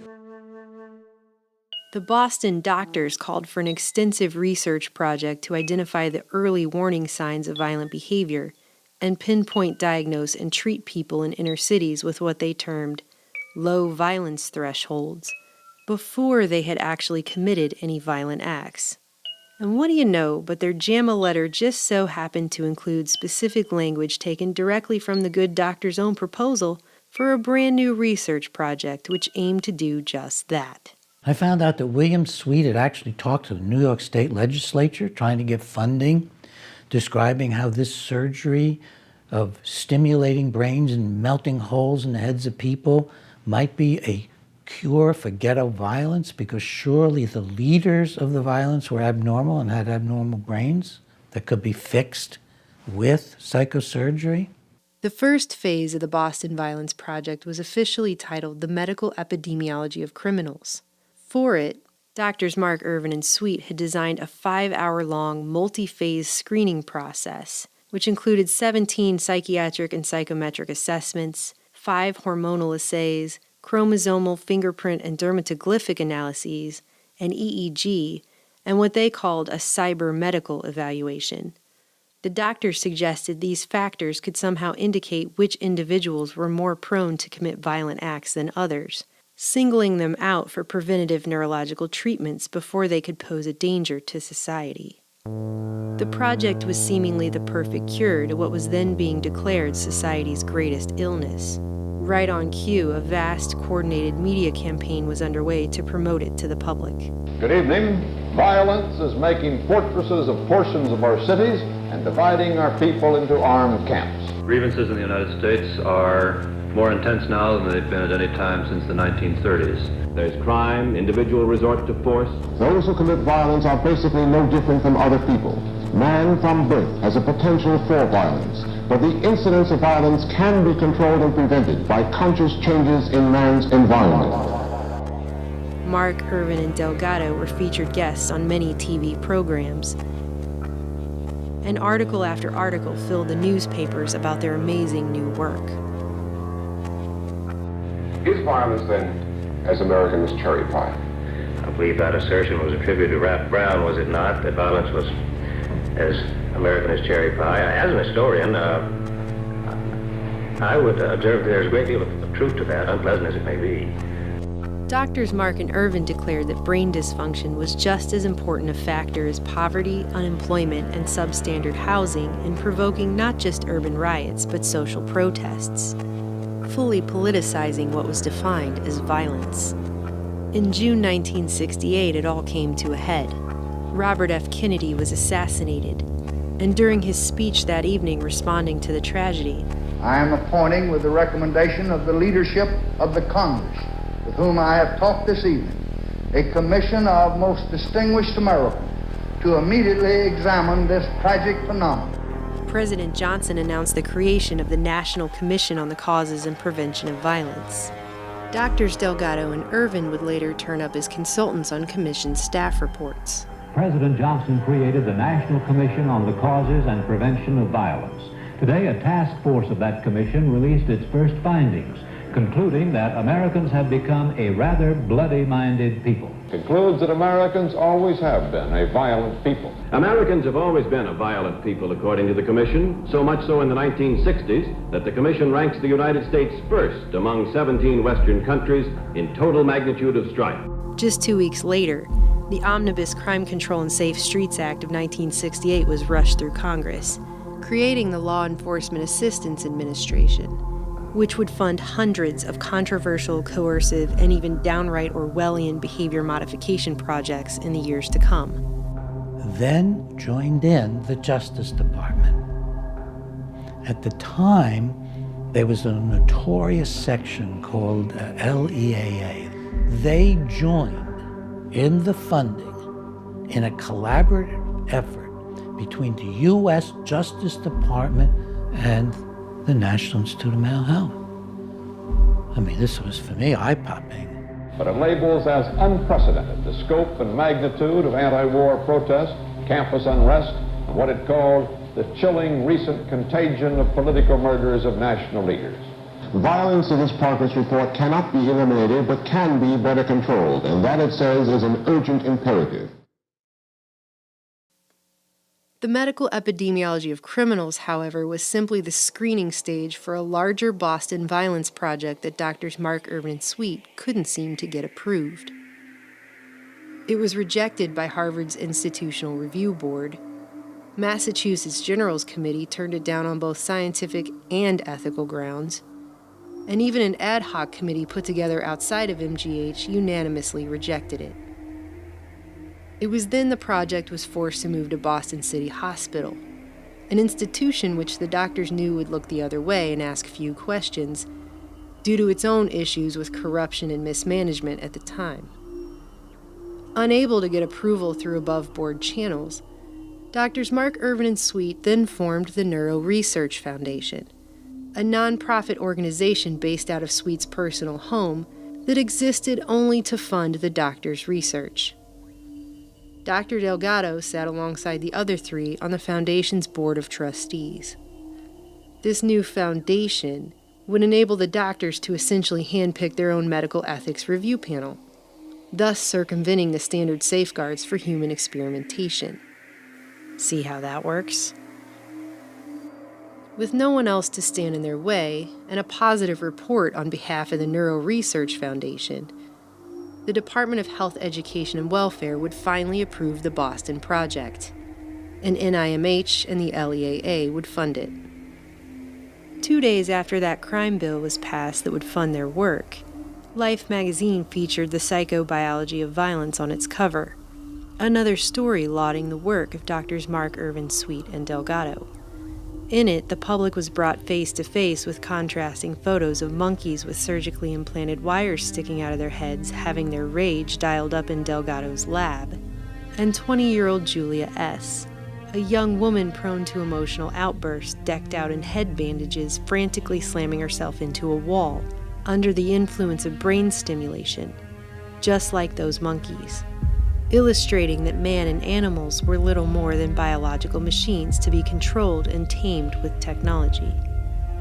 The Boston doctors called for an extensive research project to identify the early warning signs of violent behavior and pinpoint, diagnose, and treat people in inner cities with what they termed low violence thresholds before they had actually committed any violent acts. And what do you know, but their JAMA letter just so happened to include specific language taken directly from the good doctor's own proposal for a brand new research project which aimed to do just that. I found out that William Sweet had actually talked to the New York State Legislature trying to get funding, describing how this surgery of stimulating brains and melting holes in the heads of people might be a cure for ghetto violence, because surely the leaders of the violence were abnormal and had abnormal brains that could be fixed with psychosurgery. The first phase of the Boston Violence Project was officially titled The Medical Epidemiology of Criminals. For it, Doctors Mark, Irvin, and Sweet had designed a 5-hour-long, multi-phase screening process, which included 17 psychiatric and psychometric assessments, 5 hormonal assays, chromosomal, fingerprint, and dermatoglyphic analyses, an EEG, and what they called a cyber-medical evaluation. The doctors suggested these factors could somehow indicate which individuals were more prone to commit violent acts than others, singling them out for preventative neurological treatments before they could pose a danger to society. The project was seemingly the perfect cure to what was then being declared society's greatest illness. Right on cue, a vast, coordinated media campaign was underway to promote it to the public. Good evening. Violence is making fortresses of portions of our cities and dividing our people into armed camps. Grievances in the United States are more intense now than they've been at any time since the 1930s. There's crime, individual resort to force. Those who commit violence are basically no different from other people. Man from birth has a potential for violence, but the incidence of violence can be controlled and prevented by conscious changes in man's environment. Mark, Irvin, and Delgado were featured guests on many TV programs. And article after article filled the newspapers about their amazing new work. Is violence, then, as American as cherry pie? I believe that assertion was attributed to Rap Brown, was it not? That violence was as American as cherry pie. As an historian, I would observe there's a great deal of truth to that, unpleasant as it may be. Doctors Mark and Irvin declared that brain dysfunction was just as important a factor as poverty, unemployment, and substandard housing in provoking not just urban riots, but social protests, fully politicizing what was defined as violence. In June 1968, it all came to a head. Robert F. Kennedy was assassinated, and during his speech that evening responding to the tragedy, I am appointing, with the recommendation of the leadership of the Congress, with whom I have talked this evening, a commission of most distinguished Americans to immediately examine this tragic phenomenon. President Johnson announced the creation of the National Commission on the Causes and Prevention of Violence. Doctors Delgado and Irvin would later turn up as consultants on commission staff reports. President Johnson created the National Commission on the Causes and Prevention of Violence. Today, a task force of that commission released its first findings, concluding that Americans have become a rather bloody-minded people. Concludes that Americans always have been a violent people. Americans have always been a violent people, according to the Commission, so much so in the 1960s that the Commission ranks the United States first among 17 Western countries in total magnitude of strife. Just 2 weeks later, The Omnibus Crime Control and Safe Streets Act of 1968 was rushed through Congress, creating the Law Enforcement Assistance Administration, which would fund hundreds of controversial, coercive, and even downright Orwellian behavior modification projects in the years to come. Then joined in the Justice Department. At the time, there was a notorious section called LEAA. They joined in the funding in a collaborative effort between the U.S. Justice Department and the National Institute of Mental Health. I mean, this was, for me, eye-popping. But it labels as unprecedented the scope and magnitude of anti-war protest, campus unrest, and what it called the chilling recent contagion of political murders of national leaders. Violence in this progress report cannot be eliminated, but can be better controlled, and that, it says, is an urgent imperative. The medical epidemiology of criminals, however, was simply the screening stage for a larger Boston violence project that Drs. Mark, Irvin, and Sweet couldn't seem to get approved. It was rejected by Harvard's Institutional Review Board. Massachusetts General's Committee turned it down on both scientific and ethical grounds. And even an ad hoc committee put together outside of MGH unanimously rejected it. It was then the project was forced to move to Boston City Hospital, an institution which the doctors knew would look the other way and ask few questions, due to its own issues with corruption and mismanagement at the time. Unable to get approval through above-board channels, Drs. Mark, Irvin, and Sweet then formed the Neuro Research Foundation, a non-profit organization based out of Sweet's personal home that existed only to fund the doctor's research. Dr. Delgado sat alongside the other three on the foundation's board of trustees. This new foundation would enable the doctors to essentially handpick their own medical ethics review panel, thus circumventing the standard safeguards for human experimentation. See how that works? With no one else to stand in their way, and a positive report on behalf of the Neuro Research Foundation, the Department of Health, Education, and Welfare would finally approve the Boston project, and NIMH and the LEAA would fund it. 2 days after that crime bill was passed that would fund their work, Life magazine featured the psychobiology of violence on its cover, another story lauding the work of Drs. Mark, Irvin, Sweet, and Delgado. In it, the public was brought face to face with contrasting photos of monkeys with surgically implanted wires sticking out of their heads having their rage dialed up in Delgado's lab, and 20-year-old Julia S., a young woman prone to emotional outbursts decked out in head bandages frantically slamming herself into a wall under the influence of brain stimulation, just like those monkeys, illustrating that man and animals were little more than biological machines to be controlled and tamed with technology.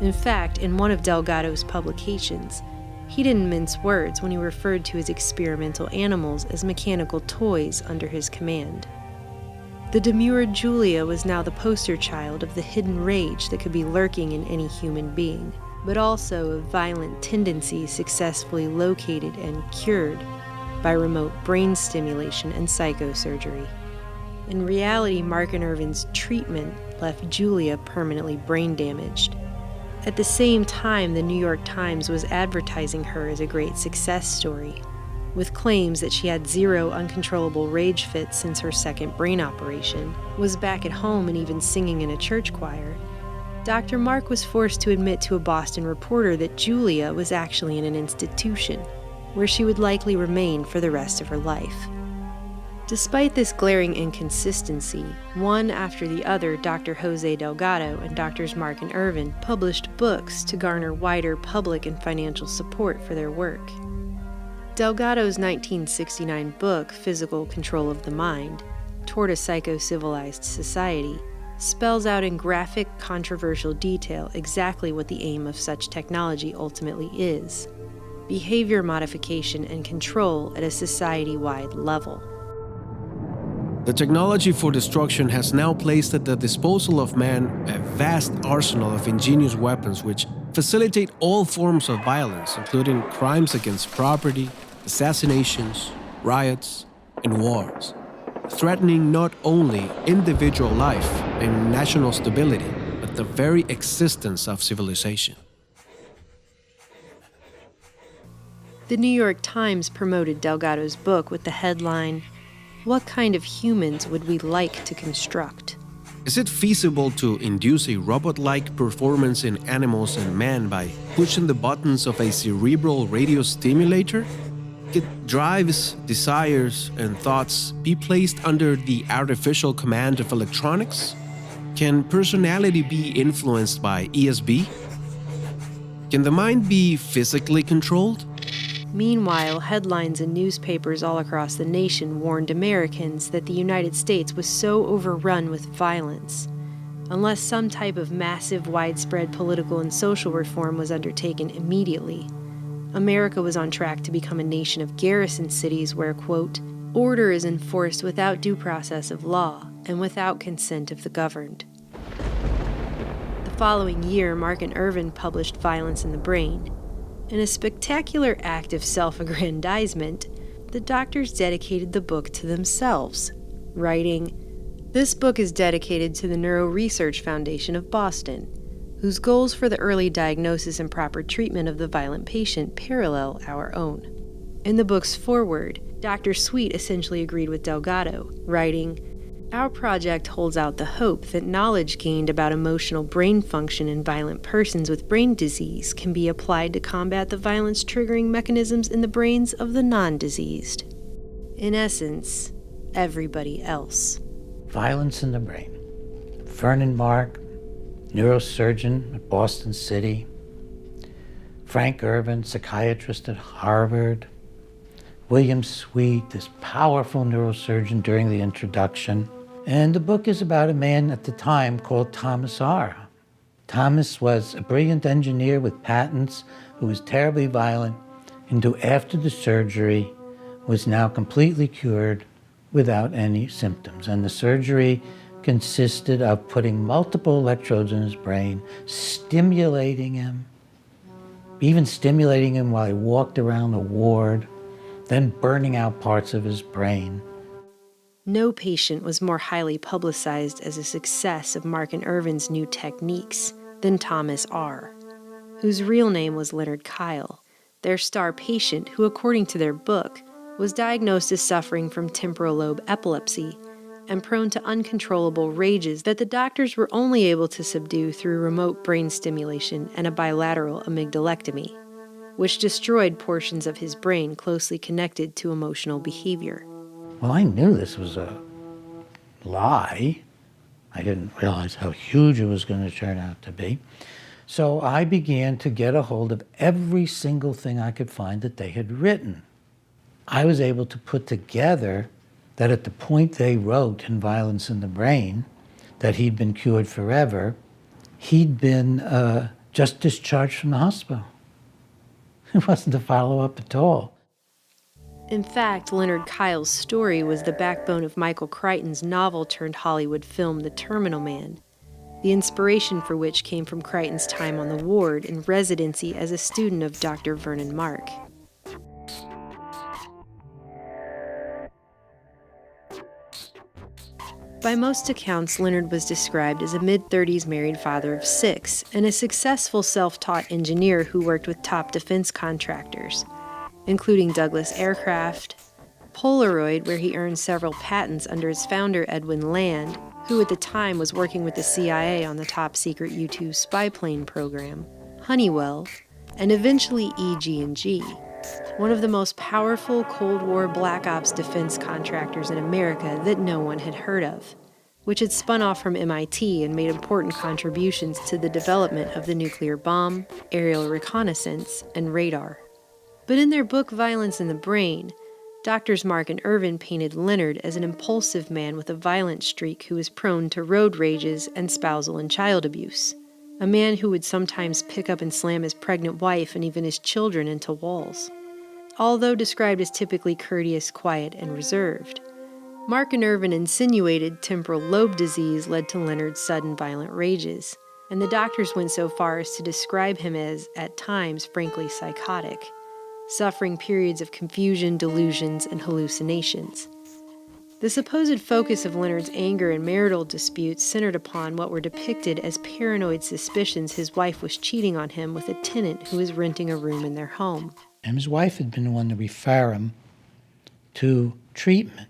In fact, in one of Delgado's publications, he didn't mince words when he referred to his experimental animals as mechanical toys under his command. The demure Julia was now the poster child of the hidden rage that could be lurking in any human being, but also of violent tendencies successfully located and cured by remote brain stimulation and psychosurgery. In reality, Mark and Irvin's treatment left Julia permanently brain damaged. At the same time, the New York Times was advertising her as a great success story, with claims that she had 0 uncontrollable rage fits since her second brain operation, was back at home and even singing in a church choir. Dr. Mark was forced to admit to a Boston reporter that Julia was actually in an institution, where she would likely remain for the rest of her life. Despite this glaring inconsistency, one after the other, Dr. Jose Delgado and Drs. Mark and Irvin published books to garner wider public and financial support for their work. Delgado's 1969 book, Physical Control of the Mind, Toward a Psycho-Civilized Society, spells out in graphic, controversial detail exactly what the aim of such technology ultimately is: behavior modification and control at a society-wide level. The technology for destruction has now placed at the disposal of man a vast arsenal of ingenious weapons which facilitate all forms of violence, including crimes against property, assassinations, riots, and wars, threatening not only individual life and national stability, but the very existence of civilization. The New York Times promoted Delgado's book with the headline, "What kind of humans would we like to construct?" Is it feasible to induce a robot-like performance in animals and man by pushing the buttons of a cerebral radio stimulator? Could drives, desires, and thoughts be placed under the artificial command of electronics? Can personality be influenced by ESP? Can the mind be physically controlled? Meanwhile, headlines in newspapers all across the nation warned Americans that the United States was so overrun with violence. Unless some type of massive, widespread political and social reform was undertaken immediately, America was on track to become a nation of garrison cities where, quote, "order is enforced without due process of law and without consent of the governed." The following year, Mark and Irvin published Violence in the Brain. In a spectacular act of self-aggrandizement, the doctors dedicated the book to themselves, writing, "This book is dedicated to the Neuro Research Foundation of Boston, whose goals for the early diagnosis and proper treatment of the violent patient parallel our own." In the book's foreword, Dr. Sweet essentially agreed with Delgado, writing, "Our project holds out the hope that knowledge gained about emotional brain function in violent persons with brain disease can be applied to combat the violence-triggering mechanisms in the brains of the non-diseased. In essence, everybody else." Violence in the Brain. Vernon Mark, neurosurgeon at Boston City. Frank Irvin, psychiatrist at Harvard. William Sweet, this powerful neurosurgeon during the introduction. And the book is about a man at the time called Thomas R. Thomas was a brilliant engineer with patents who was terribly violent and who, after the surgery, was now completely cured without any symptoms. And the surgery consisted of putting multiple electrodes in his brain, stimulating him, even stimulating him while he walked around the ward, then burning out parts of his brain. No patient was more highly publicized as a success of Mark and Irvin's new techniques than Thomas R., whose real name was Leonard Kyle, their star patient who, according to their book, was diagnosed as suffering from temporal lobe epilepsy and prone to uncontrollable rages that the doctors were only able to subdue through remote brain stimulation and a bilateral amygdalectomy, which destroyed portions of his brain closely connected to emotional behavior. Well, I knew this was a lie. I didn't realize how huge it was going to turn out to be. So I began to get a hold of every single thing I could find that they had written. I was able to put together that at the point they wrote in Violence in the Brain that he'd been cured forever, he'd been just discharged from the hospital. It wasn't a follow-up at all. In fact, Leonard Kyle's story was the backbone of Michael Crichton's novel-turned-Hollywood film The Terminal Man, the inspiration for which came from Crichton's time on the ward in residency as a student of Dr. Vernon Mark. By most accounts, Leonard was described as a mid-30s married father of 6 and a successful self-taught engineer who worked with top defense contractors, including Douglas Aircraft, Polaroid, where he earned several patents under his founder Edwin Land, who at the time was working with the CIA on the top-secret U-2 spy plane program, Honeywell, and eventually EG&G, one of the most powerful Cold War Black Ops defense contractors in America that no one had heard of, which had spun off from MIT and made important contributions to the development of the nuclear bomb, aerial reconnaissance, and radar. But in their book Violence in the Brain, Doctors Mark and Irvin painted Leonard as an impulsive man with a violent streak who was prone to road rages and spousal and child abuse, a man who would sometimes pick up and slam his pregnant wife and even his children into walls. Although described as typically courteous, quiet, and reserved, Mark and Irvin insinuated temporal lobe disease led to Leonard's sudden violent rages, and the doctors went so far as to describe him as, at times, frankly psychotic, suffering periods of confusion, delusions, and hallucinations. The supposed focus of Leonard's anger and marital disputes centered upon what were depicted as paranoid suspicions his wife was cheating on him with a tenant who was renting a room in their home. And his wife had been the one to refer him to treatment.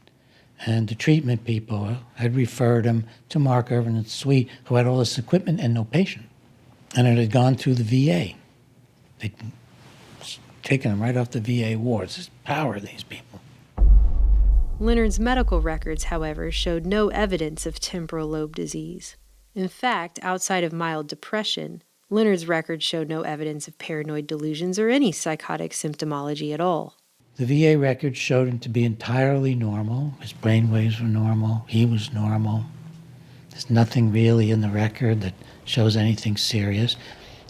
And the treatment people had referred him to Mark Irvin's suite, who had all this equipment and no patient. And it had gone through the VA. They'd taken him right off the VA wards. There's power of these people. Leonard's medical records, however, showed no evidence of temporal lobe disease. In fact, outside of mild depression, Leonard's records showed no evidence of paranoid delusions or any psychotic symptomology at all. The VA records showed him to be entirely normal. His brain waves were normal. He was normal. There's nothing really in the record that shows anything serious.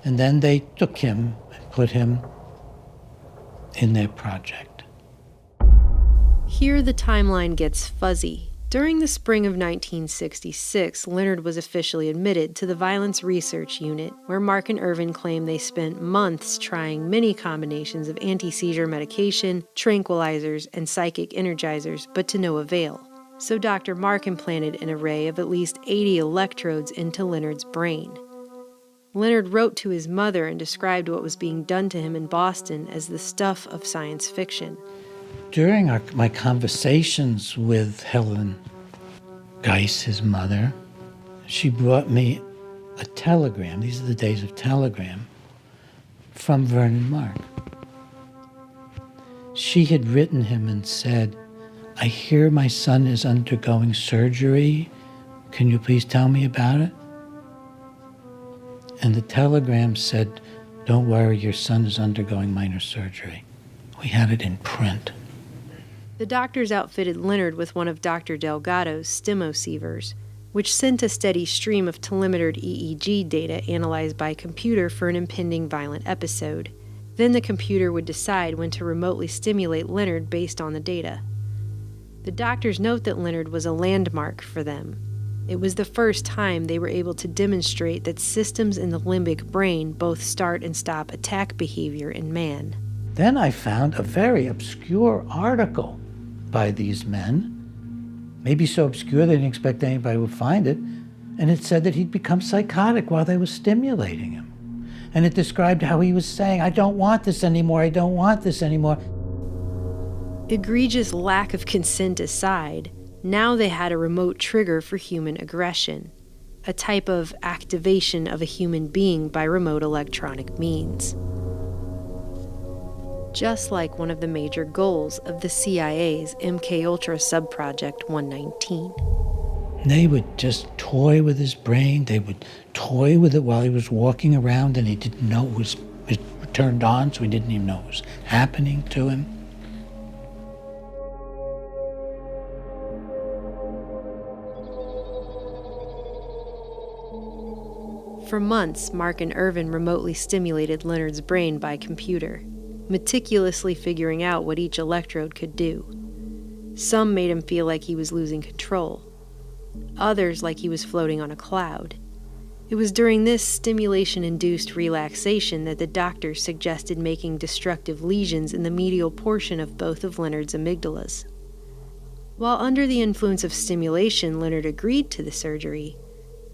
And then they took him and put him in their project. Here the timeline gets fuzzy. During the spring of 1966, Leonard was officially admitted to the Violence Research Unit, where Mark and Irvin claim they spent months trying many combinations of anti-seizure medication, tranquilizers, and psychic energizers, but to no avail. So Dr. Mark implanted an array of at least 80 electrodes into Leonard's brain. Leonard wrote to his mother and described what was being done to him in Boston as the stuff of science fiction. During my conversations with Helen Dykes, his mother, she brought me a telegram. These are the days of telegram from Vernon Mark. She had written him and said, "I hear my son is undergoing surgery. Can you please tell me about it?" And the telegram said, "Don't worry, your son is undergoing minor surgery." We had it in print. The doctors outfitted Leonard with one of Dr. Delgado's stimocievers, which sent a steady stream of telemetered EEG data analyzed by computer for an impending violent episode. Then the computer would decide when to remotely stimulate Leonard based on the data. The doctors note that Leonard was a landmark for them. It was the first time they were able to demonstrate that systems in the limbic brain both start and stop attack behavior in man. Then I found a very obscure article by these men, maybe so obscure they didn't expect anybody would find it, and it said that he'd become psychotic while they were stimulating him. And it described how he was saying, "I don't want this anymore, I don't want this anymore." Egregious lack of consent aside, now they had a remote trigger for human aggression, a type of activation of a human being by remote electronic means. Just like one of the major goals of the CIA's MKUltra subproject 119. They would just toy with his brain. They would toy with it while he was walking around, and he didn't know it was turned on, so he didn't even know what was happening to him. For months, Mark and Irvin remotely stimulated Leonard's brain by computer, meticulously figuring out what each electrode could do. Some made him feel like he was losing control, others like he was floating on a cloud. It was during this stimulation-induced relaxation that the doctors suggested making destructive lesions in the medial portion of both of Leonard's amygdalas. While under the influence of stimulation, Leonard agreed to the surgery.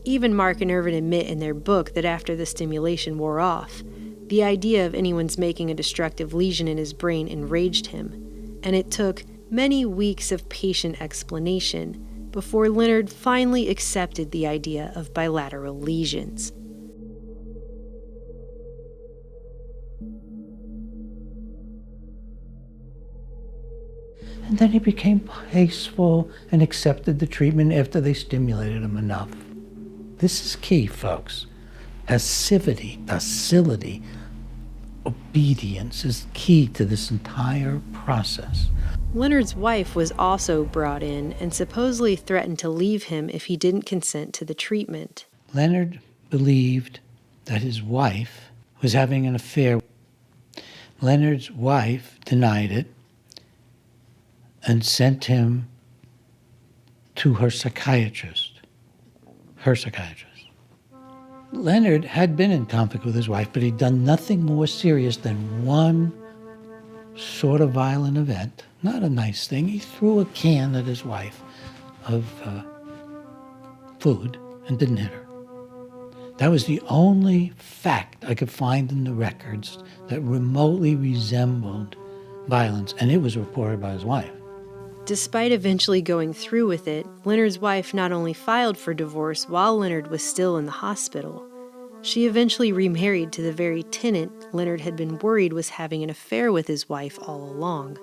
Even Mark and Irvin admit in their book that after the stimulation wore off, the idea of anyone's making a destructive lesion in his brain enraged him, and it took many weeks of patient explanation before Leonard finally accepted the idea of bilateral lesions. And then he became peaceful and accepted the treatment after they stimulated him enough. This is key, folks. Passivity, docility, obedience is key to this entire process. Leonard's wife was also brought in and supposedly threatened to leave him if he didn't consent to the treatment. Leonard believed that his wife was having an affair. Leonard's wife denied it and sent him to her psychiatrist. Leonard had been in conflict with his wife, but he'd done nothing more serious than one sort of violent event, not a nice thing. He threw a can at his wife of food and didn't hit her. That was the only fact I could find in the records that remotely resembled violence, and it was reported by his wife. Despite eventually going through with it, Leonard's wife not only filed for divorce while Leonard was still in the hospital, she eventually remarried to the very tenant Leonard had been worried was having an affair with his wife all along.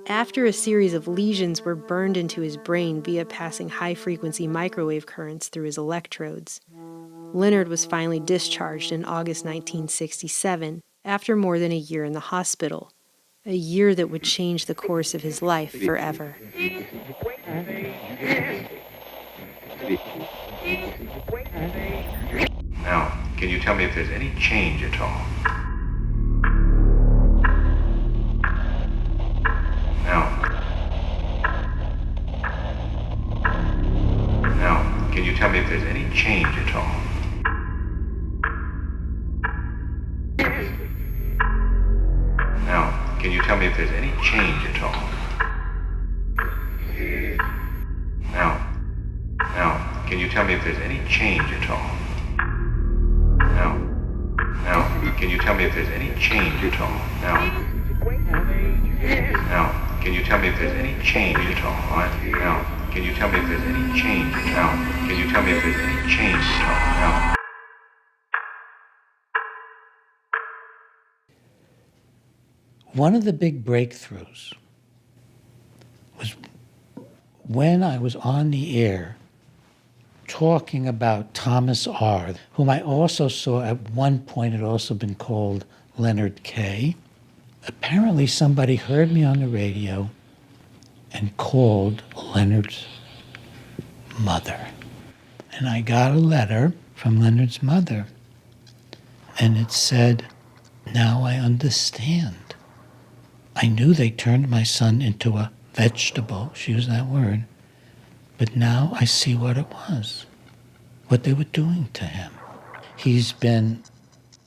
After a series of lesions were burned into his brain via passing high-frequency microwave currents through his electrodes, Leonard was finally discharged in August 1967 after more than a year in the hospital, a year that would change the course of his life forever. Now, can you tell me if there's any change at all? Now, can you tell me if there's any change at all? Now, can you tell me if there's any change at all? Now, can you tell me if there's any change at all? Now, can you tell me if there's any change at all? Now, can you tell me if there's any change at all? Now, can you tell me if there's any change? Now, can you tell me if there's any change at all? Now. One of the big breakthroughs was when I was on the air talking about Thomas R., whom I also saw at one point had also been called Leonard K. Apparently somebody heard me on the radio and called Leonard's mother. And I got a letter from Leonard's mother, and it said, "Now I understand. I knew they turned my son into a vegetable," she used that word, "but now I see what it was, what they were doing to him. He's been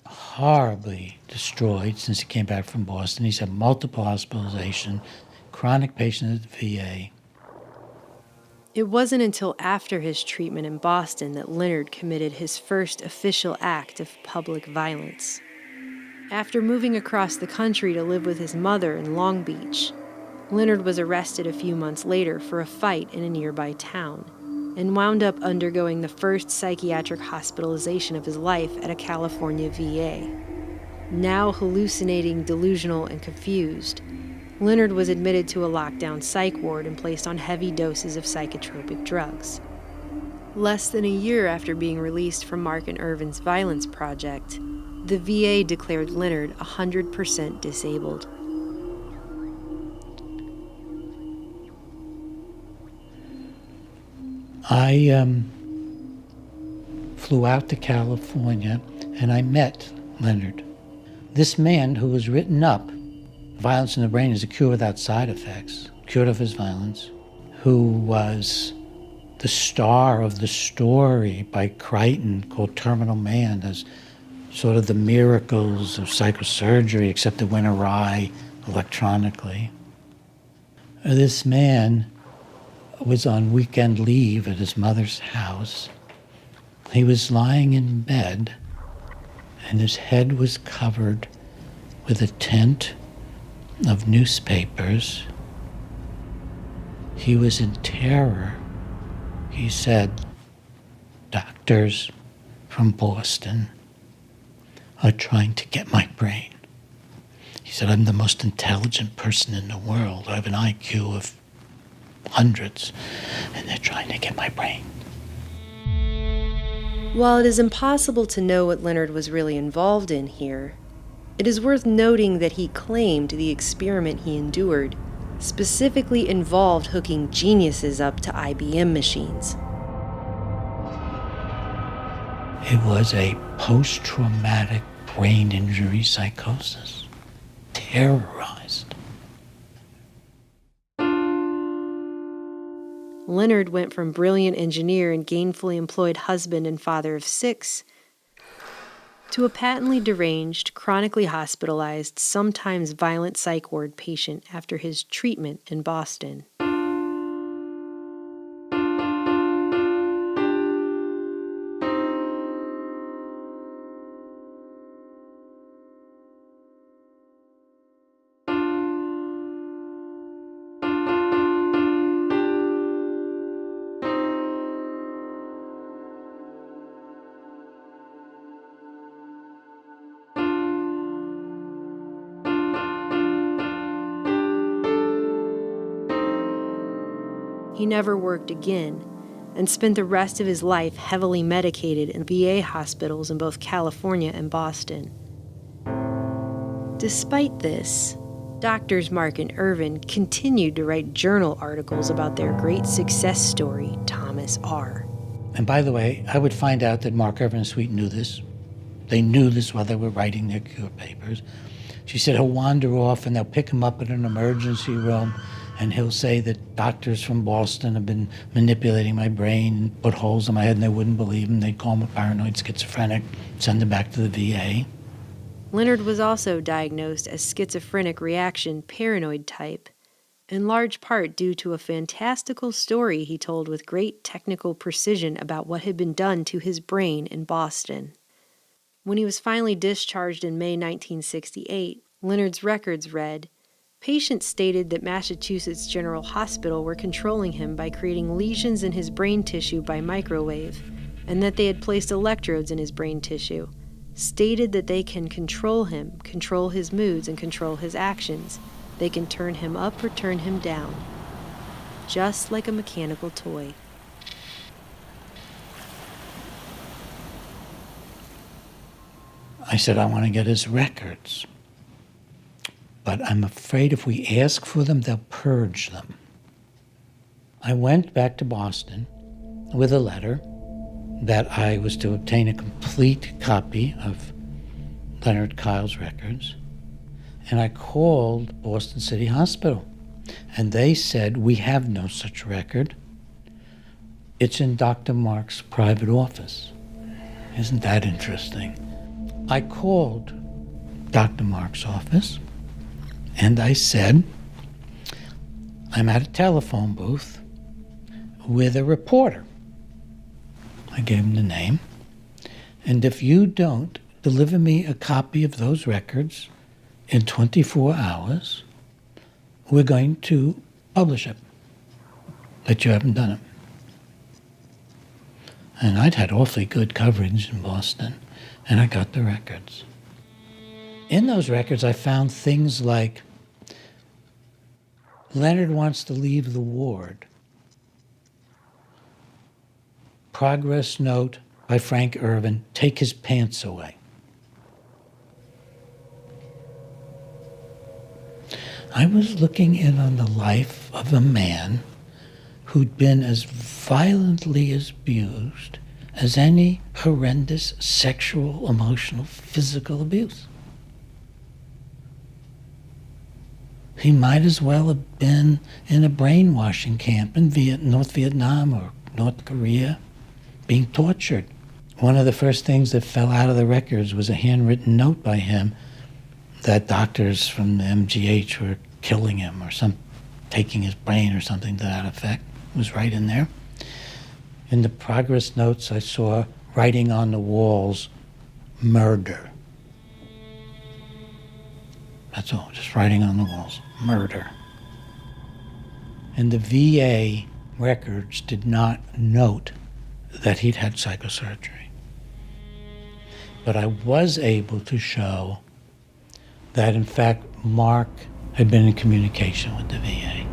horribly destroyed since he came back from Boston. He's had multiple hospitalizations, chronic patient at the VA." It wasn't until after his treatment in Boston that Leonard committed his first official act of public violence. After moving across the country to live with his mother in Long Beach, Leonard was arrested a few months later for a fight in a nearby town and wound up undergoing the first psychiatric hospitalization of his life at a California VA. Now hallucinating, delusional, and confused, Leonard was admitted to a lockdown psych ward and placed on heavy doses of psychotropic drugs. Less than a year after being released from Mark and Irvin's violence project, the VA declared Leonard 100% disabled. I flew out to California and I met Leonard. This man who was written up, Violence in the Brain is a Cure Without Side Effects, cured of his violence, who was the star of the story by Crichton called Terminal Man, as sort of the miracles of psychosurgery, except it went awry electronically. This man was on weekend leave at his mother's house. He was lying in bed, and his head was covered with a tent of newspapers. He was in terror. He said, "Doctors from Boston are trying to get my brain." He said, "I'm the most intelligent person in the world. I have an IQ of hundreds, and they're trying to get my brain." While it is impossible to know what Leonard was really involved in here, it is worth noting that he claimed the experiment he endured specifically involved hooking geniuses up to IBM machines. It was a post-traumatic brain injury psychosis. Terrorized. Leonard went from brilliant engineer and gainfully employed husband and father of 6 to a patently deranged, chronically hospitalized, sometimes violent psych ward patient after his treatment in Boston. He never worked again and spent the rest of his life heavily medicated in VA hospitals in both California and Boston. Despite this, Doctors Mark and Irvin continued to write journal articles about their great success story, Thomas R. And by the way, I would find out that Mark, Irvin, and Sweet knew this. They knew this while they were writing their cure papers. She said he'll wander off and they'll pick him up in an emergency room and he'll say that doctors from Boston have been manipulating my brain and put holes in my head and they wouldn't believe him. They'd call him a paranoid schizophrenic, send him back to the VA. Leonard was also diagnosed as schizophrenic reaction paranoid type, in large part due to a fantastical story he told with great technical precision about what had been done to his brain in Boston. When he was finally discharged in May 1968, Leonard's records read, patients stated that Massachusetts General Hospital were controlling him by creating lesions in his brain tissue by microwave, and that they had placed electrodes in his brain tissue, stated that they can control him, control his moods, and control his actions. They can turn him up or turn him down, just like a mechanical toy. I said, I want to get his records. But I'm afraid if we ask for them, they'll purge them. I went back to Boston with a letter that I was to obtain a complete copy of Leonard Kyle's records. And I called Boston City Hospital. And they said, we have no such record. It's in Dr. Mark's private office. Isn't that interesting? I called Dr. Mark's office. And I said, I'm at a telephone booth with a reporter. I gave him the name. And if you don't deliver me a copy of those records in 24 hours, we're going to publish it. But you haven't done it. And I'd had awfully good coverage in Boston, and I got the records. In those records, I found things like, Leonard wants to leave the ward. Progress note by Frank Irvin, take his pants away. I was looking in on the life of a man who'd been as violently abused as any horrendous sexual, emotional, physical abuse. He might as well have been in a brainwashing camp in North Vietnam or North Korea, being tortured. One of the first things that fell out of the records was a handwritten note by him that doctors from the MGH were killing him or taking his brain or something to that effect. It was right in there. In the progress notes, I saw writing on the walls, murder. That's all, just writing on the walls, murder. And the VA records did not note that he'd had psychosurgery. But I was able to show that, in fact, Mark had been in communication with the VA.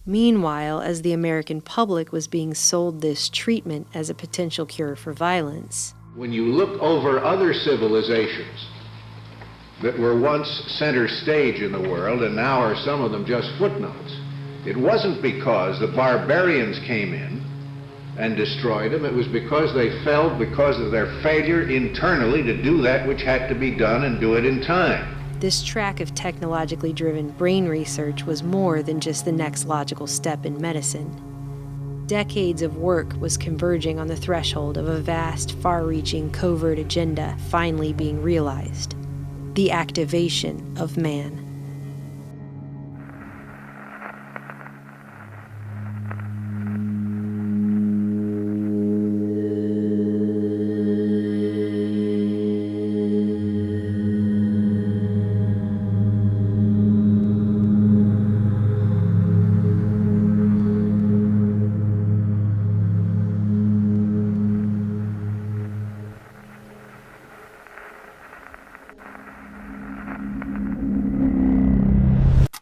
Meanwhile, as the American public was being sold this treatment as a potential cure for violence, when you look over other civilizations that were once center stage in the world and now are some of them just footnotes, it wasn't because the barbarians came in and destroyed them. It was because they fell because of their failure internally to do that which had to be done and do it in time. this track of technologically driven brain research was more than just the next logical step in medicine. Decades of work was converging on the threshold of a vast, far-reaching covert agenda finally being realized: the activation of man.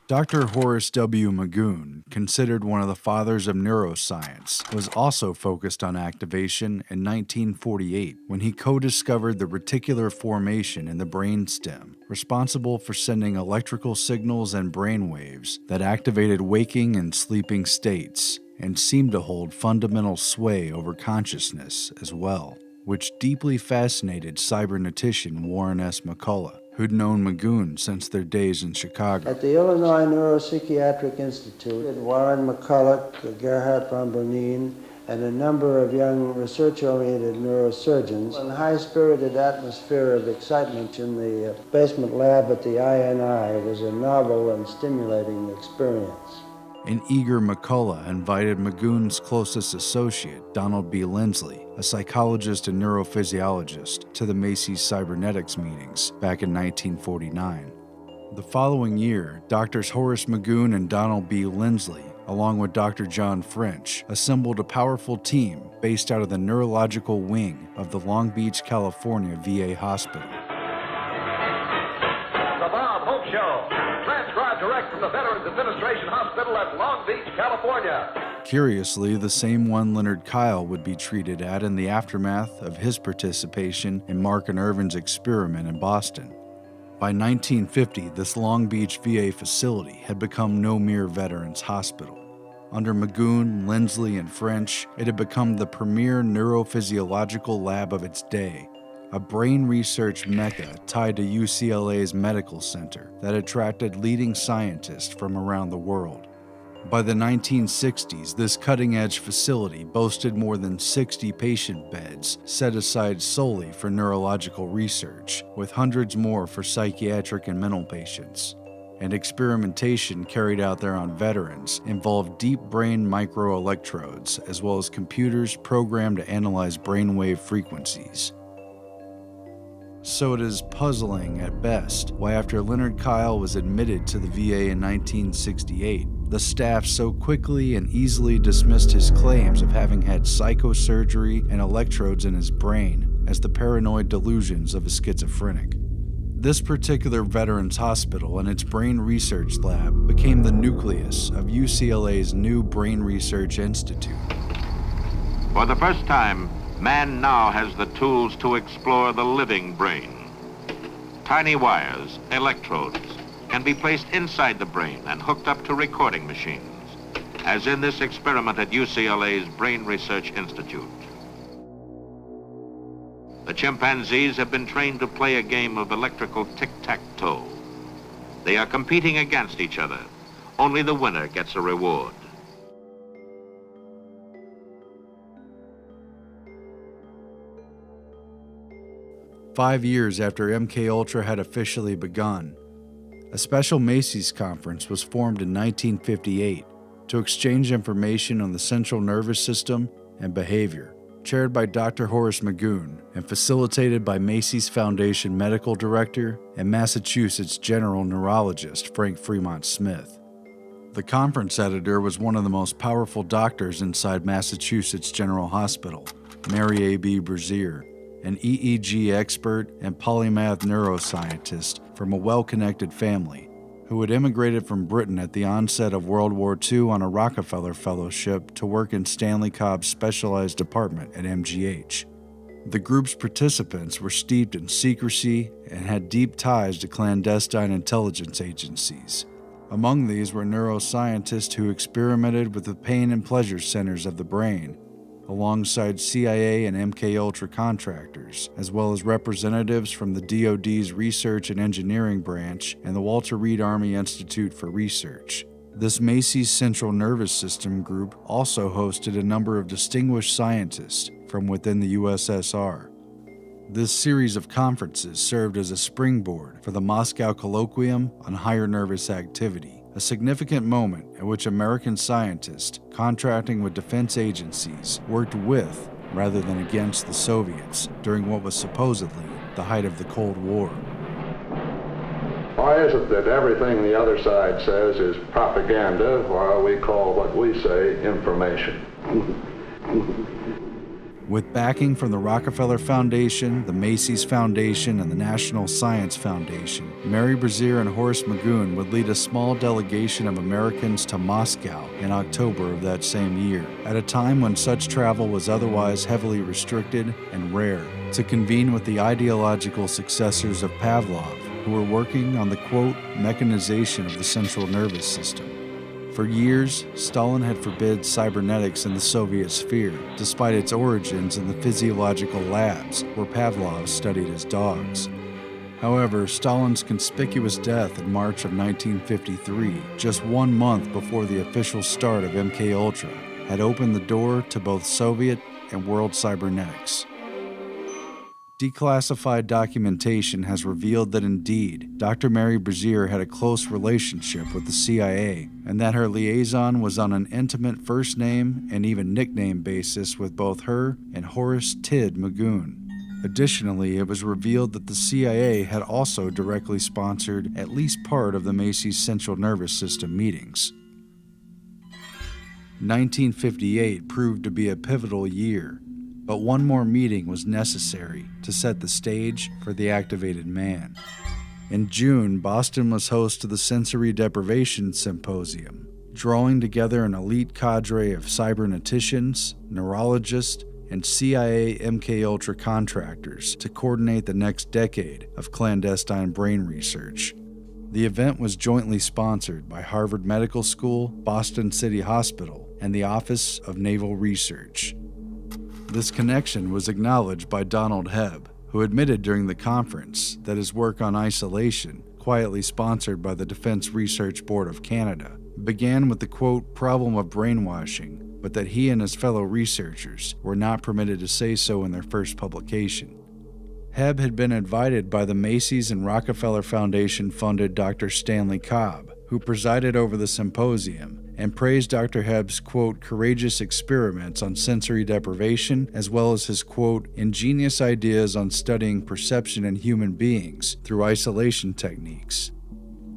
Dr. Horace W. Magoon, considered one of the fathers of neuroscience, was also focused on activation in 1948 when he co-discovered the reticular formation in the brainstem, responsible for sending electrical signals and brain waves that activated waking and sleeping states and seemed to hold fundamental sway over consciousness as well, which deeply fascinated cybernetician Warren S. McCullough, who'd known Magoon since their days in Chicago. At the Illinois Neuropsychiatric Institute, Warren McCullough, Gerhard von Bonin, and a number of young research-oriented neurosurgeons, a high-spirited atmosphere of excitement in the basement lab at the INI was a novel and stimulating experience. An eager McCullough invited Magoon's closest associate, Donald B. Lindsley, a psychologist and neurophysiologist, to the Macy's cybernetics meetings back in 1949. The following year, Drs. Horace Magoon and Donald B. Lindsley, along with Dr. John French, assembled a powerful team based out of the neurological wing of the Long Beach, California VA hospital. The Bob Hope Show, transcribed direct from the Veterans Administration Hospital at Long Beach, California. Curiously, the same one Leonard Kyle would be treated at in the aftermath of his participation in Mark and Irvin's experiment in Boston. By 1950, this Long Beach VA facility had become no mere veterans hospital. Under Magoon, Lindsley, and French, it had become the premier neurophysiological lab of its day, a brain research mecca tied to UCLA's medical center that attracted leading scientists from around the world. By the 1960s, this cutting-edge facility boasted more than 60 patient beds set aside solely for neurological research, with hundreds more for psychiatric and mental patients. And experimentation carried out there on veterans involved deep brain microelectrodes, as well as computers programmed to analyze brainwave frequencies. So it is puzzling at best why, after Leonard Kyle was admitted to the VA in 1968, the staff so quickly and easily dismissed his claims of having had psychosurgery and electrodes in his brain as the paranoid delusions of a schizophrenic. This particular veterans hospital and its brain research lab became the nucleus of UCLA's new Brain Research Institute. For the first time, man now has the tools to explore the living brain. Tiny wires, electrodes, can be placed inside the brain and hooked up to recording machines, as in this experiment at UCLA's Brain Research Institute. The chimpanzees have been trained to play a game of electrical tic-tac-toe. They are competing against each other. Only the winner gets a reward. "5 years after MKUltra had officially begun, a special Macy's conference was formed in 1958 to exchange information on the central nervous system and behavior, chaired by Dr. Horace Magoon and facilitated by Macy's Foundation Medical Director and Massachusetts General Neurologist Frank Fremont Smith. The conference editor was one of the most powerful doctors inside Massachusetts General Hospital, Mary A.B. Brazier, an EEG expert and polymath neuroscientist from a well-connected family who had immigrated from Britain at the onset of World War II on a Rockefeller Fellowship to work in Stanley Cobb's specialized department at MGH. The group's participants were steeped in secrecy and had deep ties to clandestine intelligence agencies. Among these were neuroscientists who experimented with the pain and pleasure centers of the brain, alongside CIA and MKUltra contractors, as well as representatives from the DoD's Research and Engineering Branch and the Walter Reed Army Institute for Research. This Macy's Central Nervous System group also hosted a number of distinguished scientists from within the USSR. This series of conferences served as a springboard for the Moscow Colloquium on Higher Nervous Activity, a significant moment at which American scientists contracting with defense agencies worked with, rather than against, the Soviets during what was supposedly the height of the Cold War. Why is it that everything the other side says is propaganda while we call what we say information? With backing from the Rockefeller Foundation, the Macy's Foundation, and the National Science Foundation, Mary Brazier and Horace Magoon would lead a small delegation of Americans to Moscow in October of that same year, at a time when such travel was otherwise heavily restricted and rare, to convene with the ideological successors of Pavlov, who were working on the, quote, mechanization of the central nervous system. For years, Stalin had forbid cybernetics in the Soviet sphere, despite its origins in the physiological labs where Pavlov studied his dogs. However, Stalin's conspicuous death in March of 1953, just 1 month before the official start of MKUltra, had opened the door to both Soviet and world cybernetics. Declassified documentation has revealed that indeed, Dr. Mary Brazier had a close relationship with the CIA, and that her liaison was on an intimate first name and even nickname basis with both her and Horace Tid Magoon. Additionally, it was revealed that the CIA had also directly sponsored at least part of the Macy's Central Nervous System meetings. 1958 proved to be a pivotal year, but one more meeting was necessary to set the stage for the activated man. In June, Boston was host to the Sensory Deprivation Symposium, drawing together an elite cadre of cyberneticians, neurologists, and CIA MKUltra contractors to coordinate the next decade of clandestine brain research. The event was jointly sponsored by Harvard Medical School, Boston City Hospital, and the Office of Naval Research. This connection was acknowledged by Donald Hebb, who admitted during the conference that his work on isolation, quietly sponsored by the Defense Research Board of Canada, began with the, quote, problem of brainwashing, but that he and his fellow researchers were not permitted to say so in their first publication. Hebb had been invited by the Macy's and Rockefeller Foundation-funded Dr. Stanley Cobb, who presided over the symposium, and praised Dr. Hebb's, quote, courageous experiments on sensory deprivation, as well as his, quote, ingenious ideas on studying perception in human beings through isolation techniques.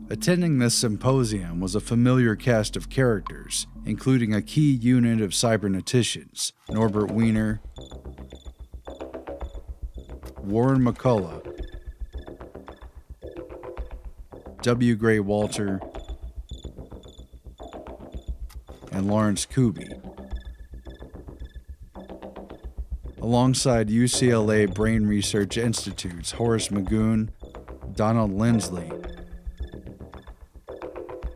Attending this symposium was a familiar cast of characters, including a key unit of cyberneticians, Norbert Wiener, Warren McCullough, W. Gray Walter, and Lawrence Kuby, alongside UCLA Brain Research Institute's Horace Magoon, Donald Lindsley,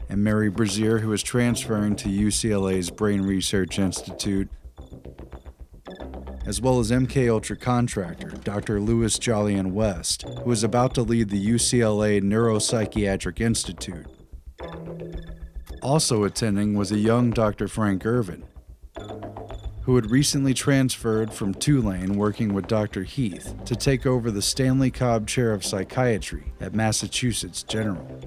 and Mary Brazier, who was transferring to UCLA's Brain Research Institute, as well as MKUltra contractor Dr. Louis Jolyon West, who was about to lead the UCLA Neuropsychiatric Institute. Also attending was a young Dr. Frank Irvin, who had recently transferred from Tulane working with Dr. Heath to take over the Stanley Cobb Chair of Psychiatry at Massachusetts General.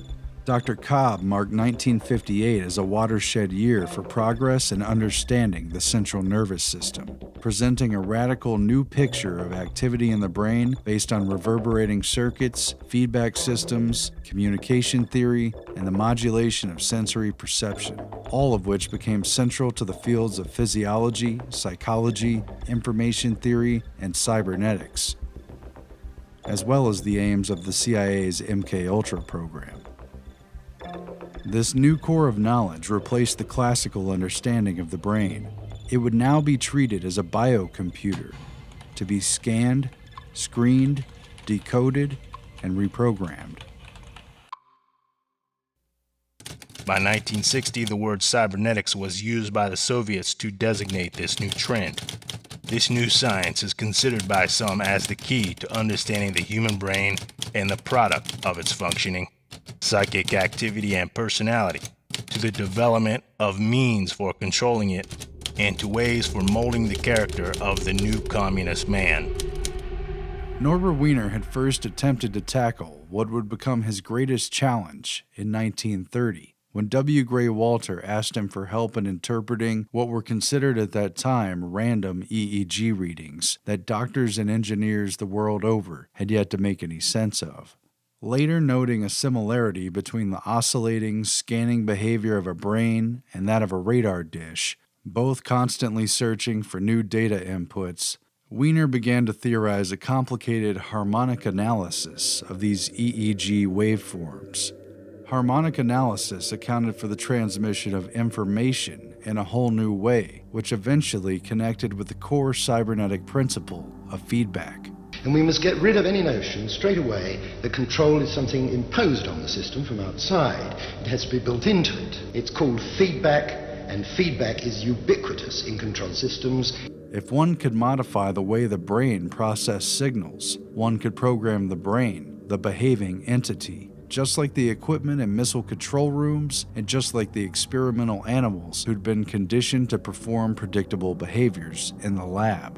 Dr. Cobb marked 1958 as a watershed year for progress in understanding the central nervous system, presenting a radical new picture of activity in the brain based on reverberating circuits, feedback systems, communication theory, and the modulation of sensory perception, all of which became central to the fields of physiology, psychology, information theory, and cybernetics, as well as the aims of the CIA's MKUltra program. This new core of knowledge replaced the classical understanding of the brain. It would now be treated as a biocomputer, to be scanned, screened, decoded, and reprogrammed. By 1960, the word cybernetics was used by the Soviets to designate this new trend. This new science is considered by some as the key to understanding the human brain and the product of its functioning, psychic activity and personality, to the development of means for controlling it, and to ways for molding the character of the new communist man. Norbert Wiener had first attempted to tackle what would become his greatest challenge in 1930, when W. Gray Walter asked him for help in interpreting what were considered at that time random EEG readings that doctors and engineers the world over had yet to make any sense of. Later noting a similarity between the oscillating, scanning behavior of a brain and that of a radar dish, both constantly searching for new data inputs, Wiener began to theorize a complicated harmonic analysis of these EEG waveforms. Harmonic analysis accounted for the transmission of information in a whole new way, which eventually connected with the core cybernetic principle of feedback. And we must get rid of any notion straight away that control is something imposed on the system from outside. It has to be built into it. It's called feedback, and feedback is ubiquitous in control systems. If one could modify the way the brain processed signals, one could program the brain, the behaving entity, just like the equipment in missile control rooms and just like the experimental animals who'd been conditioned to perform predictable behaviors in the lab.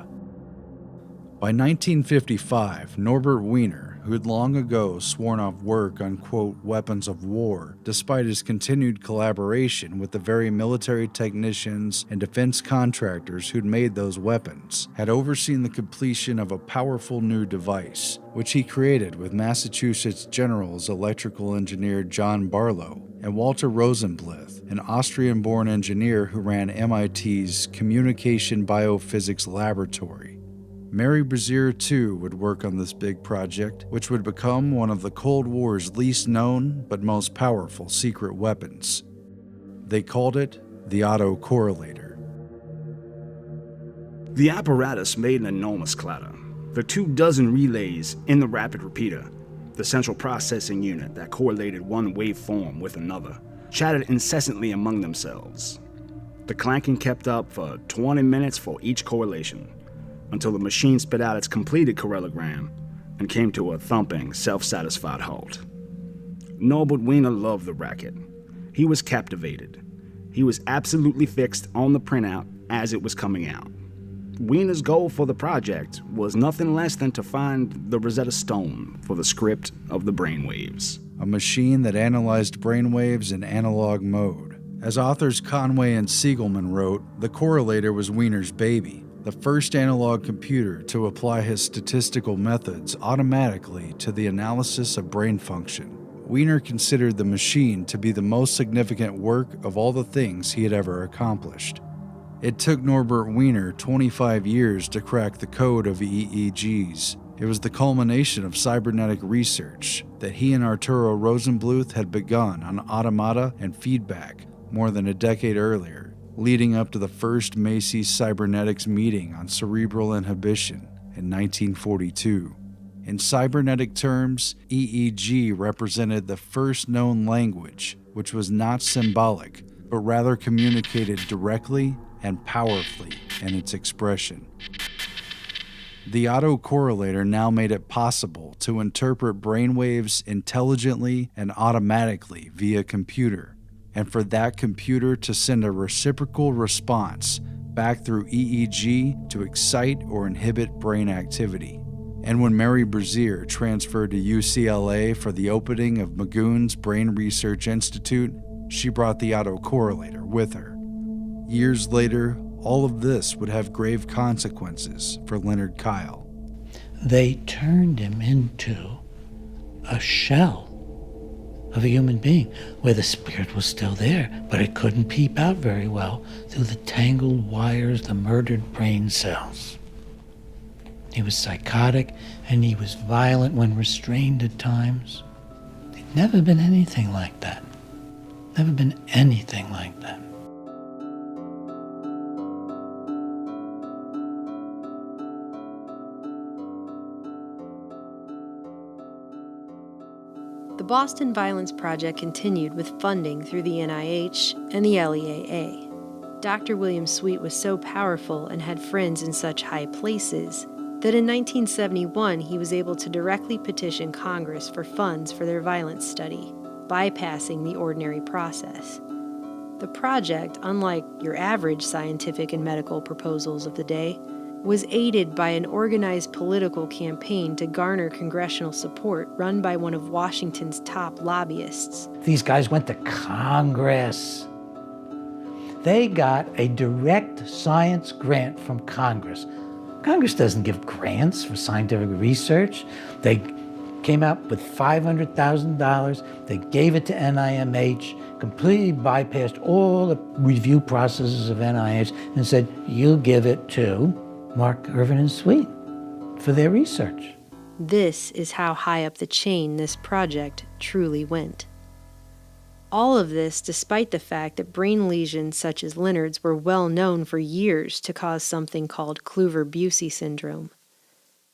By 1955, Norbert Wiener, who had long ago sworn off work on, quote, weapons of war, despite his continued collaboration with the very military technicians and defense contractors who'd made those weapons, had overseen the completion of a powerful new device, which he created with Massachusetts General's electrical engineer John Barlow and Walter Rosenblith, an Austrian-born engineer who ran MIT's Communication Biophysics Laboratory. Mary Brazier, too, would work on this big project, which would become one of the Cold War's least known but most powerful secret weapons. They called it the autocorrelator. The apparatus made an enormous clatter. The 24 relays in the rapid repeater, the central processing unit that correlated one waveform with another, chatted incessantly among themselves. The clanking kept up for 20 minutes for each correlation, until the machine spit out its completed correlogram and came to a thumping, self-satisfied halt. Norbert Wiener loved the racket. He was captivated. He was absolutely fixed on the printout as it was coming out. Wiener's goal for the project was nothing less than to find the Rosetta Stone for the script of the brainwaves. A machine that analyzed brainwaves in analog mode. As authors Conway and Siegelman wrote, the correlator was Wiener's baby, the first analog computer to apply his statistical methods automatically to the analysis of brain function. Wiener considered the machine to be the most significant work of all the things he had ever accomplished. It took Norbert Wiener 25 years to crack the code of EEGs. It was the culmination of cybernetic research that he and Arturo Rosenbluth had begun on automata and feedback more than a decade earlier, leading up to the first Macy's Cybernetics meeting on cerebral inhibition in 1942. In cybernetic terms, EEG represented the first known language, which was not symbolic, but rather communicated directly and powerfully in its expression. The autocorrelator now made it possible to interpret brainwaves intelligently and automatically via computer, and for that computer to send a reciprocal response back through EEG to excite or inhibit brain activity. And when Mary Brazier transferred to UCLA for the opening of Magoon's Brain Research Institute, she brought the autocorrelator with her. Years later, all of this would have grave consequences for Leonard Kyle. They turned him into a shell of a human being, where the spirit was still there, but it couldn't peep out very well through the tangled wires, the murdered brain cells. He was psychotic, and he was violent when restrained at times. There'd never been anything like that. Never been anything like that. The Boston Violence Project continued with funding through the NIH and the LEAA. Dr. William Sweet was so powerful and had friends in such high places that in 1971 he was able to directly petition Congress for funds for their violence study, bypassing the ordinary process. The project, unlike your average scientific and medical proposals of the day, was aided by an organized political campaign to garner congressional support run by one of Washington's top lobbyists. These guys went to Congress. They got a direct science grant from Congress. Congress doesn't give grants for scientific research. They came out with $500,000. They gave it to NIMH, completely bypassed all the review processes of NIH, and said, you give it to Mark, Irvin, and Sweet for their research. This is how high up the chain this project truly went. All of this despite the fact that brain lesions such as Leonard's were well known for years to cause something called Kluver-Bucy syndrome.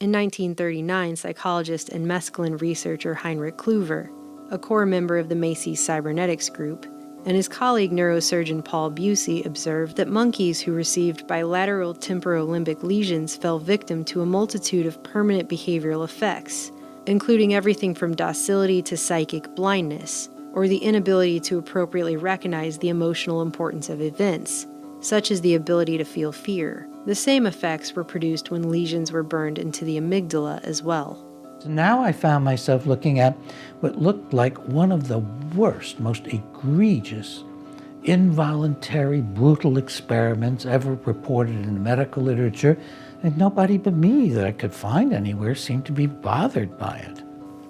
In 1939, psychologist and mescaline researcher Heinrich Kluver, a core member of the Macy's cybernetics group, and his colleague neurosurgeon Paul Bucy observed that monkeys who received bilateral temporolimbic lesions fell victim to a multitude of permanent behavioral effects, including everything from docility to psychic blindness, or the inability to appropriately recognize the emotional importance of events, such as the ability to feel fear. The same effects were produced when lesions were burned into the amygdala as well. So now I found myself looking at what looked like one of the worst, most egregious, involuntary, brutal experiments ever reported in the medical literature, and nobody but me that I could find anywhere seemed to be bothered by it.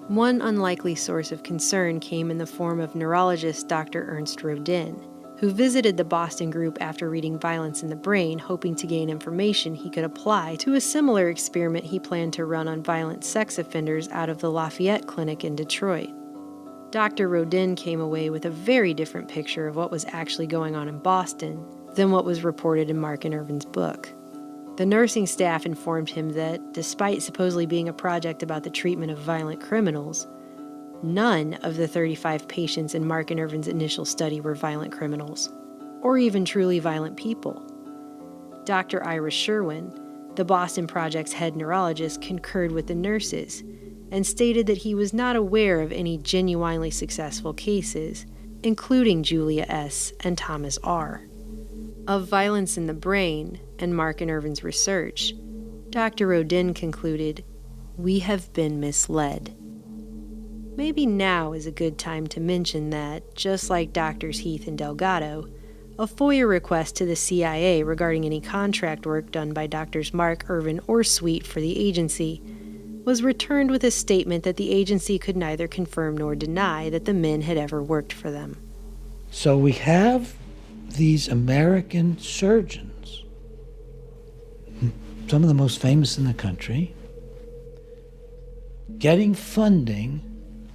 One unlikely source of concern came in the form of neurologist Dr. Ernst Rodin, who visited the Boston group after reading Violence in the Brain, hoping to gain information he could apply to a similar experiment he planned to run on violent sex offenders out of the Lafayette Clinic in Detroit. Dr. Rodin came away with a very different picture of what was actually going on in Boston than what was reported in Mark and Irvin's book. The nursing staff informed him that, despite supposedly being a project about the treatment of violent criminals, none of the 35 patients in Mark and Irvin's initial study were violent criminals, or even truly violent people. Dr. Ira Sherwin, the Boston Project's head neurologist, concurred with the nurses and stated that he was not aware of any genuinely successful cases, including Julia S. and Thomas R. Of Violence in the Brain and Mark and Irvin's research, Dr. Rodin concluded, "We have been misled." Maybe now is a good time to mention that, just like Drs. Heath and Delgado, a FOIA request to the CIA regarding any contract work done by Drs. Mark, Irvin, or Sweet for the agency was returned with a statement that the agency could neither confirm nor deny that the men had ever worked for them. So we have these American surgeons, some of the most famous in the country, getting funding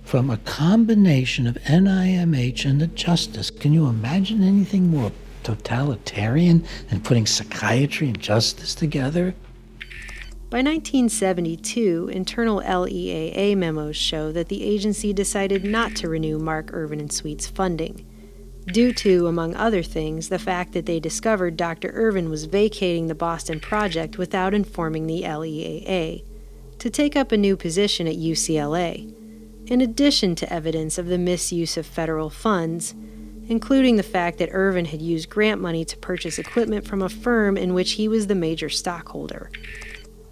from a combination of NIMH and the Justice. Can you imagine anything more totalitarian than putting psychiatry and justice together? By 1972, internal LEAA memos show that the agency decided not to renew Mark, Irvin, and Sweet's funding, due to, among other things, the fact that they discovered Dr. Irvin was vacating the Boston Project without informing the LEAA, to take up a new position at UCLA, in addition to evidence of the misuse of federal funds, including the fact that Irvin had used grant money to purchase equipment from a firm in which he was the major stockholder.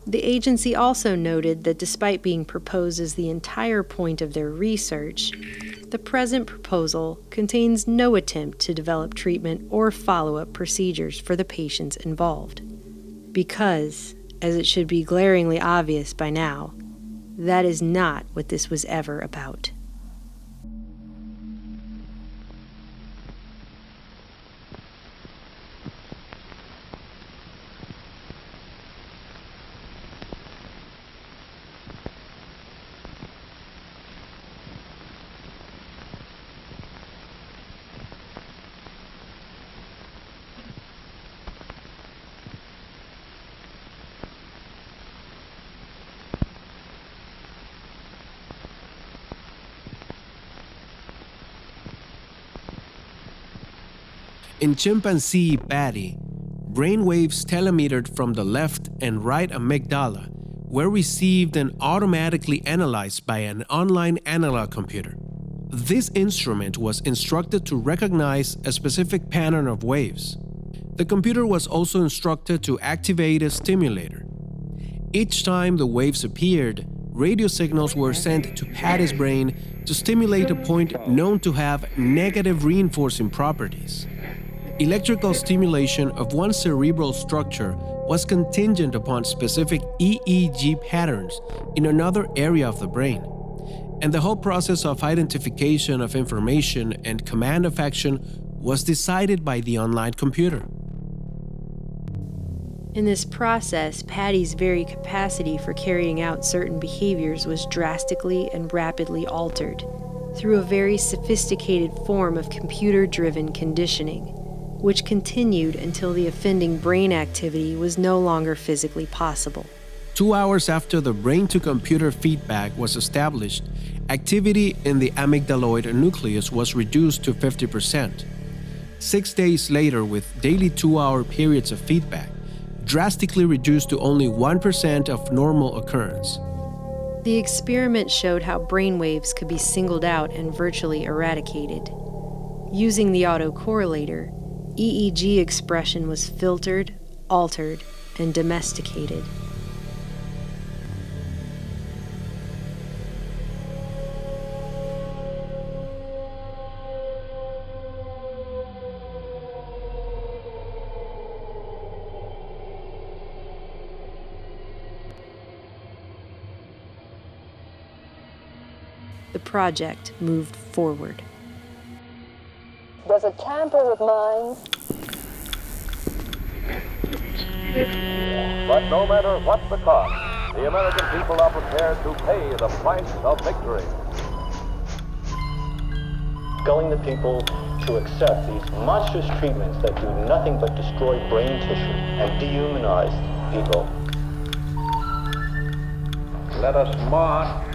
The agency also noted that despite being proposed as the entire point of their research, the present proposal contains no attempt to develop treatment or follow-up procedures for the patients involved. Because, as it should be glaringly obvious by now, that is not what this was ever about. In chimpanzee Patty, brainwaves telemetered from the left and right amygdala were received and automatically analyzed by an online analog computer. This instrument was instructed to recognize a specific pattern of waves. The computer was also instructed to activate a stimulator. Each time the waves appeared, radio signals were sent to Patty's brain to stimulate a point known to have negative reinforcing properties. Electrical stimulation of one cerebral structure was contingent upon specific EEG patterns in another area of the brain, and the whole process of identification of information and command of action was decided by the online computer. In this process, Patty's very capacity for carrying out certain behaviors was drastically and rapidly altered through a very sophisticated form of computer-driven conditioning, which continued until the offending brain activity was no longer physically possible. 2 hours after the brain-to-computer feedback was established, activity in the amygdaloid nucleus was reduced to 50%. 6 days later, with daily 2-hour periods of feedback, drastically reduced to only 1% of normal occurrence. The experiment showed how brainwaves could be singled out and virtually eradicated. Using the autocorrelator, EEG expression was filtered, altered, and domesticated. The project moved forward. Does it tamper with minds? But no matter what the cost, the American people are prepared to pay the price of victory. Telling the people to accept these monstrous treatments that do nothing but destroy brain tissue and dehumanize people. Let us march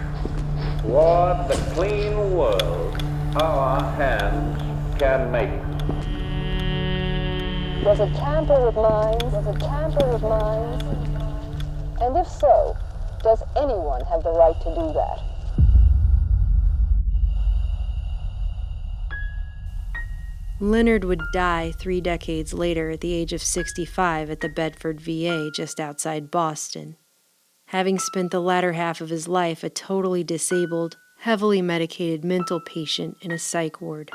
toward the clean world our hands can make. Does it tamper with minds? Does it tamper with minds? And if so, does anyone have the right to do that? Leonard would die 3 decades later at the age of 65 at the Bedford VA just outside Boston, having spent the latter half of his life a totally disabled, heavily medicated mental patient in a psych ward.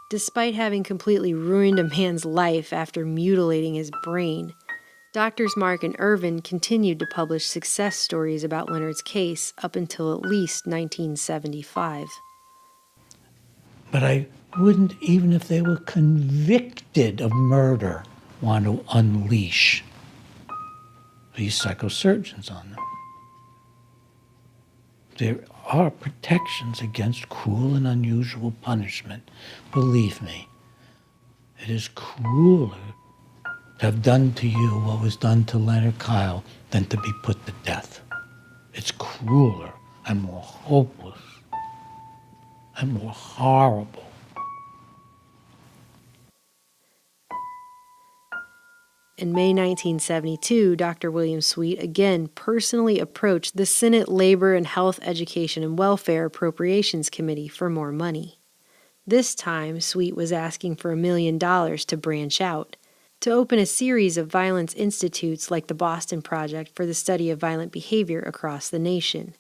Despite having completely ruined a man's life after mutilating his brain, Doctors Mark and Irvin continued to publish success stories about Leonard's case up until at least 1975. But I wouldn't, even if they were convicted of murder, want to unleash these psychosurgeons on them. There are protections against cruel and unusual punishment. Believe me, it is crueler to have done to you what was done to Leonard Kyle than to be put to death. It's crueler and more hopeless and more horrible. In May 1972, Dr. William Sweet again personally approached the Senate Labor and Health, Education, and Welfare Appropriations Committee for more money. This time, Sweet was asking for $1 million to branch out, to open a series of violence institutes like the Boston Project for the study of violent behavior across the nation.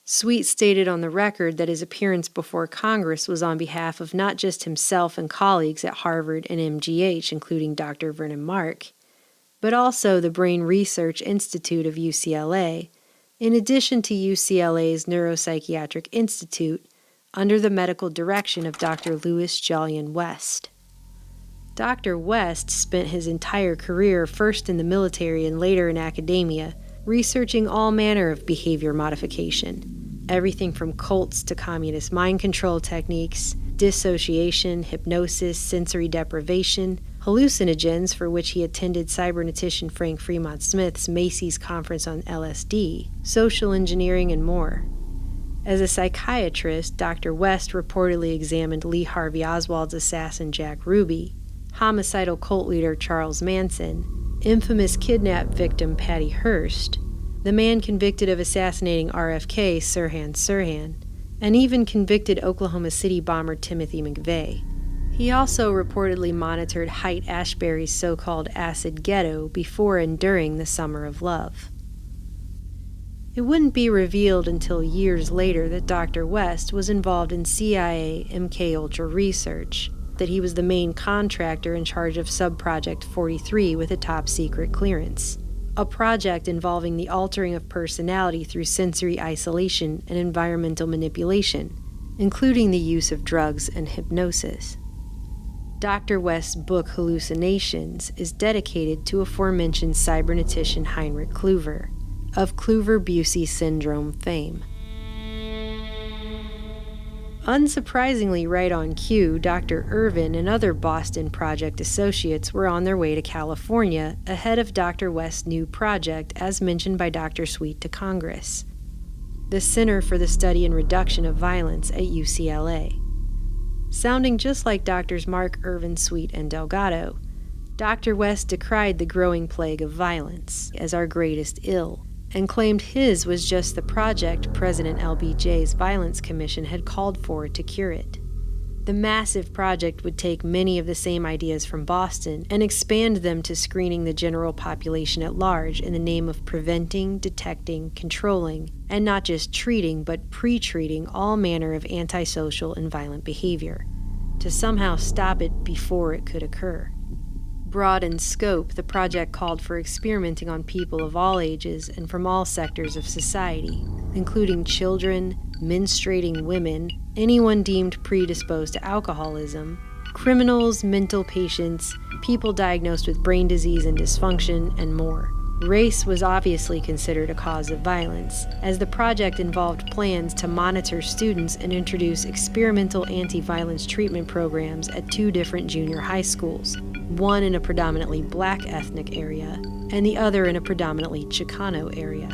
Sweet stated on the record that his appearance before Congress was on behalf of not just himself and colleagues at Harvard and MGH, including Dr. Vernon Mark, but also the Brain Research Institute of UCLA, in addition to UCLA's Neuropsychiatric Institute, under the medical direction of Dr. Louis Jolyon West. Dr. West spent his entire career first in the military and later in academia, researching all manner of behavior modification, everything from cults to communist mind control techniques, dissociation, hypnosis, sensory deprivation, hallucinogens, for which he attended cybernetician Frank Fremont Smith's Macy's conference on LSD, social engineering, and more. As a psychiatrist, Dr. West reportedly examined Lee Harvey Oswald's assassin Jack Ruby, homicidal cult leader Charles Manson, infamous kidnap victim Patty Hearst, the man convicted of assassinating RFK Sirhan Sirhan, and even convicted Oklahoma City bomber Timothy McVeigh. He also reportedly monitored Haight-Ashbury's so-called acid ghetto before and during the Summer of Love. It wouldn't be revealed until years later that Dr. West was involved in CIA MKUltra research, that he was the main contractor in charge of Subproject 43 with a top-secret clearance, a project involving the altering of personality through sensory isolation and environmental manipulation, including the use of drugs and hypnosis. Dr. West's book Hallucinations is dedicated to aforementioned cybernetician Heinrich Kluver, of Kluver-Bucy syndrome fame. Unsurprisingly, right on cue, Dr. Irvin and other Boston Project associates were on their way to California ahead of Dr. West's new project, as mentioned by Dr. Sweet to Congress, the Center for the Study and Reduction of Violence at UCLA. Sounding just like Drs. Mark, Irvin, Sweet, and Delgado, Dr. West decried the growing plague of violence as our greatest ill, and claimed his was just the project President LBJ's Violence Commission had called for to cure it. The massive project would take many of the same ideas from Boston and expand them to screening the general population at large in the name of preventing, detecting, controlling, and not just treating but pre-treating all manner of antisocial and violent behavior, to somehow stop it before it could occur. Broad in scope, the project called for experimenting on people of all ages and from all sectors of society, including children, menstruating women, anyone deemed predisposed to alcoholism, criminals, mental patients, people diagnosed with brain disease and dysfunction, and more. Race was obviously considered a cause of violence, as the project involved plans to monitor students and introduce experimental anti-violence treatment programs at 2 different junior high schools, one in a predominantly black ethnic area, and the other in a predominantly Chicano area.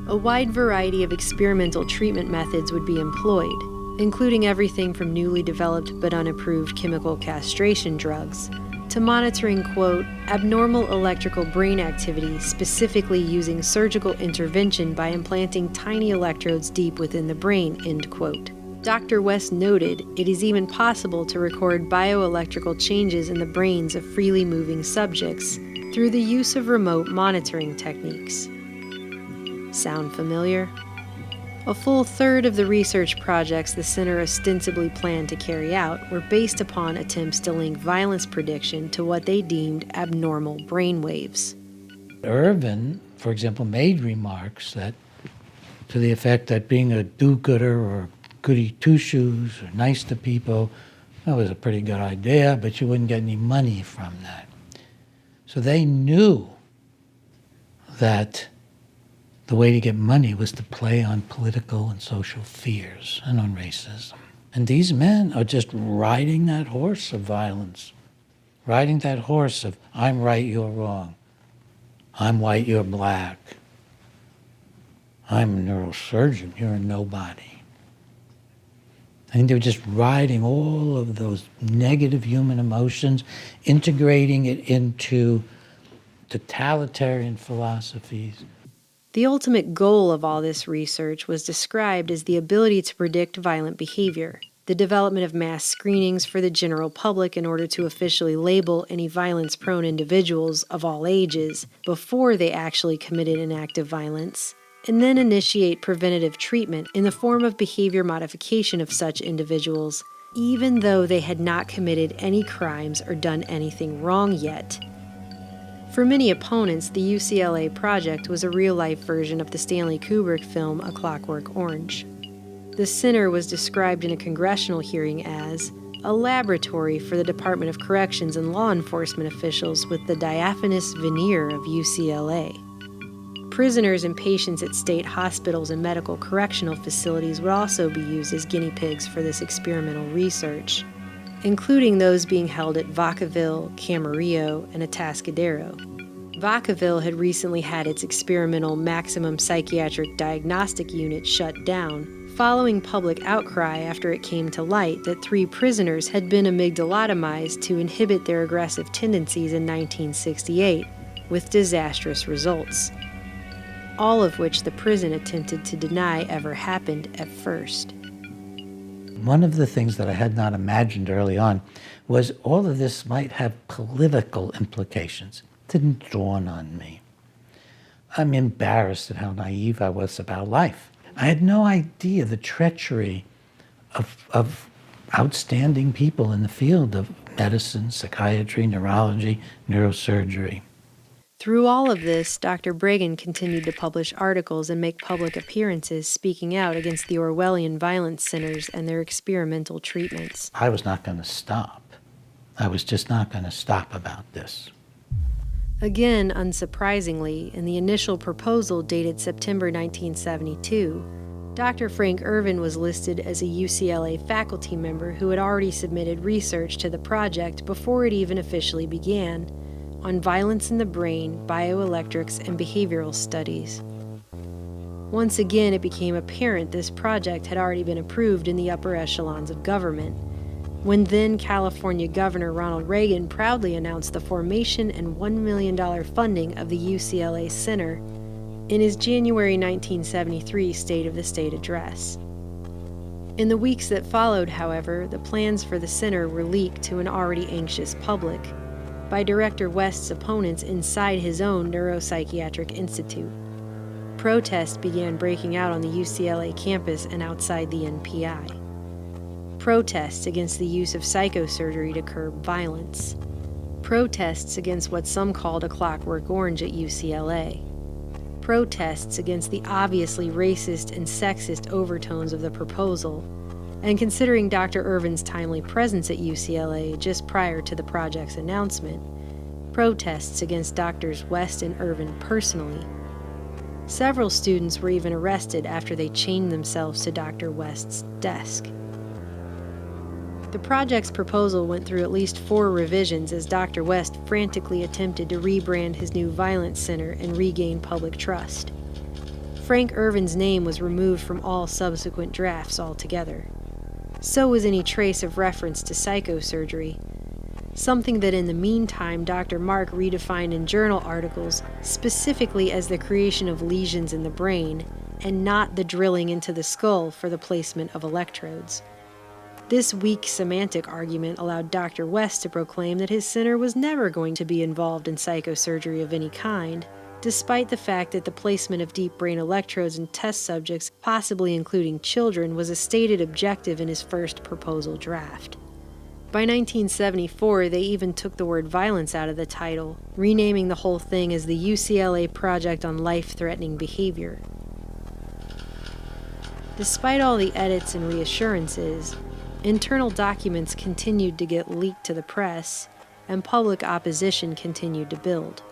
A wide variety of experimental treatment methods would be employed, including everything from newly developed but unapproved chemical castration drugs, to monitoring, quote, abnormal electrical brain activity, specifically using surgical intervention by implanting tiny electrodes deep within the brain, end quote. Dr. West noted it is even possible to record bioelectrical changes in the brains of freely moving subjects through the use of remote monitoring techniques. Sound familiar? A full third of the research projects the center ostensibly planned to carry out were based upon attempts to link violence prediction to what they deemed abnormal brainwaves. Irvin, for example, made remarks that to the effect that being a do-gooder or goody two-shoes or nice to people, that was a pretty good idea, but you wouldn't get any money from that. So they knew that the way to get money was to play on political and social fears and on racism. And these men are just riding that horse of violence, riding that horse of I'm right, you're wrong. I'm white, you're black. I'm a neurosurgeon, you're a nobody. I think they're just riding all of those negative human emotions, integrating it into totalitarian philosophies. The ultimate goal of all this research was described as the ability to predict violent behavior, the development of mass screenings for the general public in order to officially label any violence-prone individuals of all ages before they actually committed an act of violence, and then initiate preventative treatment in the form of behavior modification of such individuals, even though they had not committed any crimes or done anything wrong yet. For many opponents, the UCLA project was a real-life version of the Stanley Kubrick film A Clockwork Orange. The center was described in a congressional hearing as a laboratory for the Department of Corrections and law enforcement officials with the diaphanous veneer of UCLA. Prisoners and patients at state hospitals and medical correctional facilities would also be used as guinea pigs for this experimental research, including those being held at Vacaville, Camarillo, and Atascadero. Vacaville had recently had its experimental maximum psychiatric diagnostic unit shut down following public outcry after it came to light that 3 prisoners had been amygdalotomized to inhibit their aggressive tendencies in 1968, with disastrous results, all of which the prison attempted to deny ever happened at first. One of the things that I had not imagined early on was all of this might have political implications. It didn't dawn on me. I'm embarrassed at how naive I was about life. I had no idea the treachery of outstanding people in the field of medicine, psychiatry, neurology, neurosurgery. Through all of this, Dr. Bregan continued to publish articles and make public appearances speaking out against the Orwellian violence centers and their experimental treatments. I was not going to stop. I was just not going to stop about this. Again, unsurprisingly, in the initial proposal dated September 1972, Dr. Frank Ervin was listed as a UCLA faculty member who had already submitted research to the project before it even officially began, on violence in the brain, bioelectrics, and behavioral studies. Once again, it became apparent this project had already been approved in the upper echelons of government, when then California Governor Ronald Reagan proudly announced the formation and $1 million funding of the UCLA Center in his January 1973 State of the State address. In the weeks that followed, however, the plans for the center were leaked to an already anxious public by Director West's opponents inside his own neuropsychiatric institute. Protests began breaking out on the UCLA campus and outside the NPI. Protests against the use of psychosurgery to curb violence. Protests against what some called a clockwork orange at UCLA. Protests against the obviously racist and sexist overtones of the proposal, and considering Dr. Ervin's timely presence at UCLA just prior to the project's announcement, protests against Drs. West and Ervin personally. Several students were even arrested after they chained themselves to Dr. West's desk. The project's proposal went through at least 4 revisions as Dr. West frantically attempted to rebrand his new violence center and regain public trust. Frank Ervin's name was removed from all subsequent drafts altogether. So was any trace of reference to psychosurgery, something that in the meantime Dr. Mark redefined in journal articles specifically as the creation of lesions in the brain and not the drilling into the skull for the placement of electrodes. This weak semantic argument allowed Dr. West to proclaim that his center was never going to be involved in psychosurgery of any kind, despite the fact that the placement of deep brain electrodes in test subjects, possibly including children, was a stated objective in his first proposal draft. By 1974, they even took the word violence out of the title, renaming the whole thing as the UCLA Project on Life-Threatening Behavior. Despite all the edits and reassurances, internal documents continued to get leaked to the press, and public opposition continued to build.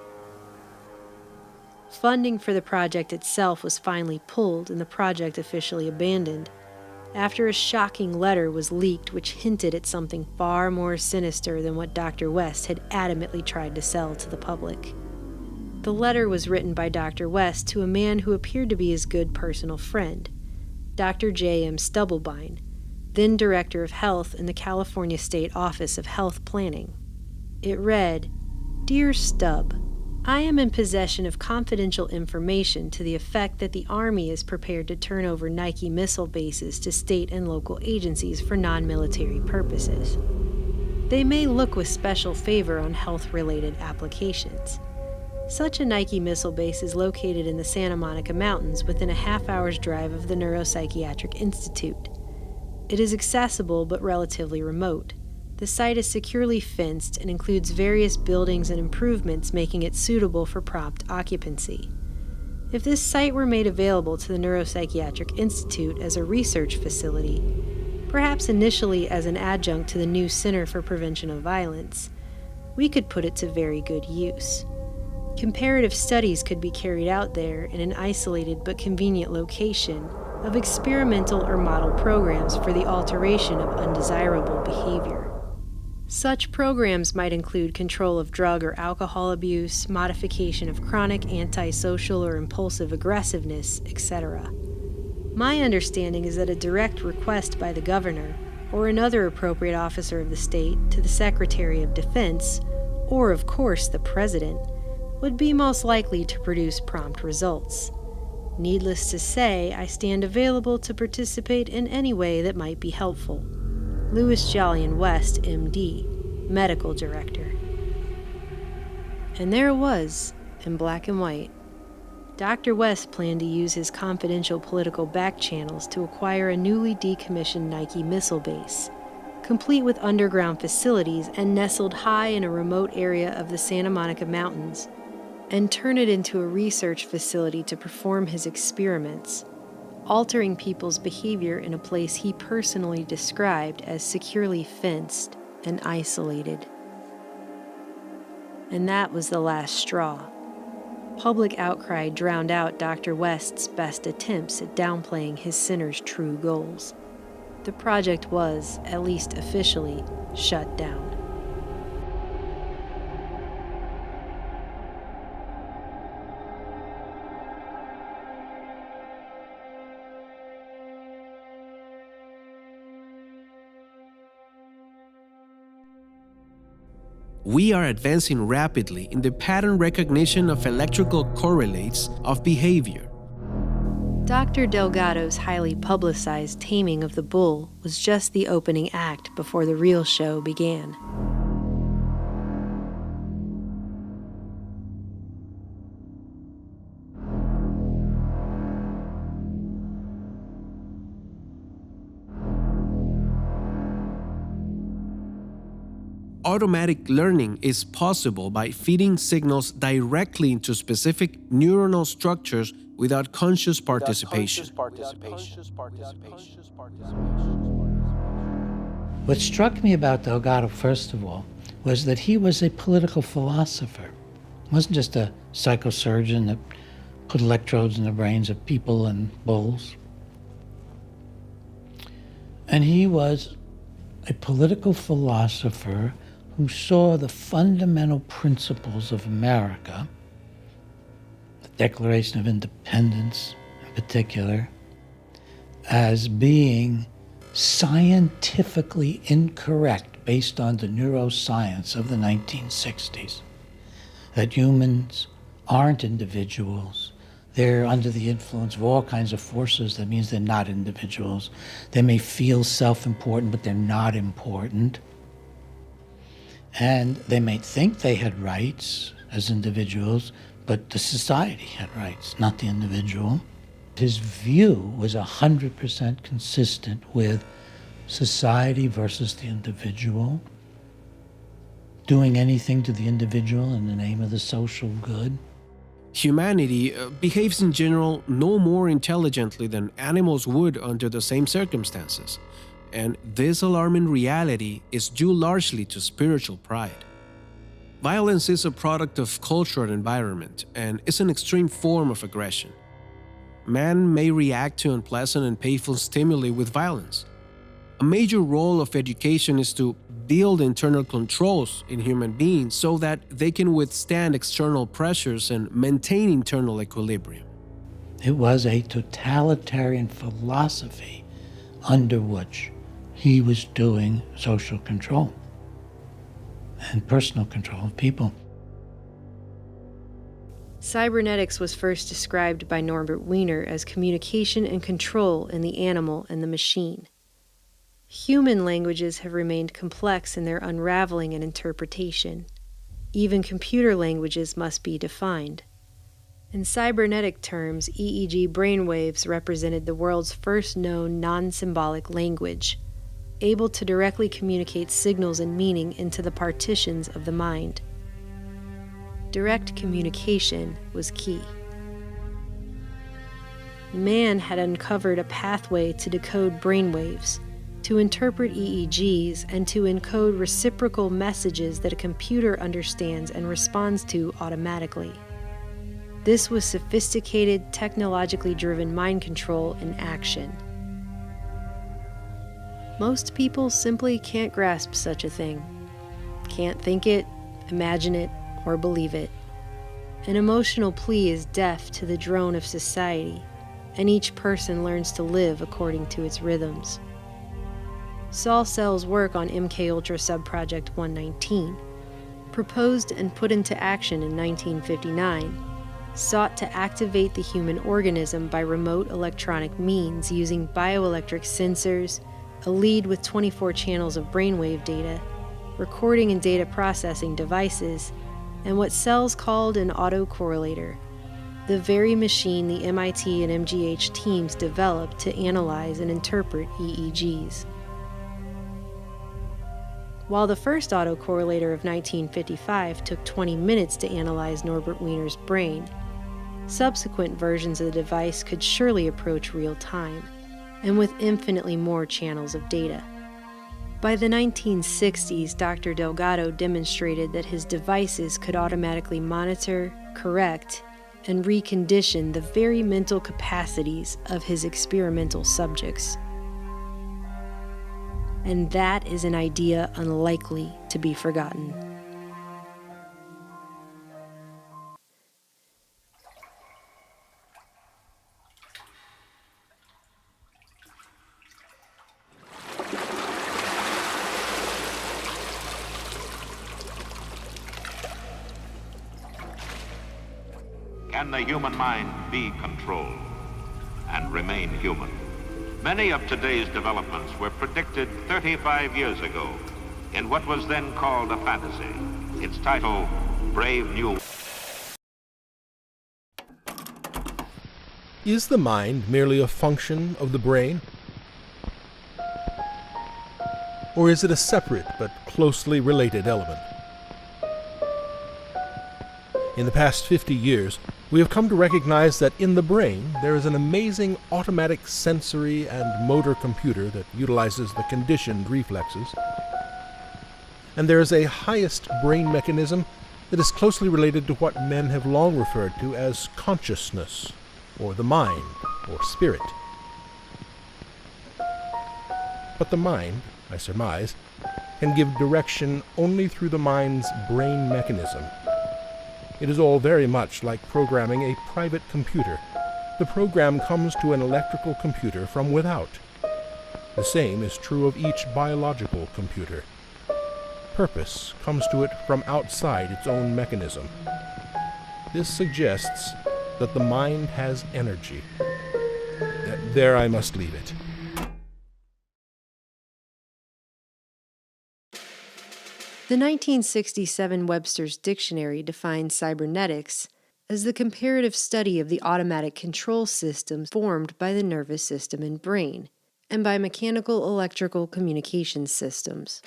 Funding for the project itself was finally pulled and the project officially abandoned, after a shocking letter was leaked which hinted at something far more sinister than what Dr. West had adamantly tried to sell to the public. The letter was written by Dr. West to a man who appeared to be his good personal friend, Dr. J.M. Stubblebine, then Director of Health in the California State Office of Health Planning. It read, "Dear Stubb, I am in possession of confidential information to the effect that the Army is prepared to turn over Nike missile bases to state and local agencies for non-military purposes. They may look with special favor on health-related applications. Such a Nike missile base is located in the Santa Monica Mountains within a half-hour's drive of the Neuropsychiatric Institute. It is accessible but relatively remote. The site is securely fenced and includes various buildings and improvements making it suitable for prompt occupancy. If this site were made available to the Neuropsychiatric Institute as a research facility, perhaps initially as an adjunct to the new Center for Prevention of Violence, we could put it to very good use. Comparative studies could be carried out there in an isolated but convenient location of experimental or model programs for the alteration of undesirable behavior. Such programs might include control of drug or alcohol abuse, modification of chronic antisocial or impulsive aggressiveness, etc. My understanding is that a direct request by the governor or another appropriate officer of the state to the Secretary of Defense, or of course the President, would be most likely to produce prompt results. Needless to say, I stand available to participate in any way that might be helpful. Louis Jolyon West, M.D., Medical Director. And there it was, in black and white. Dr. West planned to use his confidential political back channels to acquire a newly decommissioned Nike missile base, complete with underground facilities and nestled high in a remote area of the Santa Monica Mountains, and turn it into a research facility to perform his experiments, altering people's behavior in a place he personally described as securely fenced and isolated. And that was the last straw. Public outcry drowned out Dr. West's best attempts at downplaying his center's true goals. The project was, at least officially, shut down. We are advancing rapidly in the pattern recognition of electrical correlates of behavior. Dr. Delgado's highly publicized taming of the bull was just the opening act before the real show began. Automatic learning is possible by feeding signals directly into specific neuronal structures without conscious participation. What struck me about Delgado, first of all, was that he was a political philosopher. He wasn't just a psychosurgeon that put electrodes in the brains of people and bulls. And he was a political philosopher who saw the fundamental principles of America, the Declaration of Independence in particular, as being scientifically incorrect based on the neuroscience of the 1960s. That humans aren't individuals. They're under the influence of all kinds of forces. That means they're not individuals. They may feel self-important, but they're not important. And they may think they had rights as individuals, but the society had rights, not the individual. His view was 100% consistent with society versus the individual, doing anything to the individual in the name of the social good. Humanity behaves in general no more intelligently than animals would under the same circumstances. And this alarming reality is due largely to spiritual pride. Violence is a product of culture and environment, and is an extreme form of aggression. Man may react to unpleasant and painful stimuli with violence. A major role of education is to build internal controls in human beings so that they can withstand external pressures and maintain internal equilibrium. It was a totalitarian philosophy under which he was doing social control and personal control of people. Cybernetics was first described by Norbert Wiener as communication and control in the animal and the machine. Human languages have remained complex in their unraveling and interpretation. Even computer languages must be defined. In cybernetic terms, EEG brainwaves represented the world's first known non-symbolic language, able to directly communicate signals and meaning into the partitions of the mind. Direct communication was key. Man had uncovered a pathway to decode brainwaves, to interpret EEGs, and to encode reciprocal messages that a computer understands and responds to automatically. This was sophisticated, technologically driven mind control in action. Most people simply can't grasp such a thing. Can't think it, imagine it, or believe it. An emotional plea is deaf to the drone of society, and each person learns to live according to its rhythms. Saul Sells' work on MKUltra Subproject 119, proposed and put into action in 1959, sought to activate the human organism by remote electronic means using bioelectric sensors, a lead with 24 channels of brainwave data, recording and data processing devices, and what Sells called an autocorrelator, the very machine the MIT and MGH teams developed to analyze and interpret EEGs. While the first autocorrelator of 1955 took 20 minutes to analyze Norbert Wiener's brain, subsequent versions of the device could surely approach real time, and with infinitely more channels of data. By the 1960s, Dr. Delgado demonstrated that his devices could automatically monitor, correct, and recondition the very mental capacities of his experimental subjects. And that is an idea unlikely to be forgotten. Can the human mind be controlled and remain human? Many of today's developments were predicted 35 years ago in what was then called a fantasy. Its title, Brave New. Is the mind merely a function of the brain? Or is it a separate but closely related element? In the past 50 years, we have come to recognize that in the brain there is an amazing automatic sensory and motor computer that utilizes the conditioned reflexes. And there is a highest brain mechanism that is closely related to what men have long referred to as consciousness, or the mind, or spirit. But the mind, I surmise, can give direction only through the mind's brain mechanism. It is all very much like programming a private computer. The program comes to an electrical computer from without. The same is true of each biological computer. Purpose comes to it from outside its own mechanism. This suggests that the mind has energy. There I must leave it. The 1967 Webster's Dictionary defines cybernetics as the comparative study of the automatic control systems formed by the nervous system and brain, and by mechanical electrical communication systems.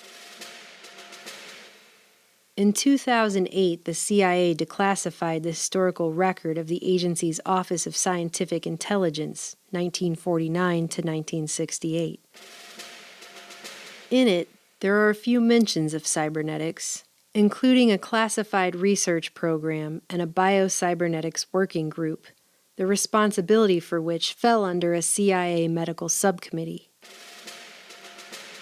In 2008, the CIA declassified the historical record of the agency's Office of Scientific Intelligence, 1949 to 1968. In it, there are a few mentions of cybernetics, including a classified research program and a biocybernetics working group, the responsibility for which fell under a CIA medical subcommittee.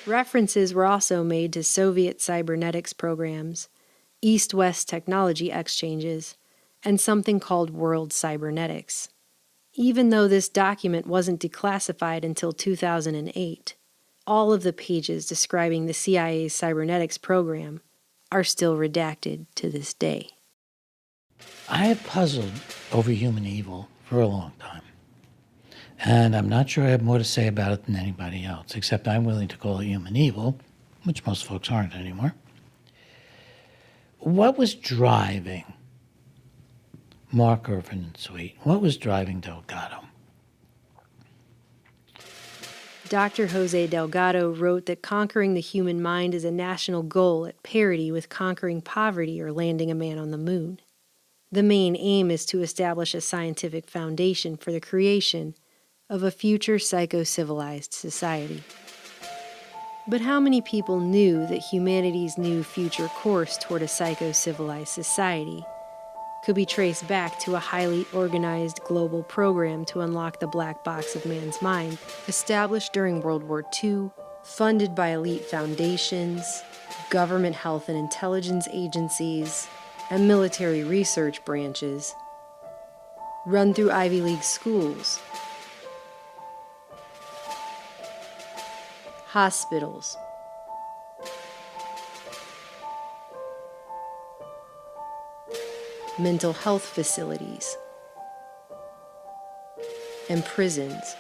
References were also made to Soviet cybernetics programs, East-West technology exchanges, and something called World Cybernetics, even though this document wasn't declassified until 2008. All of the pages describing the CIA's cybernetics program are still redacted to this day. I have puzzled over human evil for a long time. And I'm not sure I have more to say about it than anybody else, except I'm willing to call it human evil, which most folks aren't anymore. What was driving Mark Irvin and Sweet? What was driving Delgado? Dr. Jose Delgado wrote that conquering the human mind is a national goal at parity with conquering poverty or landing a man on the moon. The main aim is to establish a scientific foundation for the creation of a future psycho-civilized society. But how many people knew that humanity's new future course toward a psycho-civilized society could be traced back to a highly organized global program to unlock the black box of man's mind, established during World War II, funded by elite foundations, government health and intelligence agencies, and military research branches, run through Ivy League schools, hospitals, mental health facilities, and prisons,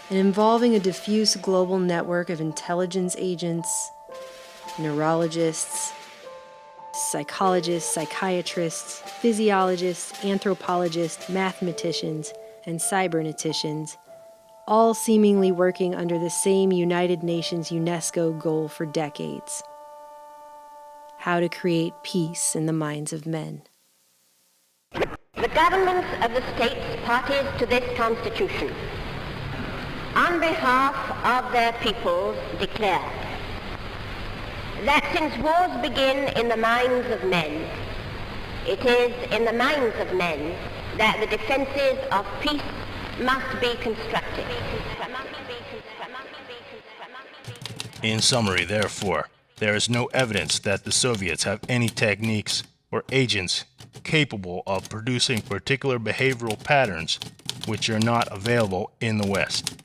and involving a diffuse global network of intelligence agents, neurologists, psychologists, psychiatrists, physiologists, anthropologists, mathematicians, and cyberneticians, all seemingly working under the same United Nations UNESCO goal for decades: how to create peace in the minds of men. The governments of the states parties to this Constitution, on behalf of their peoples, declare that since wars begin in the minds of men, it is in the minds of men that the defenses of peace must be constructed. In summary, therefore, there is no evidence that the Soviets have any techniques or agents capable of producing particular behavioral patterns which are not available in the West.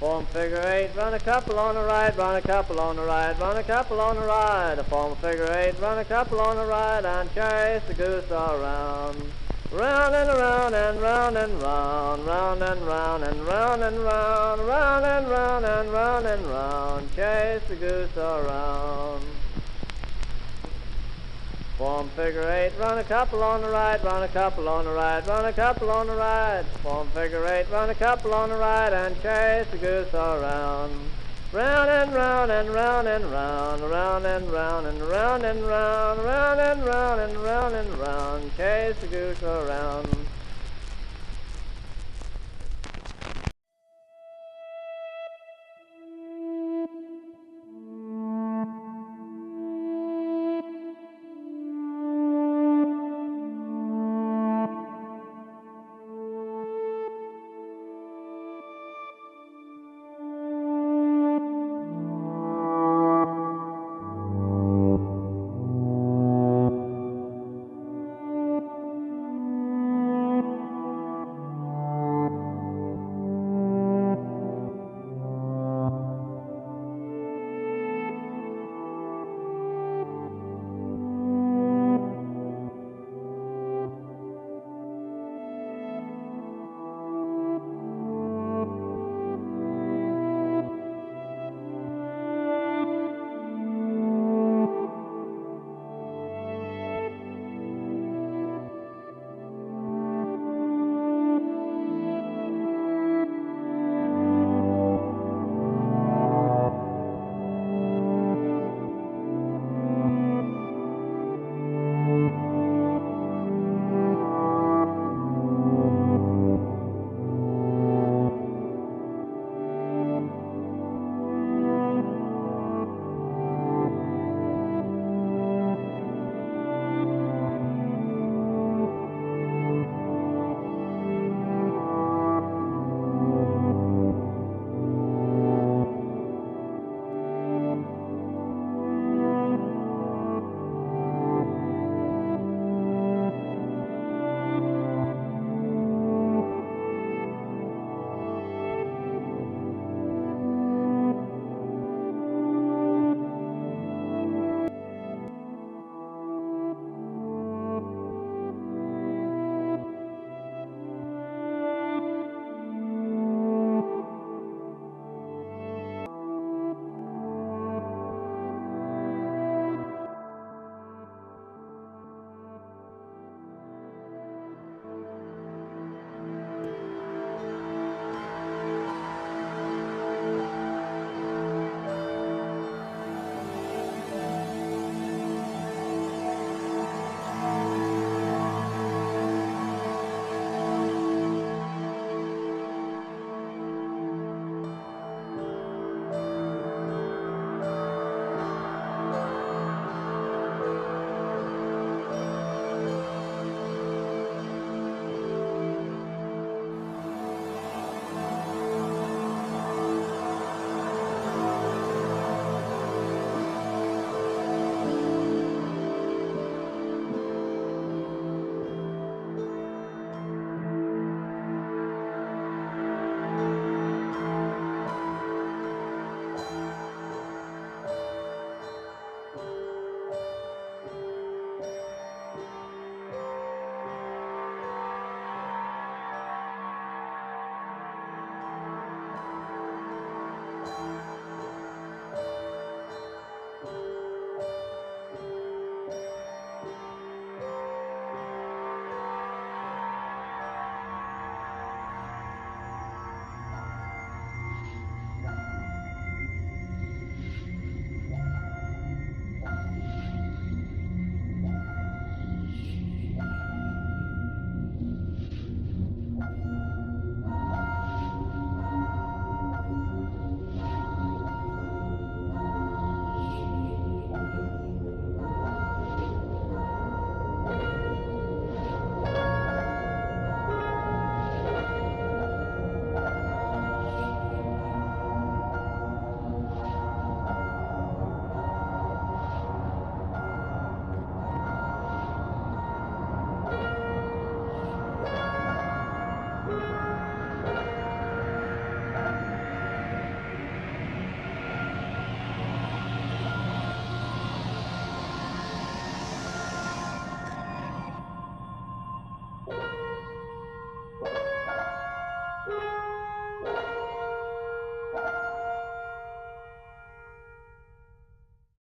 Form figure 8, run a couple on the right, run a couple on the right, run a couple on the right. A form figure 8, run a couple on the right, and chase the goose around. Round and around and round and round, round and round and round and round, round and round and round and round, chase the goose around. Form figure 8, run a couple on the right, run a couple on the right, run a couple on the right. Form figure 8, run a couple on the right, and chase the goose around. Round and round and round and round, round and round and round and round, round and round and round and round, chase the goose around.